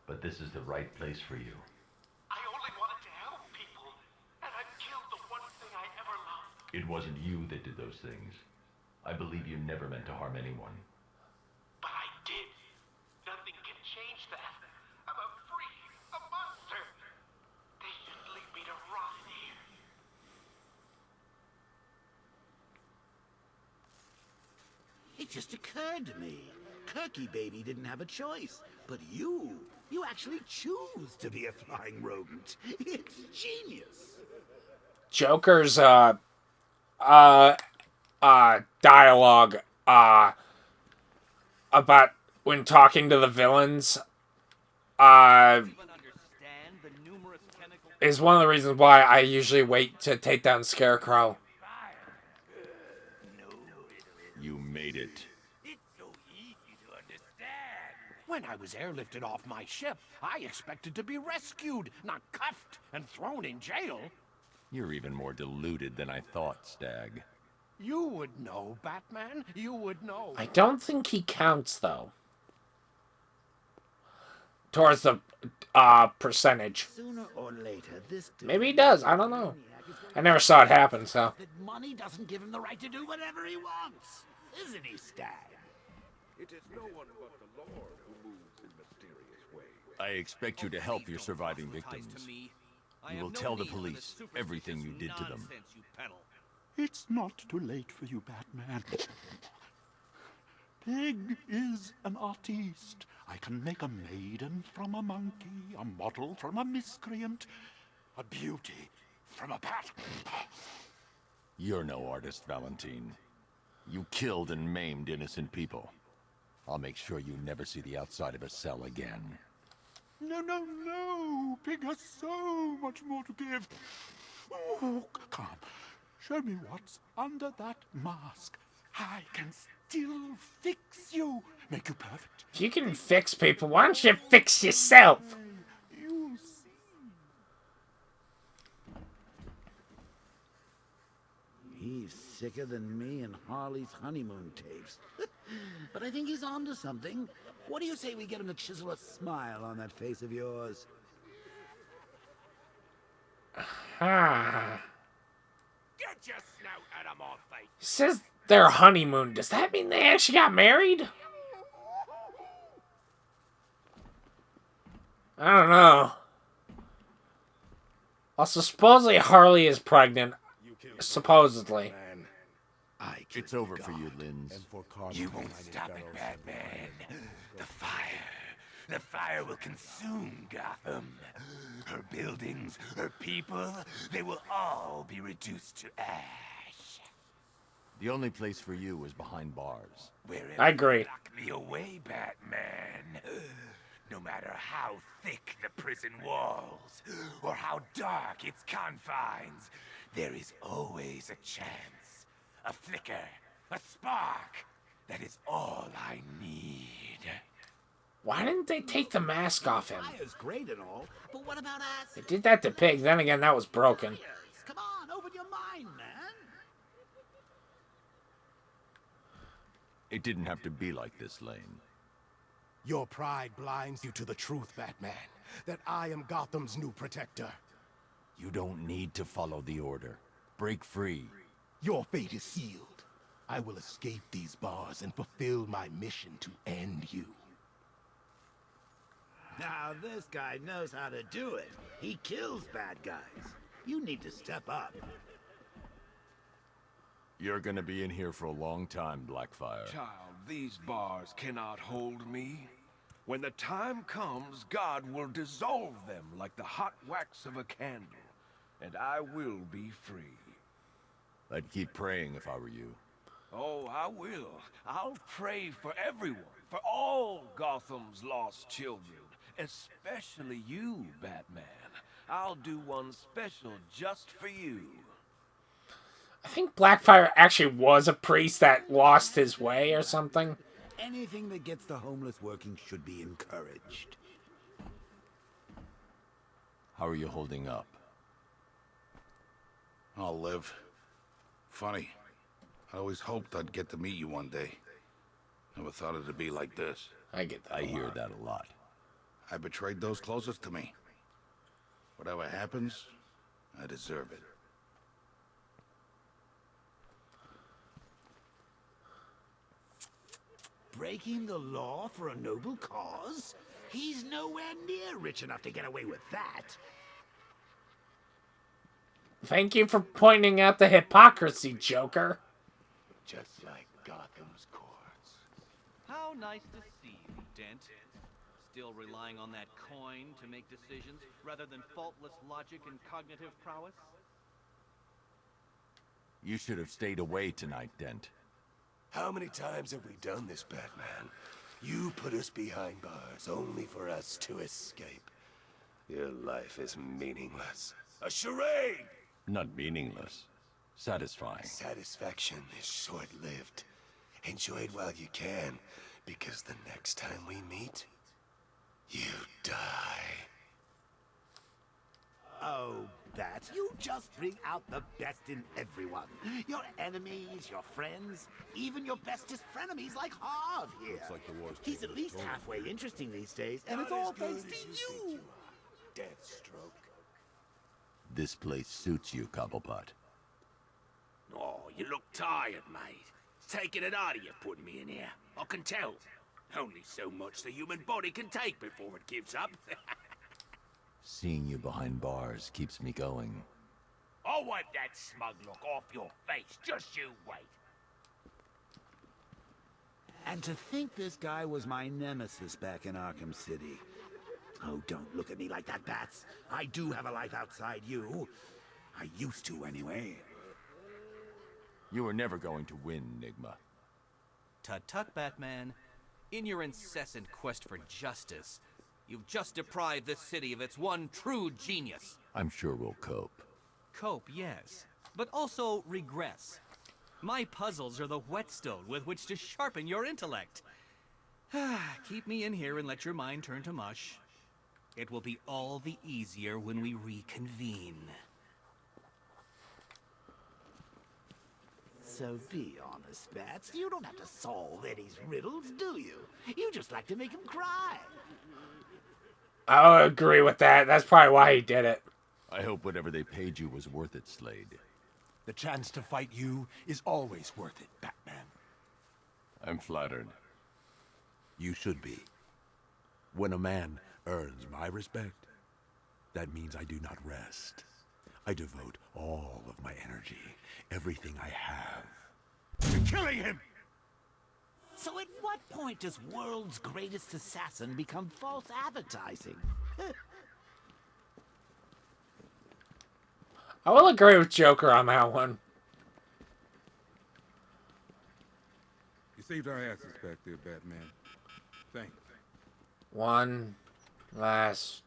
V: but this is the right place for you.
U: I only wanted to help people, and I killed the one thing I ever loved.
V: It wasn't you that did those things. I believe you never meant to harm anyone.
U: But I did. Nothing can change that. I'm a freak, a monster. They should leave me to rot in here.
E: It just occurred to me. Albuquerque baby didn't have a choice. But you actually choose to be a flying rodent. It's genius.
A: Joker's dialogue about when talking to the villains is one of the reasons why I usually wait to take down Scarecrow.
B: You made it.
J: When I was airlifted off my ship, I expected to be rescued, not cuffed and thrown in jail.
B: You're even more deluded than I thought, Stag.
J: You would know, Batman. You would know.
A: I don't think he counts, though. Towards the percentage.
E: Sooner or later, this
A: Maybe he does. I don't know. I never saw it happen, so.
E: that money doesn't give him the right to do whatever he wants. Isn't he, Stag?
R: It is no one but the Lord who moves in mysterious ways.
B: I expect you to help your surviving victims. You will tell the police everything you did to them.
Q: It's not too late for you, Batman. Pig is an artiste. I can make a maiden from a monkey, a model from a miscreant, a beauty from a bat.
B: You're no artist, Valentine. You killed and maimed innocent people. I'll make sure you never see the outside of a cell again.
Q: No, no, no! Pig has so much more to give. Oh, come. Show me what's under that mask. I can still fix you. Make you perfect.
A: If you can fix people, why don't you fix yourself?
Q: You'll see.
E: He's sicker than me and Harley's honeymoon tapes. But I think he's onto something. What do you say we get him to chisel a smile on that face of yours?
A: Ah.
J: Get your snout out of my face.
A: He says their honeymoon. Does that mean they actually got married? I don't know. Also, supposedly Harley is pregnant. Supposedly.
B: It's over for you, Linz.
J: You won't stop it, Batman. The fire will consume Gotham. Her buildings, her people, they will all be reduced to ash.
B: The only place for you is behind bars.
J: Wherever
A: I agree.
J: you lock me away, Batman. No matter how thick the prison walls, or how dark its confines, there is always a chance, a flicker, a spark. That is all I need.
A: Why didn't they take the mask off him?
E: Fire's great and all, but what about us?
A: They did that to Pig. Then again, that was broken.
E: Come on, open your mind, man.
B: It didn't have to be like this, Lane.
J: Your pride blinds you to the truth, Batman. That I am Gotham's new protector.
B: You don't need to follow the order. Break free.
J: Your fate is sealed. I will escape these bars and fulfill my mission to end you.
E: Now this guy knows how to do it. He kills bad guys. You need to step up.
B: You're gonna be in here for a long time, Blackfire.
R: Child, these bars cannot hold me. When the time comes, God will dissolve them like the hot wax of a candle, and I will be free.
B: I'd keep praying if I were you.
R: Oh, I will. I'll pray for everyone, for all Gotham's lost children, especially you, Batman. I'll do one special just for you.
A: I think Blackfire actually was a priest that lost his way or something.
E: Anything that gets the homeless working should be encouraged.
B: How are you holding up?
C: I'll live. Funny. I always hoped I'd get to meet you one day. Never thought it'd be like this.
A: I get that.
B: I hear that a lot.
C: I betrayed those closest to me. Whatever happens, I deserve it.
E: Breaking the law for a noble cause? He's nowhere near rich enough to get away with that.
A: Thank you for pointing out the hypocrisy, Joker.
J: Just like Gotham's courts.
H: How nice to see you, Dent. Still relying on that coin to make decisions rather than faultless logic and cognitive prowess?
B: You should have stayed away tonight, Dent.
G: How many times have we done this, Batman? You put us behind bars only for us to escape. Your life is meaningless. A charade!
B: Not meaningless. Satisfying.
G: Satisfaction is short-lived. Enjoy it while you can, because the next time we meet, you die.
E: Oh, Bat, you just bring out the best in everyone. Your enemies, your friends, even your bestest frenemies like Harv here.
G: Looks like the war's
E: He's at least halfway interesting these days, and it's all thanks to you.
G: Deathstroke.
B: This place suits you, Cobblepot.
J: Oh, you look tired, mate. It's taking it out of you putting me in here. I can tell. Only so much the human body can take before it gives up.
B: Seeing you behind bars keeps me going.
J: I'll wipe that smug look off your face. Just you wait.
E: And to think this guy was my nemesis back in Arkham City. Oh, don't look at me like that, Bats. I do have a life outside you. I used to, anyway.
B: You were never going to win, Nigma.
H: Tut-tut, Batman. In your incessant quest for justice, you've just deprived this city of its one true genius.
B: I'm sure we'll cope.
H: Cope, yes, but also regress. My puzzles are the whetstone with which to sharpen your intellect. Keep me in here and let your mind turn to mush. It will be all the easier when we reconvene.
E: So be honest, Bats. You don't have to solve Eddie's riddles, do you? You just like to make him cry.
A: I would agree with that. That's probably why he did it.
B: I hope whatever they paid you was worth it, Slade.
L: The chance to fight you is always worth it, Batman.
B: I'm flattered.
L: You should be. When a man earns my respect, that means I do not rest. I devote all of my energy, everything I have, to killing him!
E: So at what point does world's greatest assassin become false advertising?
A: I will agree with Joker on that one.
S: You saved our asses back there, Batman. Thanks.
A: One last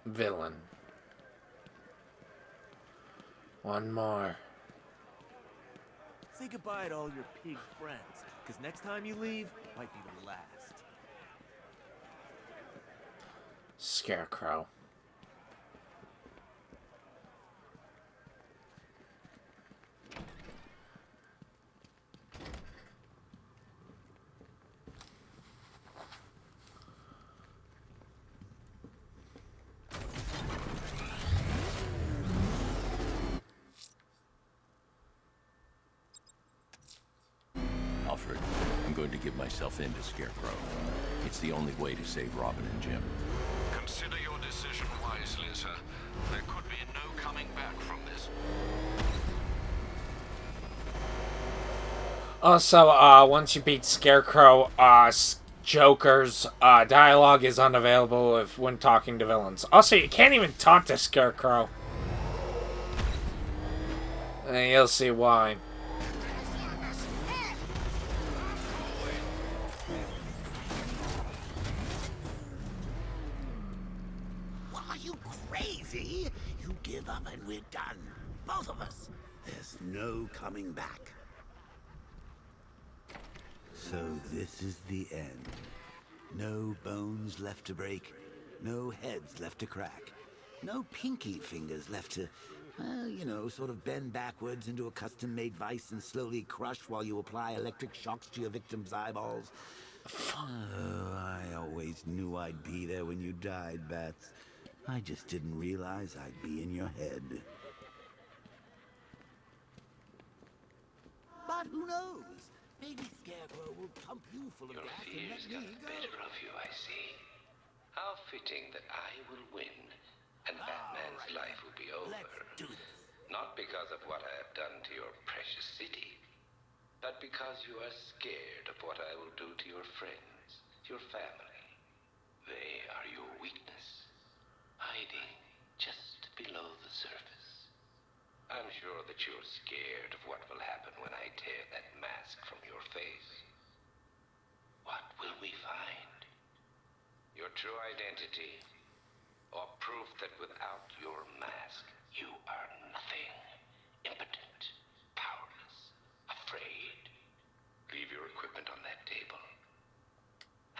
A: villain. One more.
H: Say goodbye to all your pig friends, because next time you leave might be the last.
A: Scarecrow.
B: Alfred, I'm going to give myself in to Scarecrow. It's the only way to save Robin and Jim.
F: Consider your decision wisely, sir. There could be no coming back from this.
A: Also, once you beat Scarecrow, Joker's dialogue is unavailable when talking to villains. Also, you can't even talk to Scarecrow. And you'll see why.
E: Well, are you crazy? You give up and we're done. Both of us. There's no coming back. So this is the end. No bones left to break. No heads left to crack. No pinky fingers left to, well, you know, sort of bend backwards into a custom-made vice and slowly crush while you apply electric shocks to your victim's eyeballs. Oh, I always knew I'd be there when you died, Bats. I just didn't realize I'd be in your head. But who knows? Maybe Scarecrow will pump you full of gas and let me go.
N: Better of you, I see. How fitting that I will win, and Batman's life will be over.
E: Let's do this.
N: Not because of what I have done to your precious city, but because you are scared of what I will do to your friends, your family. They are your weakness, hiding just below the surface. I'm sure that you're scared of what will happen when I tear that mask from your face. What will we find? Your true identity, or proof that without your mask, you are nothing. Impotent, powerless, afraid. Leave your equipment on that table,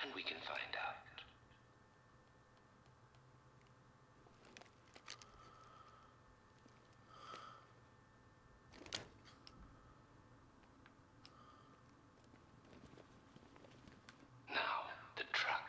N: and we can find out. Now, the truck.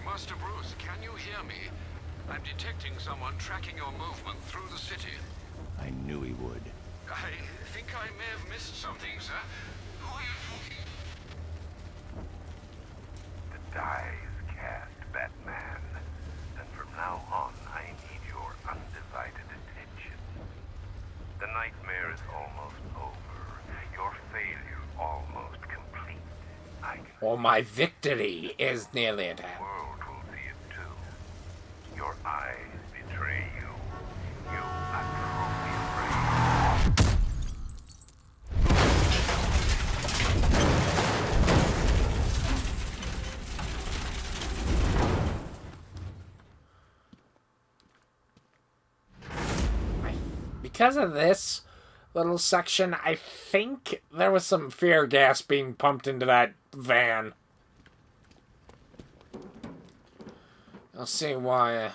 F: Master Bruce, can you hear me? I'm detecting someone tracking your movement through the city.
B: I knew he would.
F: I think I may have missed something, sir. Who are you talking?
J: The die is cast, Batman. And from now on, I need your undivided attention. The nightmare is almost over. Your failure almost complete.
A: Well, my victory is nearly at hand.
J: The world will see it too. Your eyes betray you. You are truly afraid.
A: Because of this little section, I think there was some fear gas being pumped into that van. I'll see why.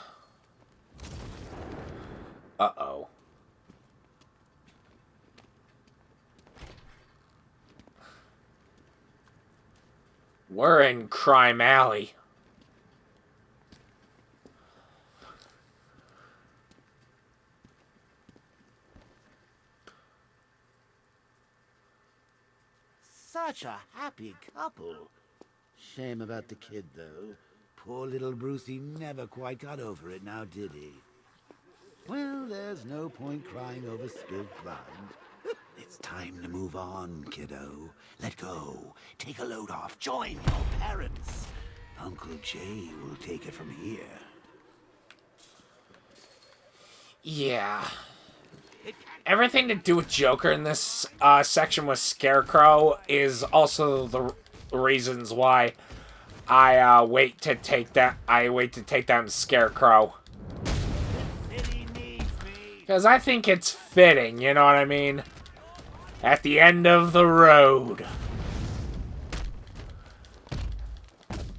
A: Uh-oh. We're in Crime Alley.
E: Such a happy couple. Shame about the kid, though. Poor little Brucey never quite got over it now, did he? Well, there's no point crying over spilled blood. It's time to move on, kiddo. Let go. Take a load off. Join your parents. Uncle Jay will take it from here.
A: Yeah. Everything to do with Joker in this section with Scarecrow is also the reasons why I wait to take down Scarecrow. Because I think it's fitting, you know what I mean? At the end of the road.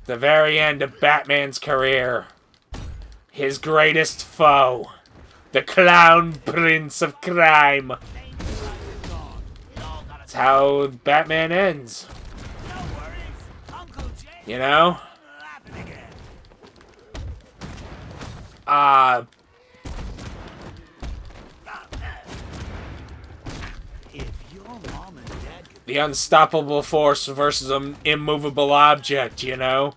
A: The very end of Batman's career. His greatest foe. The Clown Prince of Crime. That's how Batman ends. You know? The unstoppable force versus an immovable object, you know?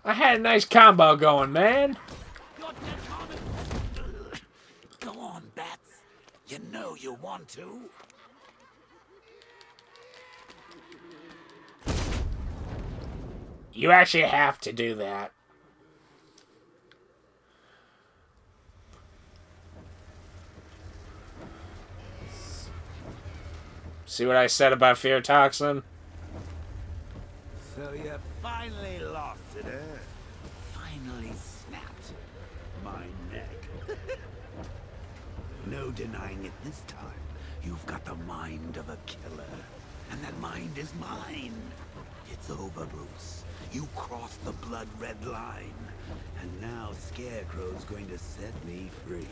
A: I had a nice combo going, man.
E: Go on, Bats. You know you want to.
A: You actually have to do that. See what I said about fear toxin?
E: So you finally lost it, eh? Finally snapped my neck. No denying it this time. You've got the mind of a killer. and that mind is mine. It's over, Bruce. You crossed the blood-red line, and now Scarecrow's going to set me free.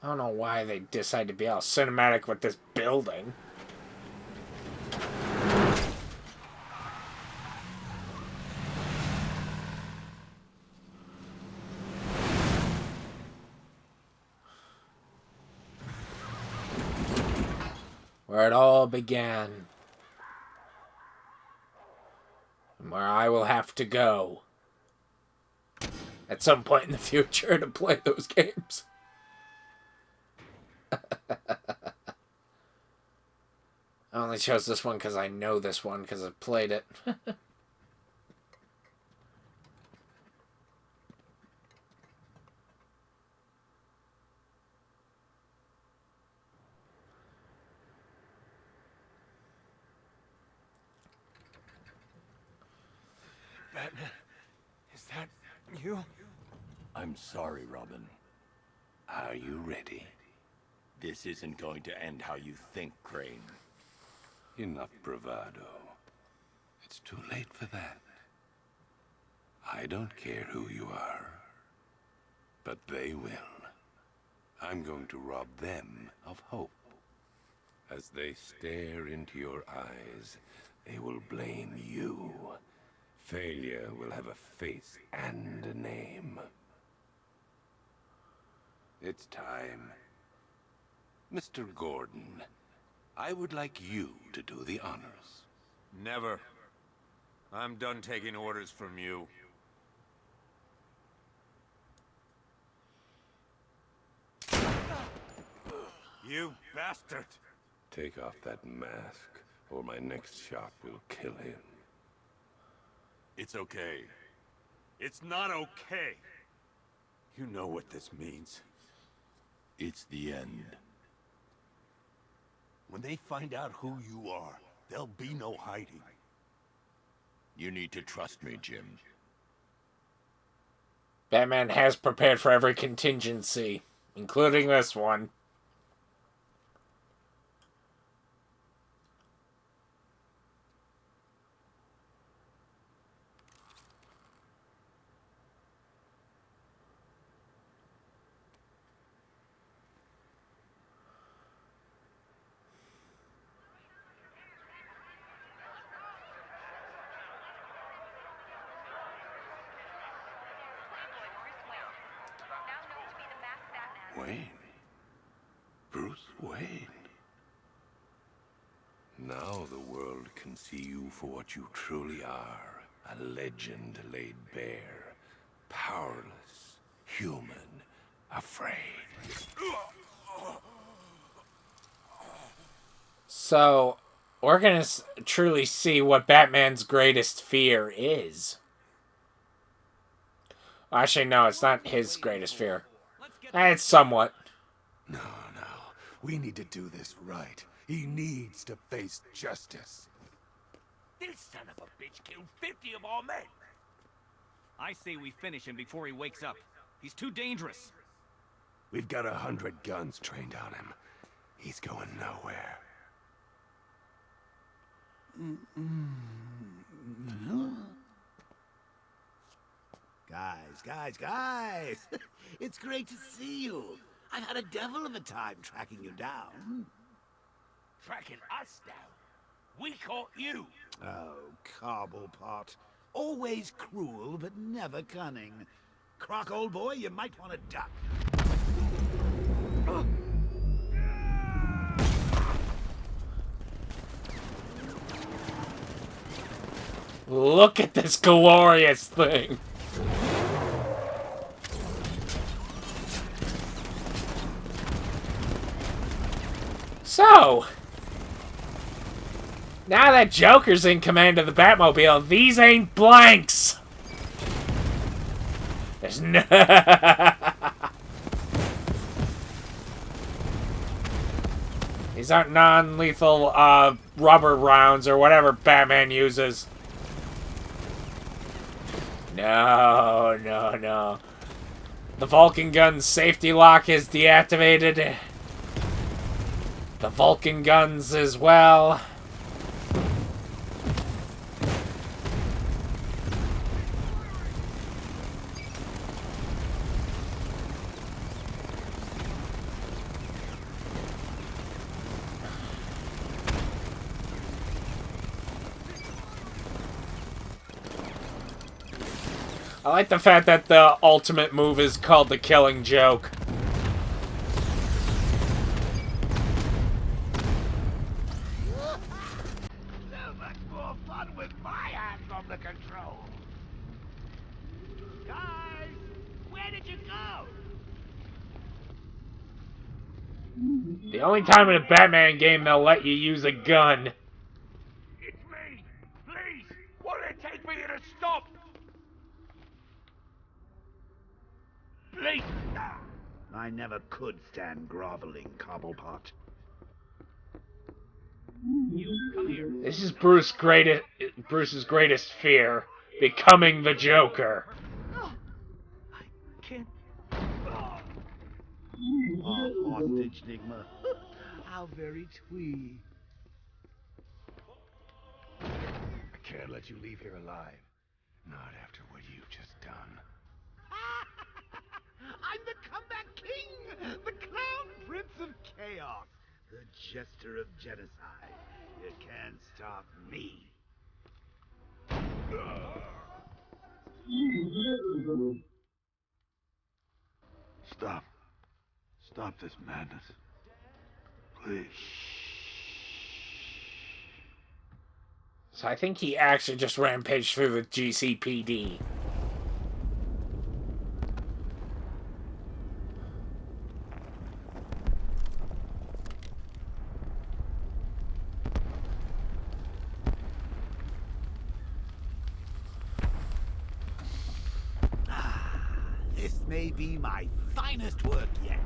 A: I don't know why they decided to be all cinematic with this building. Where it all began. And where I will have to go. At some point in the future to play those games. I only chose this one because I know this one because I've played it.
J: Batman, is that you?
V: I'm sorry, Robin. Are you ready? This isn't going to end how you think, Crane.
L: Enough bravado. It's too late for that. I don't care who you are, but they will. I'm going to rob them of hope. As they stare into your eyes, they will blame you. Failure will have a face and a name. It's time. Mr. Gordon, I would like you to do the honors.
J: Never. I'm done taking orders from you. You bastard!
L: Take off that mask, or my next shot will kill him.
J: It's okay. It's not okay. You know what this means.
L: It's the end.
J: When they find out who you are, there'll be no hiding.
V: You need to trust me, Jim.
A: Batman has prepared for every contingency, including this one.
L: Wayne. Bruce Wayne. Now the world can see you for what you truly are. A legend laid bare. Powerless. Human. Afraid.
A: So, we're going to truly see what Batman's greatest fear is. Actually, no, it's not his greatest fear. It's somewhat.
L: No. We need to do this right. He needs to face justice.
U: This son of a bitch killed 50 of our men.
H: I say we finish him before he wakes up. He's too dangerous.
L: We've got 100 guns trained on him. He's going nowhere.
E: Guys! It's great to see you. I've had a devil of a time tracking you down.
J: Tracking us down? We caught you.
E: Oh, Cobblepot. Always cruel, but never cunning. Croc, old boy, you might want to duck.
A: Look at this glorious thing. So, now that Joker's in command of the Batmobile, these ain't blanks. There's no... These aren't non-lethal rubber rounds or whatever Batman uses. No, no, no. The Vulcan gun's safety lock is deactivated. The Vulcan guns as well. I like the fact that the ultimate move is called the Killing Joke.
J: So much more fun with my hands on the control. Guys, where did you go?
A: The only time in a Batman game they'll let you use a gun.
J: It's me. Please, won't it take me to stop? Please.
E: I never could stand groveling, Cobblepot.
A: This is Bruce's greatest fear, becoming the Joker.
E: Can't. Oh, hostage, Nigma. How very twee.
J: I can't let you leave here alive. Not after what you've just done.
E: I'm the comeback king! The clown prince of chaos! The jester of genocide. You can't stop me.
C: Stop. Stop this madness. Please.
A: So I think he actually just rampaged through the GCPD.
E: This may be my finest work yet.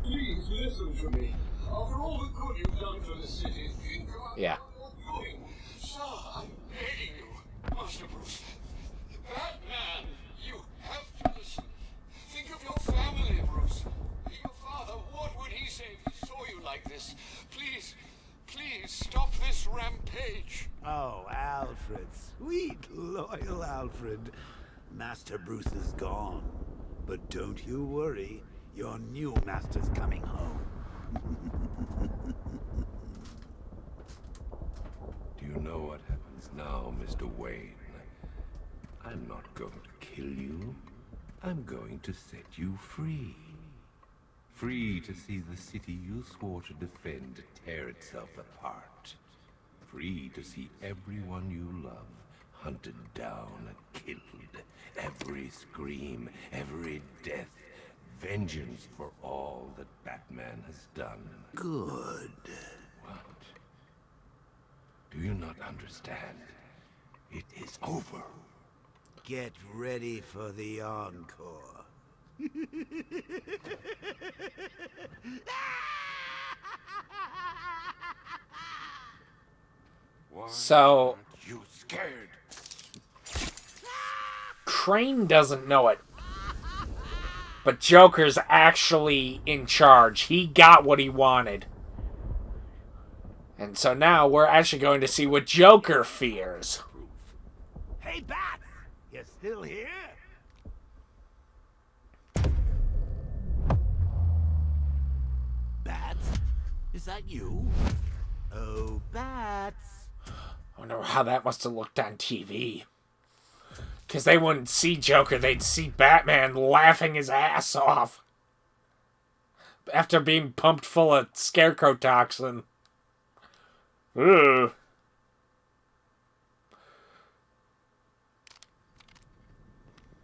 D: Please listen to me. After all the good you've done for the city, think about
A: Yeah.
D: what you're doing. Sir, I'm begging you. Master Bruce. Batman, you have to listen. Think of your family, Bruce. Your father, what would he say if he saw you like this? Please, please stop this rampage.
E: Oh, Alfred. Sweet, loyal Alfred. Master Bruce is gone. But don't you worry. Your new master's coming home.
V: Do you know what happens now, Mr. Wayne? I'm not going to kill you. I'm going to set you free. Free to see the city you swore to defend tear itself apart. Free to see everyone you love hunted down and killed. Every scream, every death. Vengeance for all that Batman has done.
E: Good.
V: What? Do you not understand? It is over.
E: Get ready for the encore.
A: So
V: You scared?
A: Crane doesn't know it. But Joker's actually in charge. He got what he wanted. And so now we're actually going to see what Joker fears.
E: Hey, Bat! You still here? Bats? Is that you? Oh, Bats!
A: I wonder how that must have looked on TV. Because they wouldn't see Joker, they'd see Batman laughing his ass off. After being pumped full of scarecrow toxin. Ugh.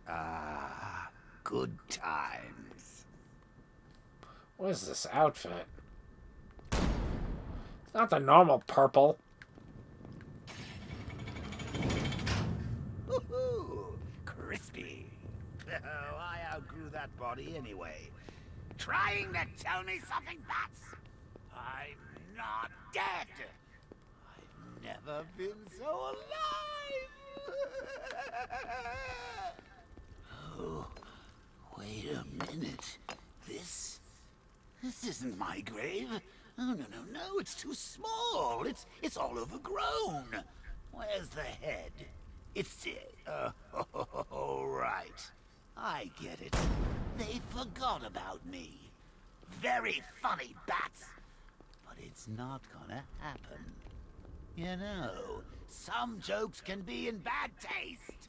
E: Ah, good times.
A: What is this outfit? It's not the normal purple.
E: Woohoo! Crispy. Oh, I outgrew that body anyway. Trying to tell me something, Bats? I'm not dead. I've never been so alive. Oh, wait a minute. This isn't my grave. Oh, no, it's too small. It's all overgrown. Where's the head? It's oh, right. I get it. They forgot about me. Very funny, bats. But it's not gonna happen. You know, some jokes can be in bad taste.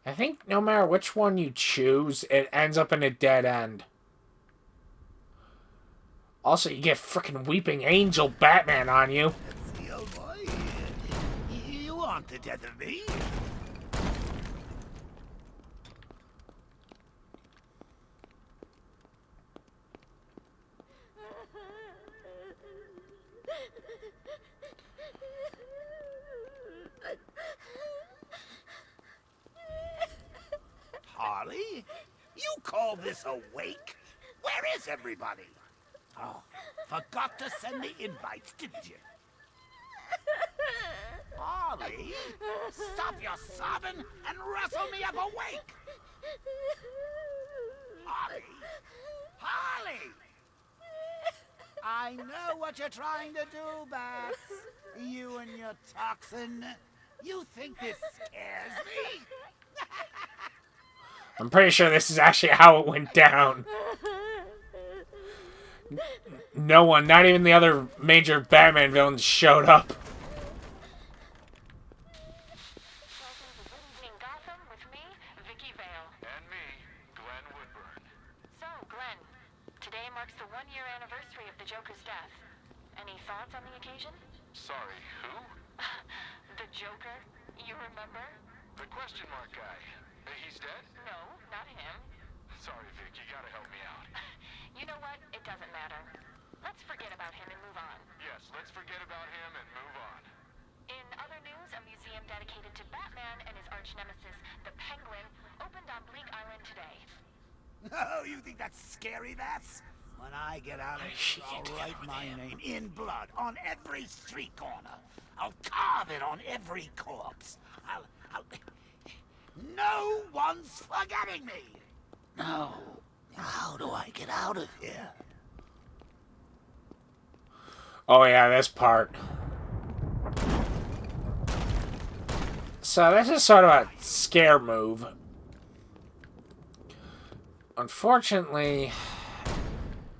A: I think no matter which one you choose, it ends up in a dead end. Also, you get frickin' Weeping Angel Batman on you.
E: Let's see, oh boy. You want the death of me? Harley? You call this a wake? Where is everybody? Oh, forgot to send the invites, didn't you? Harley, stop your sobbing and wrestle me up awake! Harley! Harley! I know what you're trying to do, Bats. You and your toxin. You think this scares me?
A: I'm pretty sure this is actually how it went down. No one, not even the other major Batman villains, showed up.
M: In Gotham with me, Vicky Vale.
G: And me, Glenn Woodburn.
M: So, Glenn, today marks the one-year anniversary of the Joker's death. Any thoughts on the occasion?
G: Sorry, who?
M: The Joker, you remember?
G: The question mark guy. He's dead?
M: No, not him.
G: Sorry, Vic, you gotta help me out.
M: You know what? It doesn't matter. Let's forget about him and move on.
G: Yes, let's forget about him and move on.
M: In other news, a museum dedicated to Batman and his arch-nemesis, the Penguin, opened on Bleak Island today.
E: Oh, you think that's scary, Bats? When I get out of here, I'll write my name in blood on every street corner. I'll carve it on every corpse. No one's forgetting me! No. How do I get out of here?
A: Oh yeah, this part. So this is sort of a scare move. Unfortunately,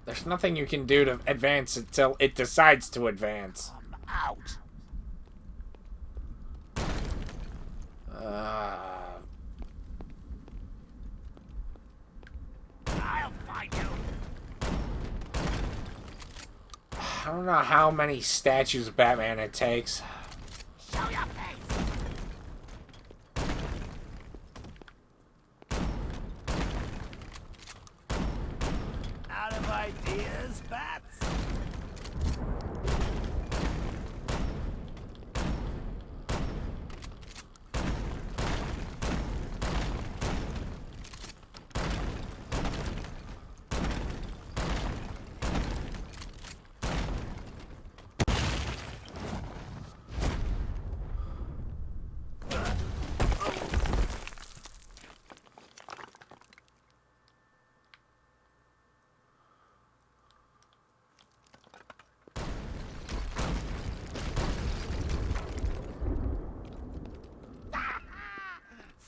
A: there's nothing you can do to advance until it decides to advance.
E: I'm out. I'll find you.
A: I don't know how many statues of Batman it takes.
E: Show your face. Out of ideas, Bats?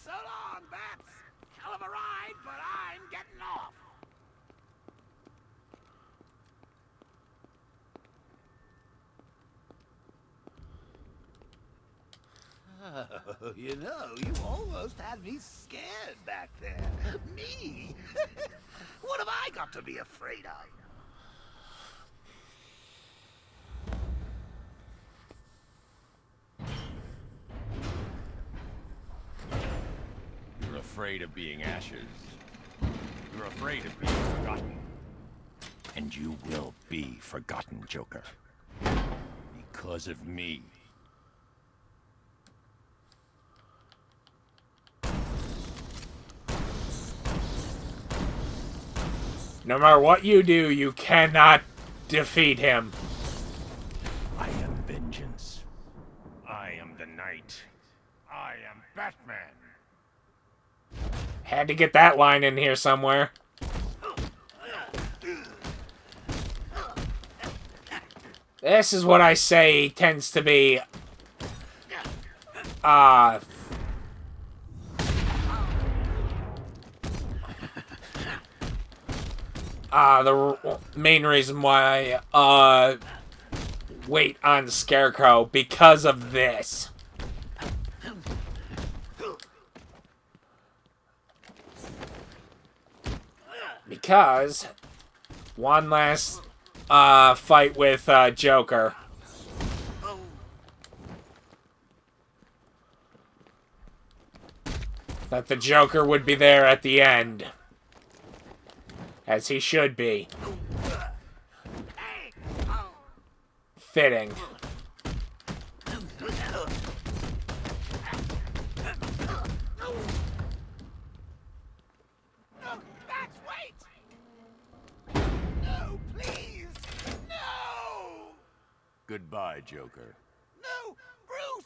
E: So long, Bats. Hell of a ride, but I'm getting off. Oh, you know, you almost had me scared back there. Me? What have I got to be afraid of?
B: You're afraid of being ashes. You're afraid of being forgotten. And you will be forgotten, Joker. Because of me.
A: No matter what you do, you cannot defeat him.
J: I am vengeance. I am the night. I am Batman.
A: Had to get that line in here somewhere. This is what I say tends to be the main reason why I wait on Scarecrow, because of this. Because one last fight with Joker. That the Joker would be there at the end. As he should be. Fitting.
B: Goodbye, Joker.
C: No! Bruce!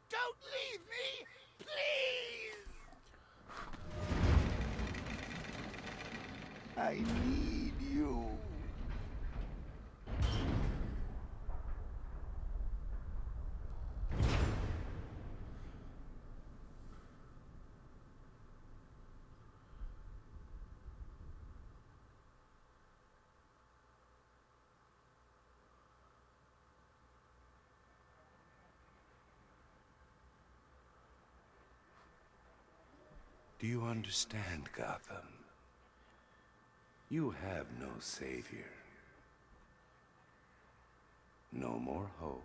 C: Don't leave me! Please! I need you.
V: Do you understand, Gotham? You have no savior. No more hope.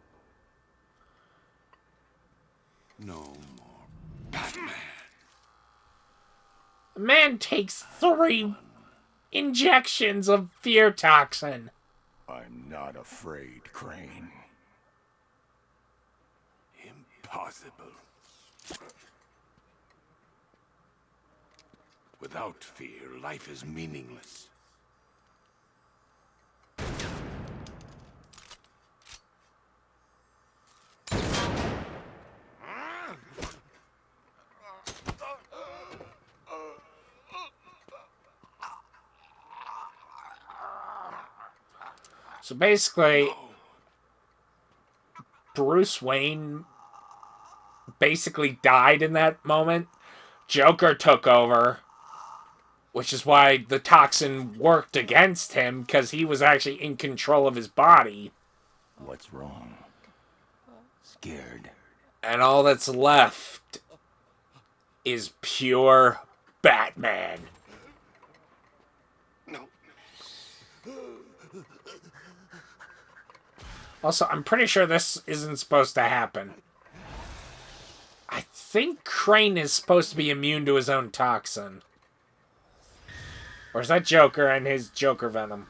V: No more Batman.
A: The man takes 3 injections of fear toxin.
J: I'm not afraid, Crane. Impossible. Without fear, life is meaningless.
A: So basically, Bruce Wayne basically died in that moment. Joker took over, which is why the toxin worked against him, because he was actually in control of his body.
J: What's wrong? Scared.
A: And all that's left is pure Batman.
J: No.
A: Also, I'm pretty sure this isn't supposed to happen. I think Crane is supposed to be immune to his own toxin. Or is that Joker and his Joker venom?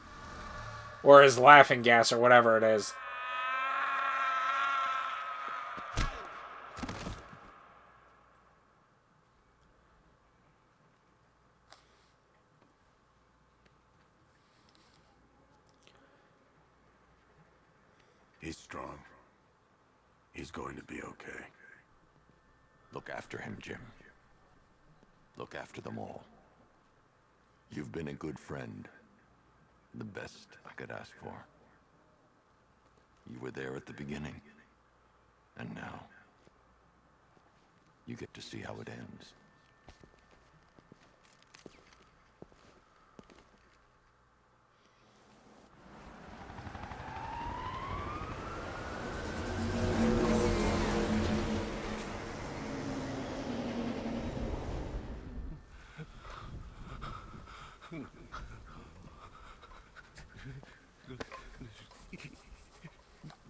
A: Or his laughing gas, or whatever it is.
J: He's strong. He's going to be okay.
B: Look after him, Jim. Look after them all. You've been a good friend. The best I could ask for. You were there at the beginning. And now, you get to see how it ends.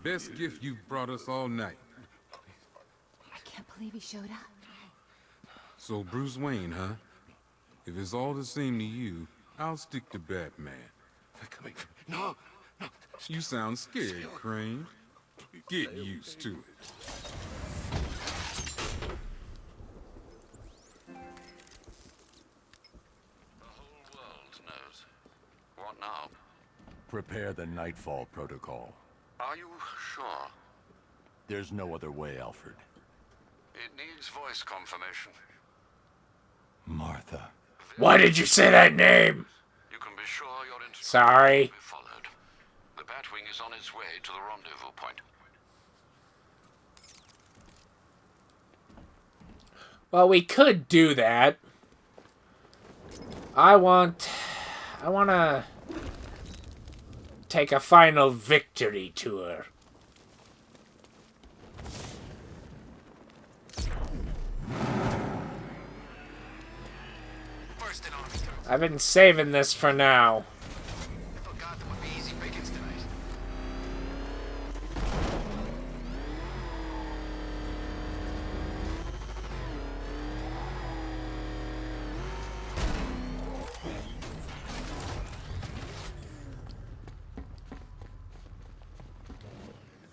S: Best gift you've brought us all night.
I: I can't believe he showed up.
S: So Bruce Wayne, huh? If it's all the same to you, I'll stick to Batman.
J: No, no.
S: You sound scared, Crane. Get used to it.
F: The whole world knows.
B: Prepare the Nightfall Protocol.
F: Are you sure?
B: There's no other way, Alfred.
F: It needs voice confirmation.
B: Martha.
A: Why did you say that name?
F: You can be sure your instructions
A: Sorry.
F: will be followed. The Batwing is on its way to the rendezvous point.
A: Well, we could do that. I wanna take a final victory tour. I've been saving this for now.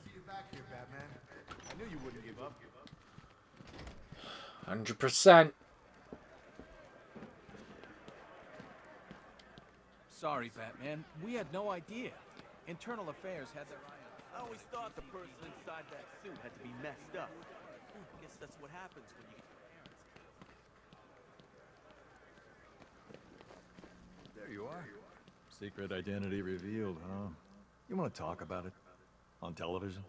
O: See you back here, Batman. I knew you wouldn't give up.
A: 100%.
H: Sorry, Batman. We had no idea. Internal Affairs had their eye on.
P: I always thought the person inside that suit had to be messed up. I guess that's what happens when you get your parents.
T: There you are. Secret identity revealed, huh? You want to talk about it? On television?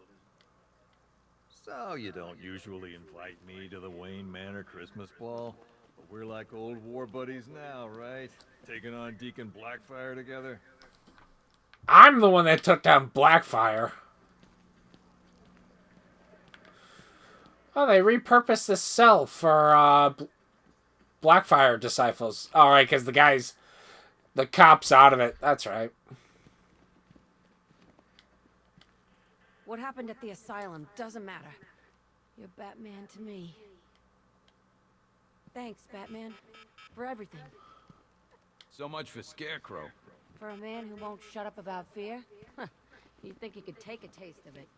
T: So you don't usually invite me to the Wayne Manor Christmas ball? But we're like old war buddies now, right? Taking on Deacon Blackfire together?
A: I'm the one that took down Blackfire. Oh, they repurposed the cell for Blackfire disciples. Alright, because the cop's out of it. That's right.
I: What happened at the asylum doesn't matter. You're Batman to me. Thanks, Batman, for everything.
K: So much for Scarecrow.
I: For a man who won't shut up about fear? You'd think he could take a taste of it.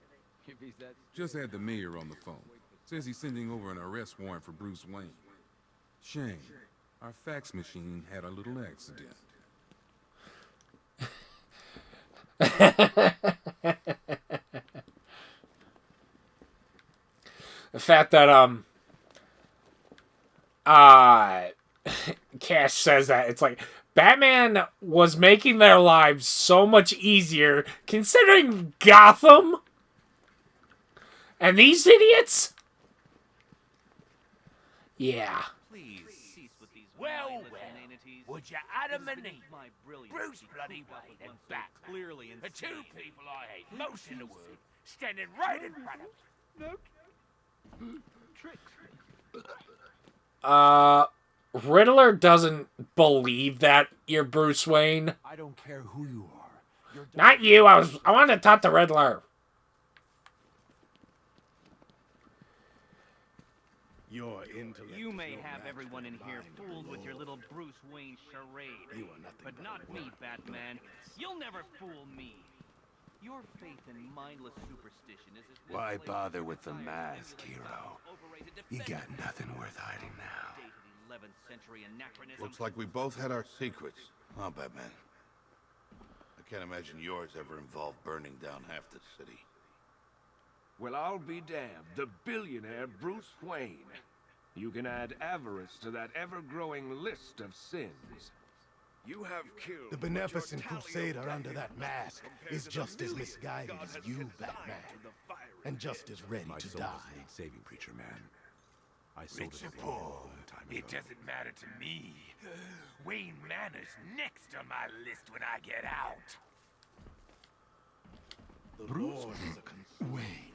K: If he's that...
S: Just had the mayor on the phone. Says he's sending over an arrest warrant for Bruce Wayne. Shame. Our fax machine had a little accident.
A: The fact that Cash says that, it's like Batman was making their lives so much easier considering Gotham and these idiots. Yeah.
P: Please cease with these
J: Well, would you Adam and Eve, Bruce bloody Wayne and Batman,
P: clearly
J: the two people I hate most in the world, standing right in front of me?
A: Riddler doesn't believe that you're Bruce Wayne.
L: I don't care who you are.
A: Not you. I wanted to talk to Riddler.
P: Your intellect. You may have everyone in here fooled with your little Bruce Wayne charade.
L: You are nothing
P: but not me, Batman. You'll never fool me. Your faith in mindless superstition is as
L: Why bother with the mask, hero? You got nothing worth hiding now.
P: 11th century anachronism.
C: Looks like we both had our secrets, huh, Batman? I can't imagine yours ever involved burning down half the city.
R: Well, I'll be damned. The billionaire Bruce Wayne. You can add avarice to that ever-growing list of sins. You have killed...
O: The beneficent crusader under that mask is just as misguided as you, Batman. And just as ready
L: My
O: to
L: soul
O: die.
L: doesn't need saving, preacher man. I sold it
J: Rich or
L: a
J: poor,
L: long time ago.
J: it doesn't matter to me. Wayne Manor's next on my list when I get out.
Q: Bruce Wayne.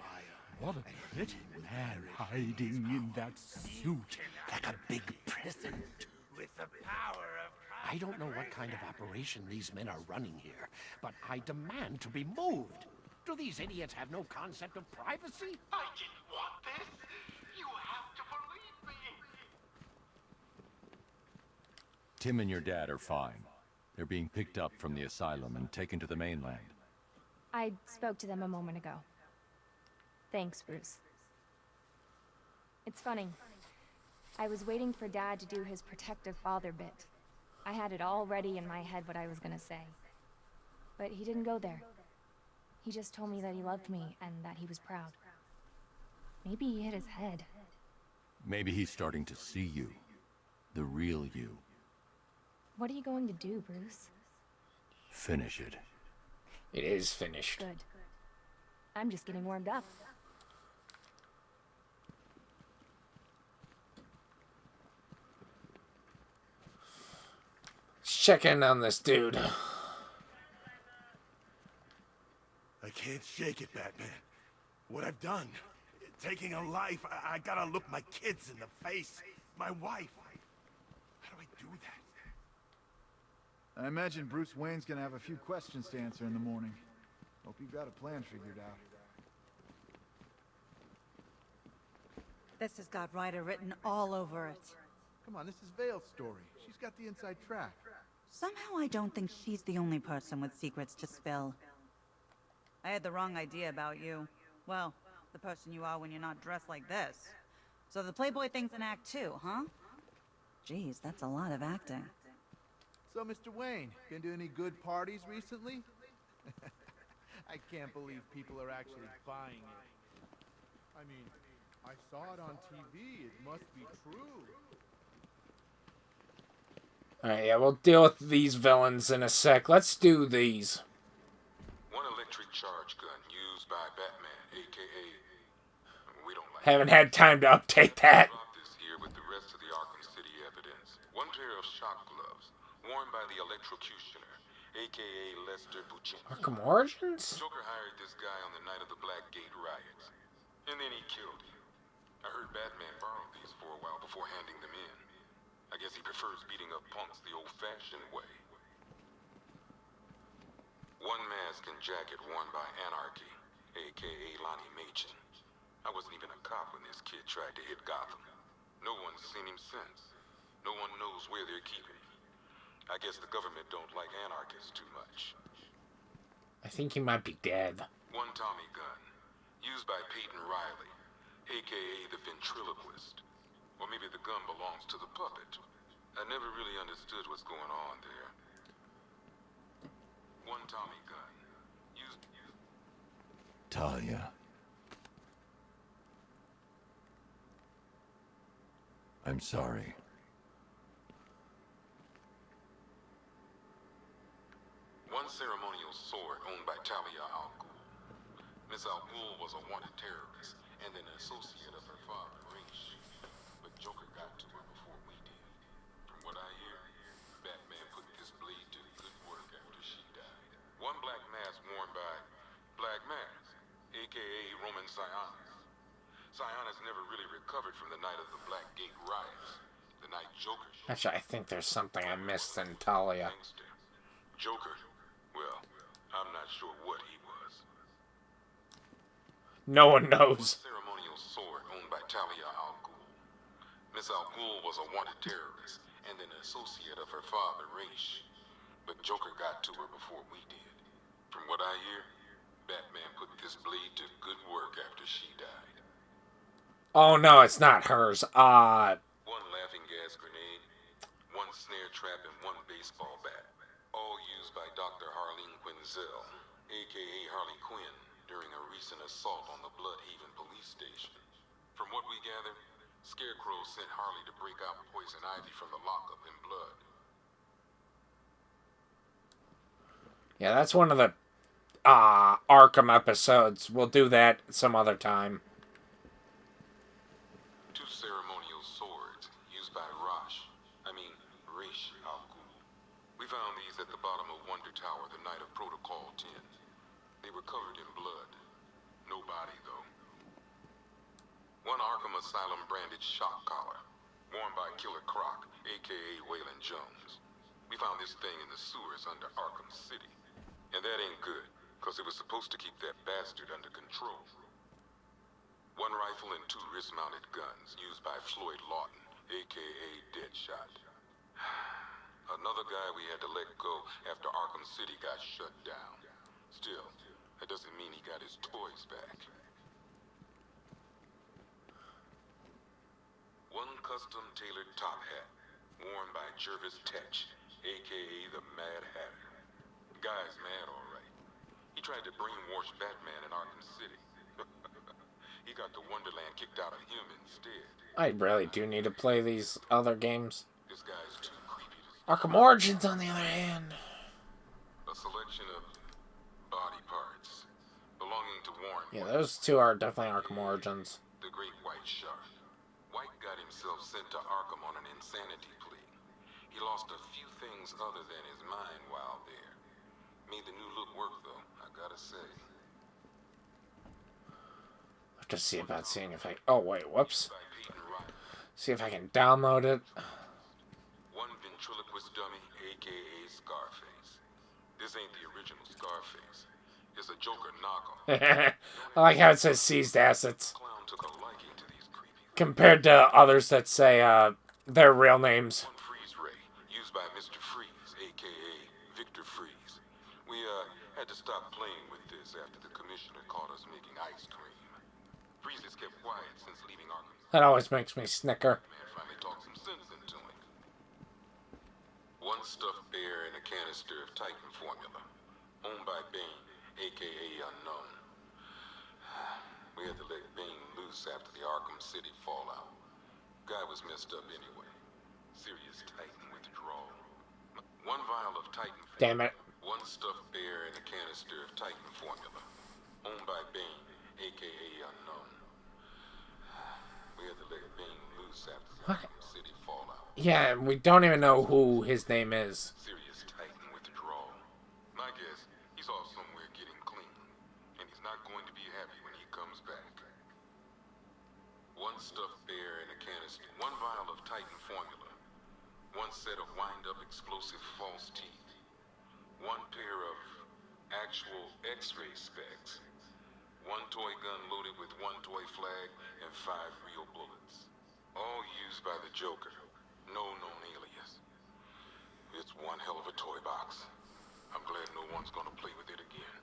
Q: What a pretty man hiding in that suit.
W: Like a big present.
J: With the power of...
W: I don't know what kind of operation these men are running here, but I demand to be moved. Do these idiots have no concept of privacy?
D: I didn't want this. You have to believe me.
B: Tim and your dad are fine. They're being picked up from the asylum and taken to the mainland.
X: I spoke to them a moment ago. Thanks, Bruce. It's funny. I was waiting for Dad to do his protective father bit. I had it all ready in my head what I was gonna say. But he didn't go there. He just told me that he loved me and that he was proud. Maybe he hit his head.
B: Maybe he's starting to see you. The real you.
X: What are you going to do, Bruce?
B: Finish it.
A: It is finished.
X: Good. I'm just getting warmed up.
A: Let's check in on this dude.
L: I can't shake it, Batman. What I've done. Taking a life, I gotta look my kids in the face. My wife. How do I do that?
O: I imagine Bruce Wayne's gonna have a few questions to answer in the morning. Hope you've got a plan figured out.
G: This has got Ryder written all over it.
O: Come on, this is Vale's story. She's got the inside track.
G: Somehow I don't think she's the only person with secrets to spill. I had the wrong idea about you. Well, the person you are when you're not dressed like this. So the Playboy thing's an act too, huh? Geez, that's a lot of acting.
O: So, Mr. Wayne, been to any good parties recently? I can't believe people are actually buying it.
M: I mean, I saw it on TV. It must be true.
A: Alright, yeah, we'll deal with these villains in a sec. Let's do these.
N: One electric charge gun used by Batman, a.k.a. we don't like
A: Haven't had time to update that.
N: this here with the rest of the Arkham City evidence. One pair of shock gloves worn by the electrocutioner, a.k.a. Lester Buccinski.
A: Arkham Origins?
N: Joker hired this guy on the night of the Blackgate riots, and then he killed him. I heard Batman borrowed these for a while before handing them in. I guess he prefers beating up punks the old-fashioned way. One mask and jacket worn by Anarchy, a.k.a. Lonnie Machin. I wasn't even a cop when this kid tried to hit Gotham. No one's seen him since. No one knows where they're keeping him. I guess the government don't like anarchists too much.
A: I think he might be dead.
N: One Tommy gun, used by Peyton Riley, a.k.a. the ventriloquist. Or maybe the gun belongs to the puppet. I never really understood what's going on there. One Tommy gun, used...
B: Talia. I'm sorry.
N: One ceremonial sword owned by Talia al Ghul. Miss al Ghul was a wanted terrorist and an associate of her father, Raish. But Joker got to her before we did. From what I hear, Batman put this blade to good work after she died. One black mask worn by Black Mask, a.k.a. Roman Sionis. Sionis never really recovered from the night of the Blackgate riots. The night Joker...
A: Actually, I think there's something I missed in Talia.
N: Joker, well, I'm not sure what he was.
A: No one knows.
N: Ceremonial sword owned by Talia al Ghul. Miss al Ghul was a wanted terrorist and an associate of her father, Raish. But Joker got to her before we did. From what I hear, Batman put this blade to good work after she died.
A: Oh no, it's not hers.
N: One laughing gas grenade, one snare trap, and one baseball bat. All used by Dr. Harleen Quinzel, a.k.a. Harley Quinn, during a recent assault on the Bloodhaven police station. From what we gathered, Scarecrow sent Harley to break out Poison Ivy from the lockup in Blood.
A: Yeah, that's one of the Arkham episodes. We'll do that some other time.
N: Two ceremonial swords used by Raish al Ghul. We found these at the bottom of Wonder Tower the night of Protocol 10. They were covered in blood. No body, though. One Arkham Asylum branded shock collar, worn by Killer Croc, a.k.a. Waylon Jones. We found this thing in the sewers under Arkham City. And that ain't good, because it was supposed to keep that bastard under control. One rifle and two wrist-mounted guns used by Floyd Lawton, a.k.a. Deadshot. Another guy we had to let go after Arkham City got shut down. Still, that doesn't mean he got his toys back. One custom-tailored top hat, worn by Jervis Tetch, a.k.a. the Mad Hatter. Guy's mad, all right. tried to brainwash Batman in Arkham City. He got the Wonderland kicked out of him instead.
A: I really do need to play these other games.
N: This guy's too creepy to...
A: Arkham Origins, on the other hand.
N: A selection of body parts belonging to Warren.
A: Yeah, those two are definitely Arkham Origins.
N: The Great White Shark. White got himself sent to Arkham on an insanity plea. He lost a few things other than his mind while there. Made the new look work, though, I gotta say.
A: I have to see about seeing if I... Oh, wait, whoops. See if I can download it.
N: One ventriloquist dummy, a.k.a. Scarface. This ain't the original Scarface. It's a Joker knockoff.
A: I like how it says seized assets. Compared to others that say their real names.
N: One freeze ray, used by Mr. Freeze, a.k.a. Victor Freeze. We had to stop playing with this after the commissioner caught us making ice cream. Freeze has kept quiet since leaving Arkham.
A: That always makes me snicker.
N: Man finally talked some sense into him. One stuffed bear in a canister of Titan formula. Owned by Bane, a.k.a. Unknown. We had to let Bane loose after the Arkham City fallout. Guy was messed up anyway. Serious Titan withdrawal. One vial of Titan...
A: Damn it.
N: One stuffed bear in a canister of Titan formula. Owned by Bane, a.k.a. Unknown. We had to let Bane loose after the Arkham City fallout.
A: Yeah, we don't even know who his name is.
N: Serious Titan withdrawal. My guess, he's off somewhere getting clean. And he's not going to be happy when he comes back. One stuffed bear in a canister. One vial of Titan formula. One set of wind-up explosive false teeth. One pair of actual X-ray specs. One toy gun loaded with one toy flag and 5 real bullets. All used by the Joker. No known alias. It's one hell of a toy box. I'm glad no one's gonna play with it again.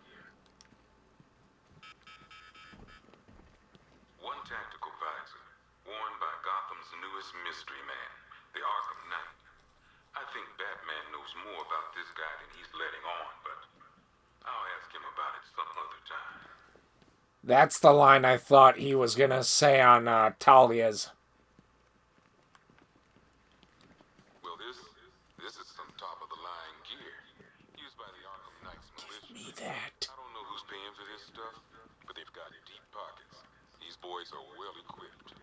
N: One tactical visor, worn by Gotham's newest mystery man, the Arkham Knight. I think Batman knows more about this guy than he's letting on, but I'll ask him about it some other time.
A: That's the line I thought he was gonna say on Talia's.
N: Well, this is some top-of-the-line gear, used by the Arkham Knight's militia.
A: Give me that.
N: I don't know who's paying for this stuff, but they've got deep pockets. These boys are well equipped.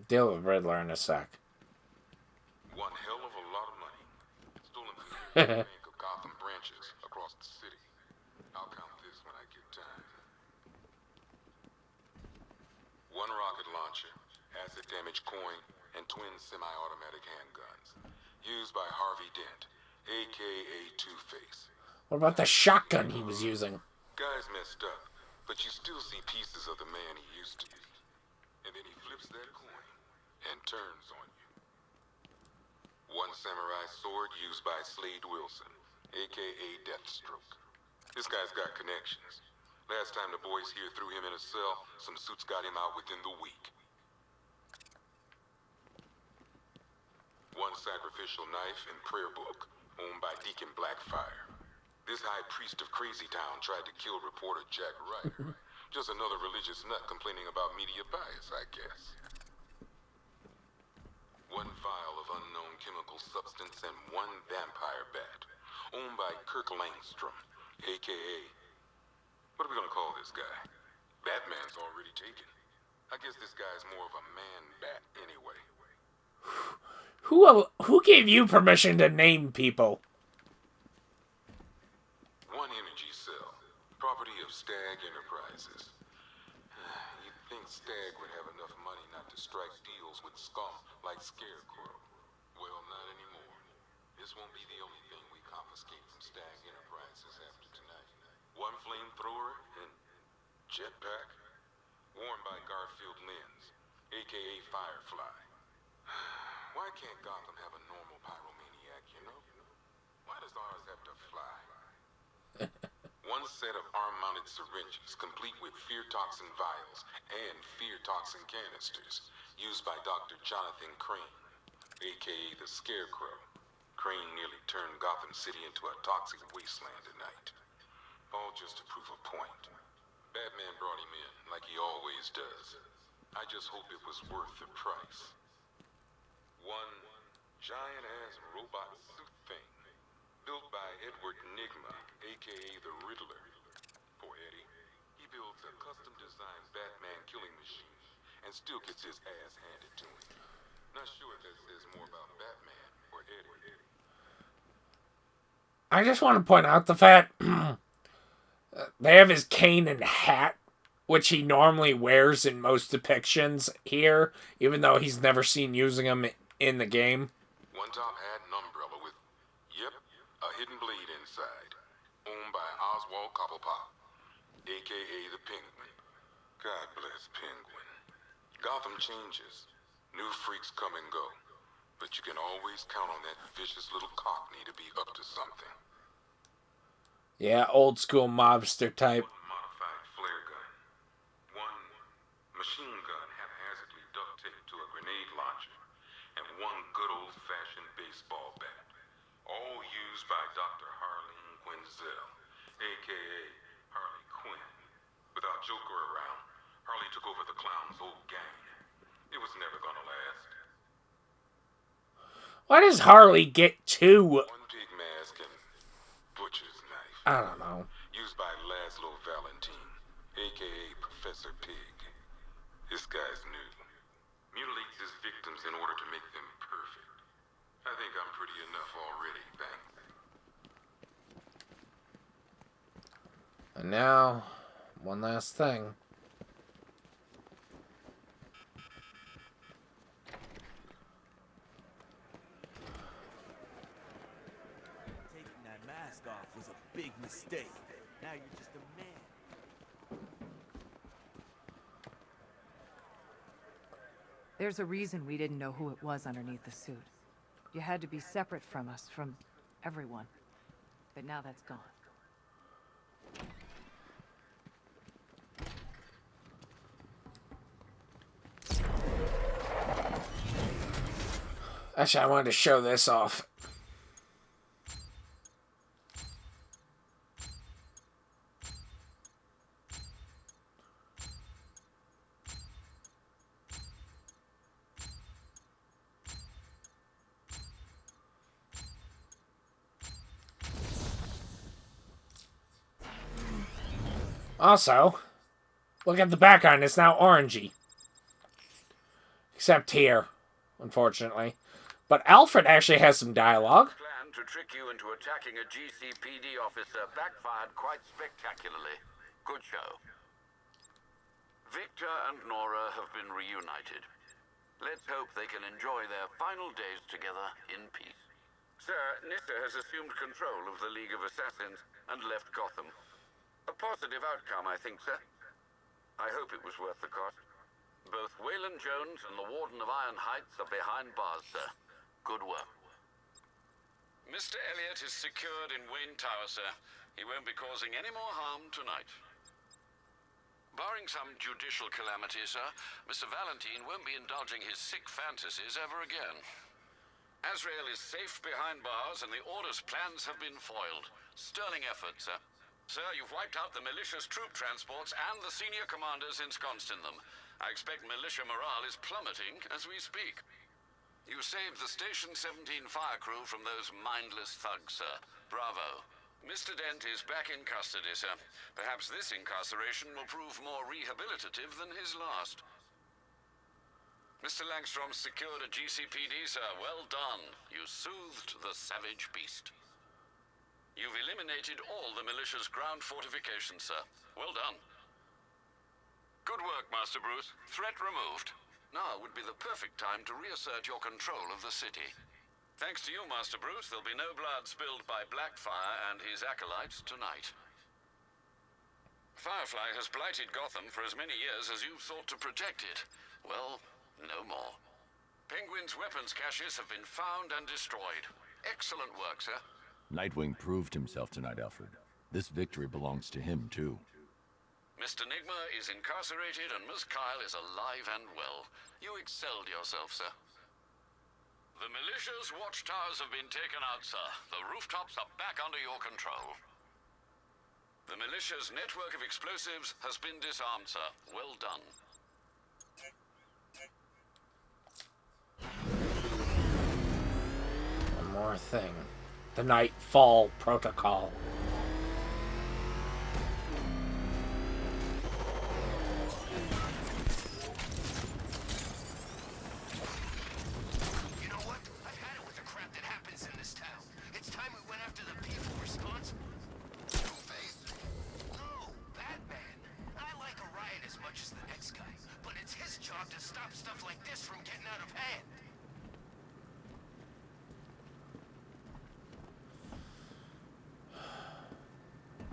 A: Deal with Riddler in a sec.
N: One hell of a lot of money. Stolen from the Bank of Gotham branches across the city. I'll count this when I get time. One rocket launcher, acid damage coin, and twin semi-automatic handguns. Used by Harvey Dent, a.k.a. Two-Face.
A: What about the shotgun he was using?
N: Guy's messed up, but you still see pieces of the man he used to be. And then he flips that coin and turns on you. One samurai sword used by Slade Wilson, a.k.a. Deathstroke. This guy's got connections. Last time the boys here threw him in a cell, some suits got him out within the week. One sacrificial knife and prayer book, owned by Deacon Blackfire. This high priest of Crazy Town tried to kill reporter Jack Ryder. Just another religious nut complaining about media bias, I guess. One vial of unknown chemical substance and one vampire bat, owned by Kirk Langstrom, a.k.a. What are we gonna call this guy? Batman's already taken. I guess this guy's more of a man-bat anyway.
A: Who gave you permission to name people?
N: One energy cell, property of Stag Enterprises. You'd think Stag would have enough money not to strike deals with scum like Scarecrow. Well, not anymore. This won't be the only thing we confiscate from Stag Enterprises after tonight. One flamethrower and jetpack, worn by Garfield Lens, a.k.a. Firefly. Why can't Gotham have a normal pyromaniac, you know? Why does ours have to fly? One set of arm-mounted syringes, complete with fear toxin vials and fear toxin canisters, used by Dr. Jonathan Crane, a.k.a. the Scarecrow. Crane nearly turned Gotham City into a toxic wasteland tonight. All just to prove a point. Batman brought him in, like he always does. I just hope it was worth the price. One giant-ass robot suit thing, built by Edward Nygma, a.k.a. the Riddler. Poor Eddie. He builds a custom-designed Batman killing machine, and still gets his ass handed to him. Not sure if that says more about Batman or Eddie.
A: I just want to point out the fact they have his cane and hat, which he normally wears in most depictions here, even though he's never seen using them in the game.
N: One top hat and umbrella with, yep, a hidden blade inside. Owned by Oswald Cobblepot, a.k.a. the Penguin. God bless Penguin. Gotham changes. New freaks come and go. But you can always count on that vicious little cockney to be up to something.
A: Yeah, old school mobster type.
N: One modified flare gun. One machine gun haphazardly duct taped to a grenade launcher. And one good old-fashioned baseball bat. All used by Dr. Harleen Quinzel, a.k.a. Harley Quinn. Without Joker around, Harley took over the clown's old gang. It was never gonna last.
A: Why does Harley get two?
N: One pig mask and butcher's knife.
A: I don't know.
N: Used by Laszlo Valentine, a.k.a. Professor Pig. This guy's new. Mutilates his victims in order to make them perfect. I think I'm pretty enough already, thanks.
A: And now, one last thing.
E: Taking that mask off was a big mistake. Now you're just a man.
F: There's a reason we didn't know who it was underneath the suit. You had to be separate from us, from everyone. But now that's gone.
A: Actually, I wanted to show this off. Also, look at the background, it's now orangey. Except here, unfortunately. But Alfred actually has some dialogue.
U: Plan to trick you into attacking a GCPD officer backfired quite spectacularly. Good show. Victor and Nora have been reunited. Let's hope they can enjoy their final days together in peace. Sir, Nissa has assumed control of the League of Assassins and left Gotham. A positive outcome, I think, sir. I hope it was worth the cost. Both Waylon Jones and the Warden of Iron Heights are behind bars, sir. Good work. Mr. Elliot is secured in Wayne Tower, sir. He won't be causing any more harm tonight. Barring some judicial calamity, sir, Mr. Valentine won't be indulging his sick fantasies ever again. Azrael is safe behind bars, and the Order's plans have been foiled. Sterling effort, sir. Sir, you've wiped out the malicious troop transports and the senior commanders ensconced in them. I expect militia morale is plummeting as we speak. You saved the Station 17 fire crew from those mindless thugs, sir. Bravo. Mr. Dent is back in custody, sir. Perhaps this incarceration will prove more rehabilitative than his last. Mr. Langstrom secured a GCPD, sir. Well done. You soothed the savage beast. You've eliminated all the militia's ground fortifications, sir. Well done. Good work, Master Bruce. Threat removed. Now would be the perfect time to reassert your control of the city. Thanks to you, Master Bruce, there'll be no blood spilled by Blackfire and his acolytes tonight. Firefly has blighted Gotham for as many years as you've thought to protect it. Well, no more. Penguin's weapons caches have been found and destroyed. Excellent work, sir.
B: Nightwing proved himself tonight, Alfred. This victory belongs to him, too.
U: Mr. Nygma is incarcerated and Miss Kyle is alive and well. You excelled yourself, sir. The militia's watchtowers have been taken out, sir. The rooftops are back under your control. The militia's network of explosives has been disarmed, sir. Well done.
A: One more thing. The Nightfall Protocol.
W: You know what? I've had it with the crap that happens in this town. It's time we went after the people responsible. Two-Face? No, Batman. I like a riot as much as the next guy, but it's his job to stop stuff like this from getting out of hand.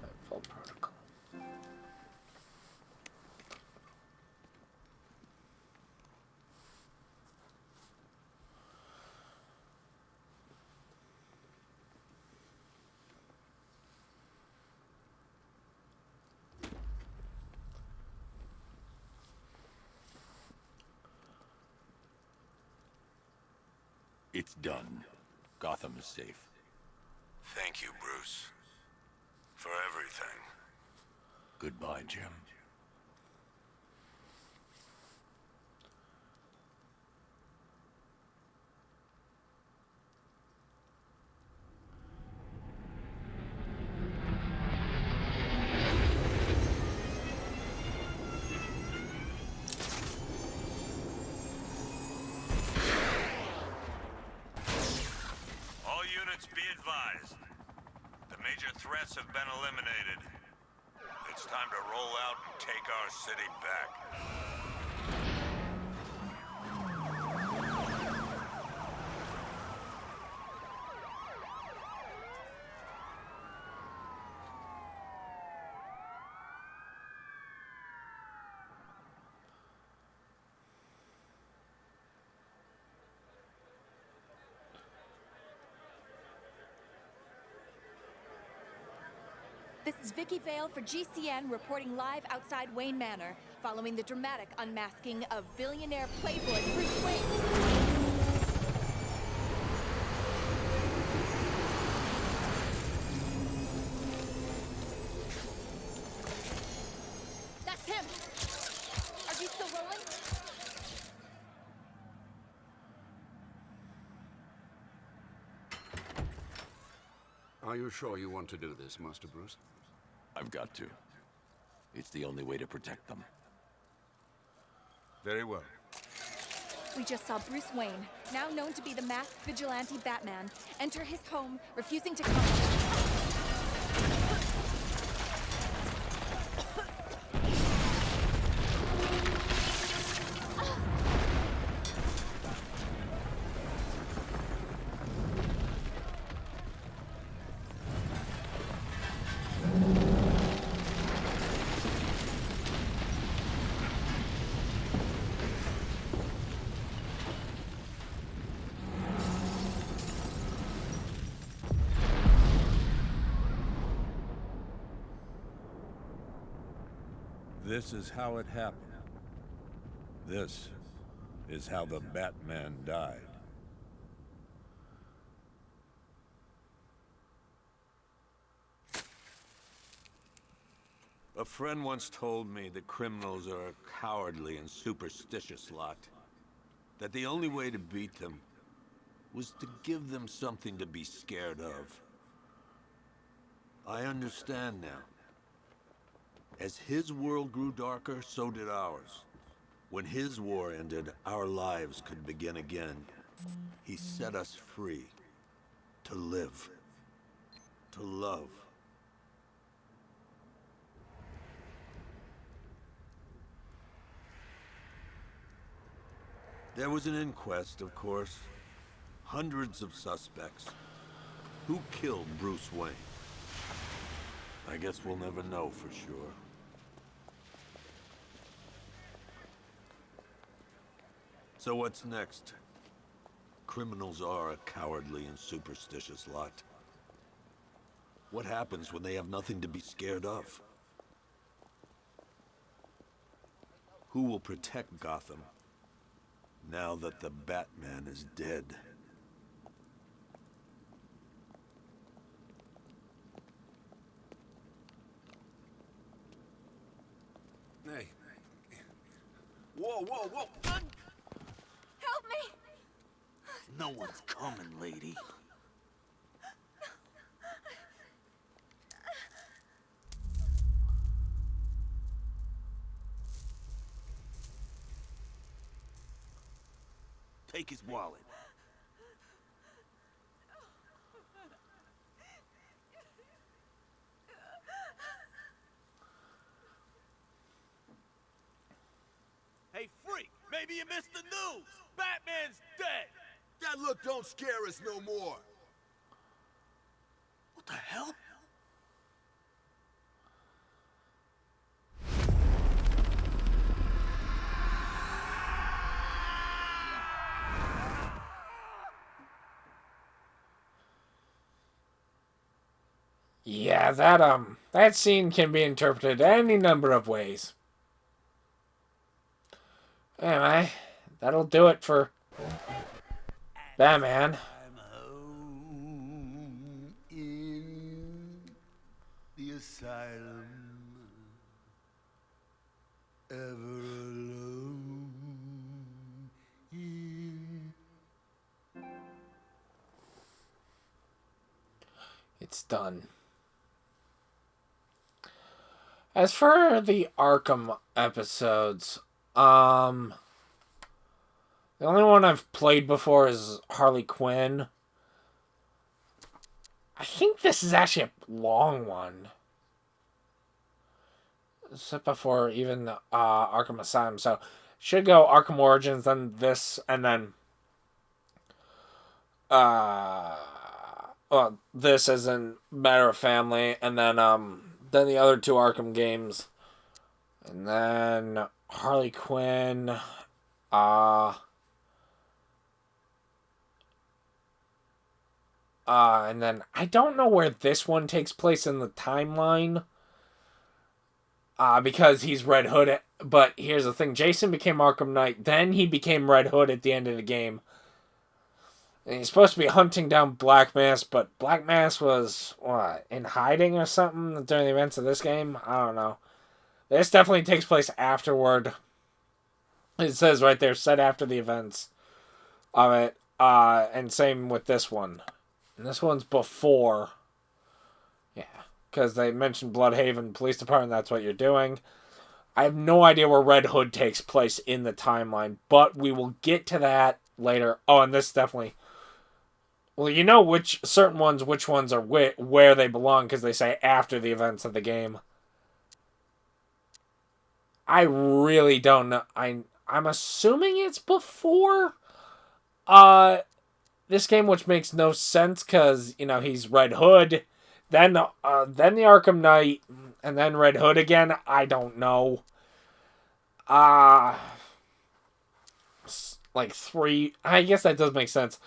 A: Nightfall Protocol.
B: It's done. Gotham is safe.
L: Thank you, Bruce. For everything.
B: Goodbye, Jim.
H: All units be advised. The major threats have been eliminated. It's time to roll out and take our city back.
I: This is Vicky Vale for GCN reporting live outside Wayne Manor, following the dramatic unmasking of billionaire playboy Bruce Wayne. That's him! Are you still rolling?
T: Are you sure you want to do this, Master Bruce?
B: I've got to. It's the only way to protect them.
T: Very well.
I: We just saw Bruce Wayne, now known to be the masked vigilante Batman, enter his home, refusing to come.
H: This is how it happened. This is how the Batman died. A friend once told me that criminals are a cowardly and superstitious lot. That the only way to beat them was to give them something to be scared of. I understand now. As his world grew darker, so did ours. When his war ended, our lives could begin again. He set us free. To live. To love. There was an inquest, of course. Hundreds of suspects. Who killed Bruce Wayne? I guess we'll never know for sure. So what's next? Criminals are a cowardly and superstitious lot. What happens when they have nothing to be scared of? Who will protect Gotham now that the Batman is dead?
E: Whoa, whoa, whoa!
I: Help me!
E: No one's coming, lady. Take his wallet. Hey, freak! Maybe you missed the news! Batman's dead!
H: That look don't scare us no more.
E: What the hell?
A: Yeah, that scene can be interpreted any number of ways. Anyway, that'll do it for Batman.
H: I'm home in the asylum, ever alone here.
A: It's done. As for the Arkham episodes, the only one I've played before is Harley Quinn. I think this is actually a long one. Except before even Arkham Asylum. So, should go Arkham Origins, then this, and then well, this as in Matter of Family, and then the other two Arkham games. And then Harley Quinn, and then I don't know where this one takes place in the timeline. Because he's Red Hood. But here's the thing. Jason became Arkham Knight. Then he became Red Hood at the end of the game. And he's supposed to be hunting down Black Mask. But Black Mask was, what, in hiding or something during the events of this game? I don't know. This definitely takes place afterward. It says right there, set after the events of it. And same with this one. And this one's before. Yeah. Because they mentioned Bloodhaven Police Department, that's what you're doing. I have no idea where Red Hood takes place in the timeline, but we will get to that later. Oh, and this definitely... Well, you know which ones are where they belong, because they say after the events of the game. I really don't know. I'm assuming it's before this game, which makes no sense, because, you know, he's Red Hood... Then the Arkham Knight, and then Red Hood again. I don't know. Like 3. I guess that does make sense.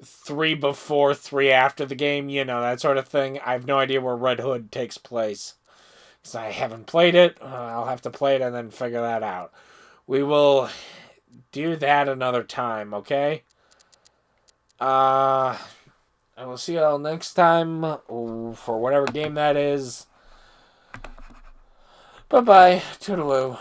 A: 3 before, 3 after the game. You know, that sort of thing. I have no idea where Red Hood takes place. Because I haven't played it. I'll have to play it and then figure that out. We will do that another time, okay? I will see you all next time for whatever game that is. Bye-bye. Toodaloo.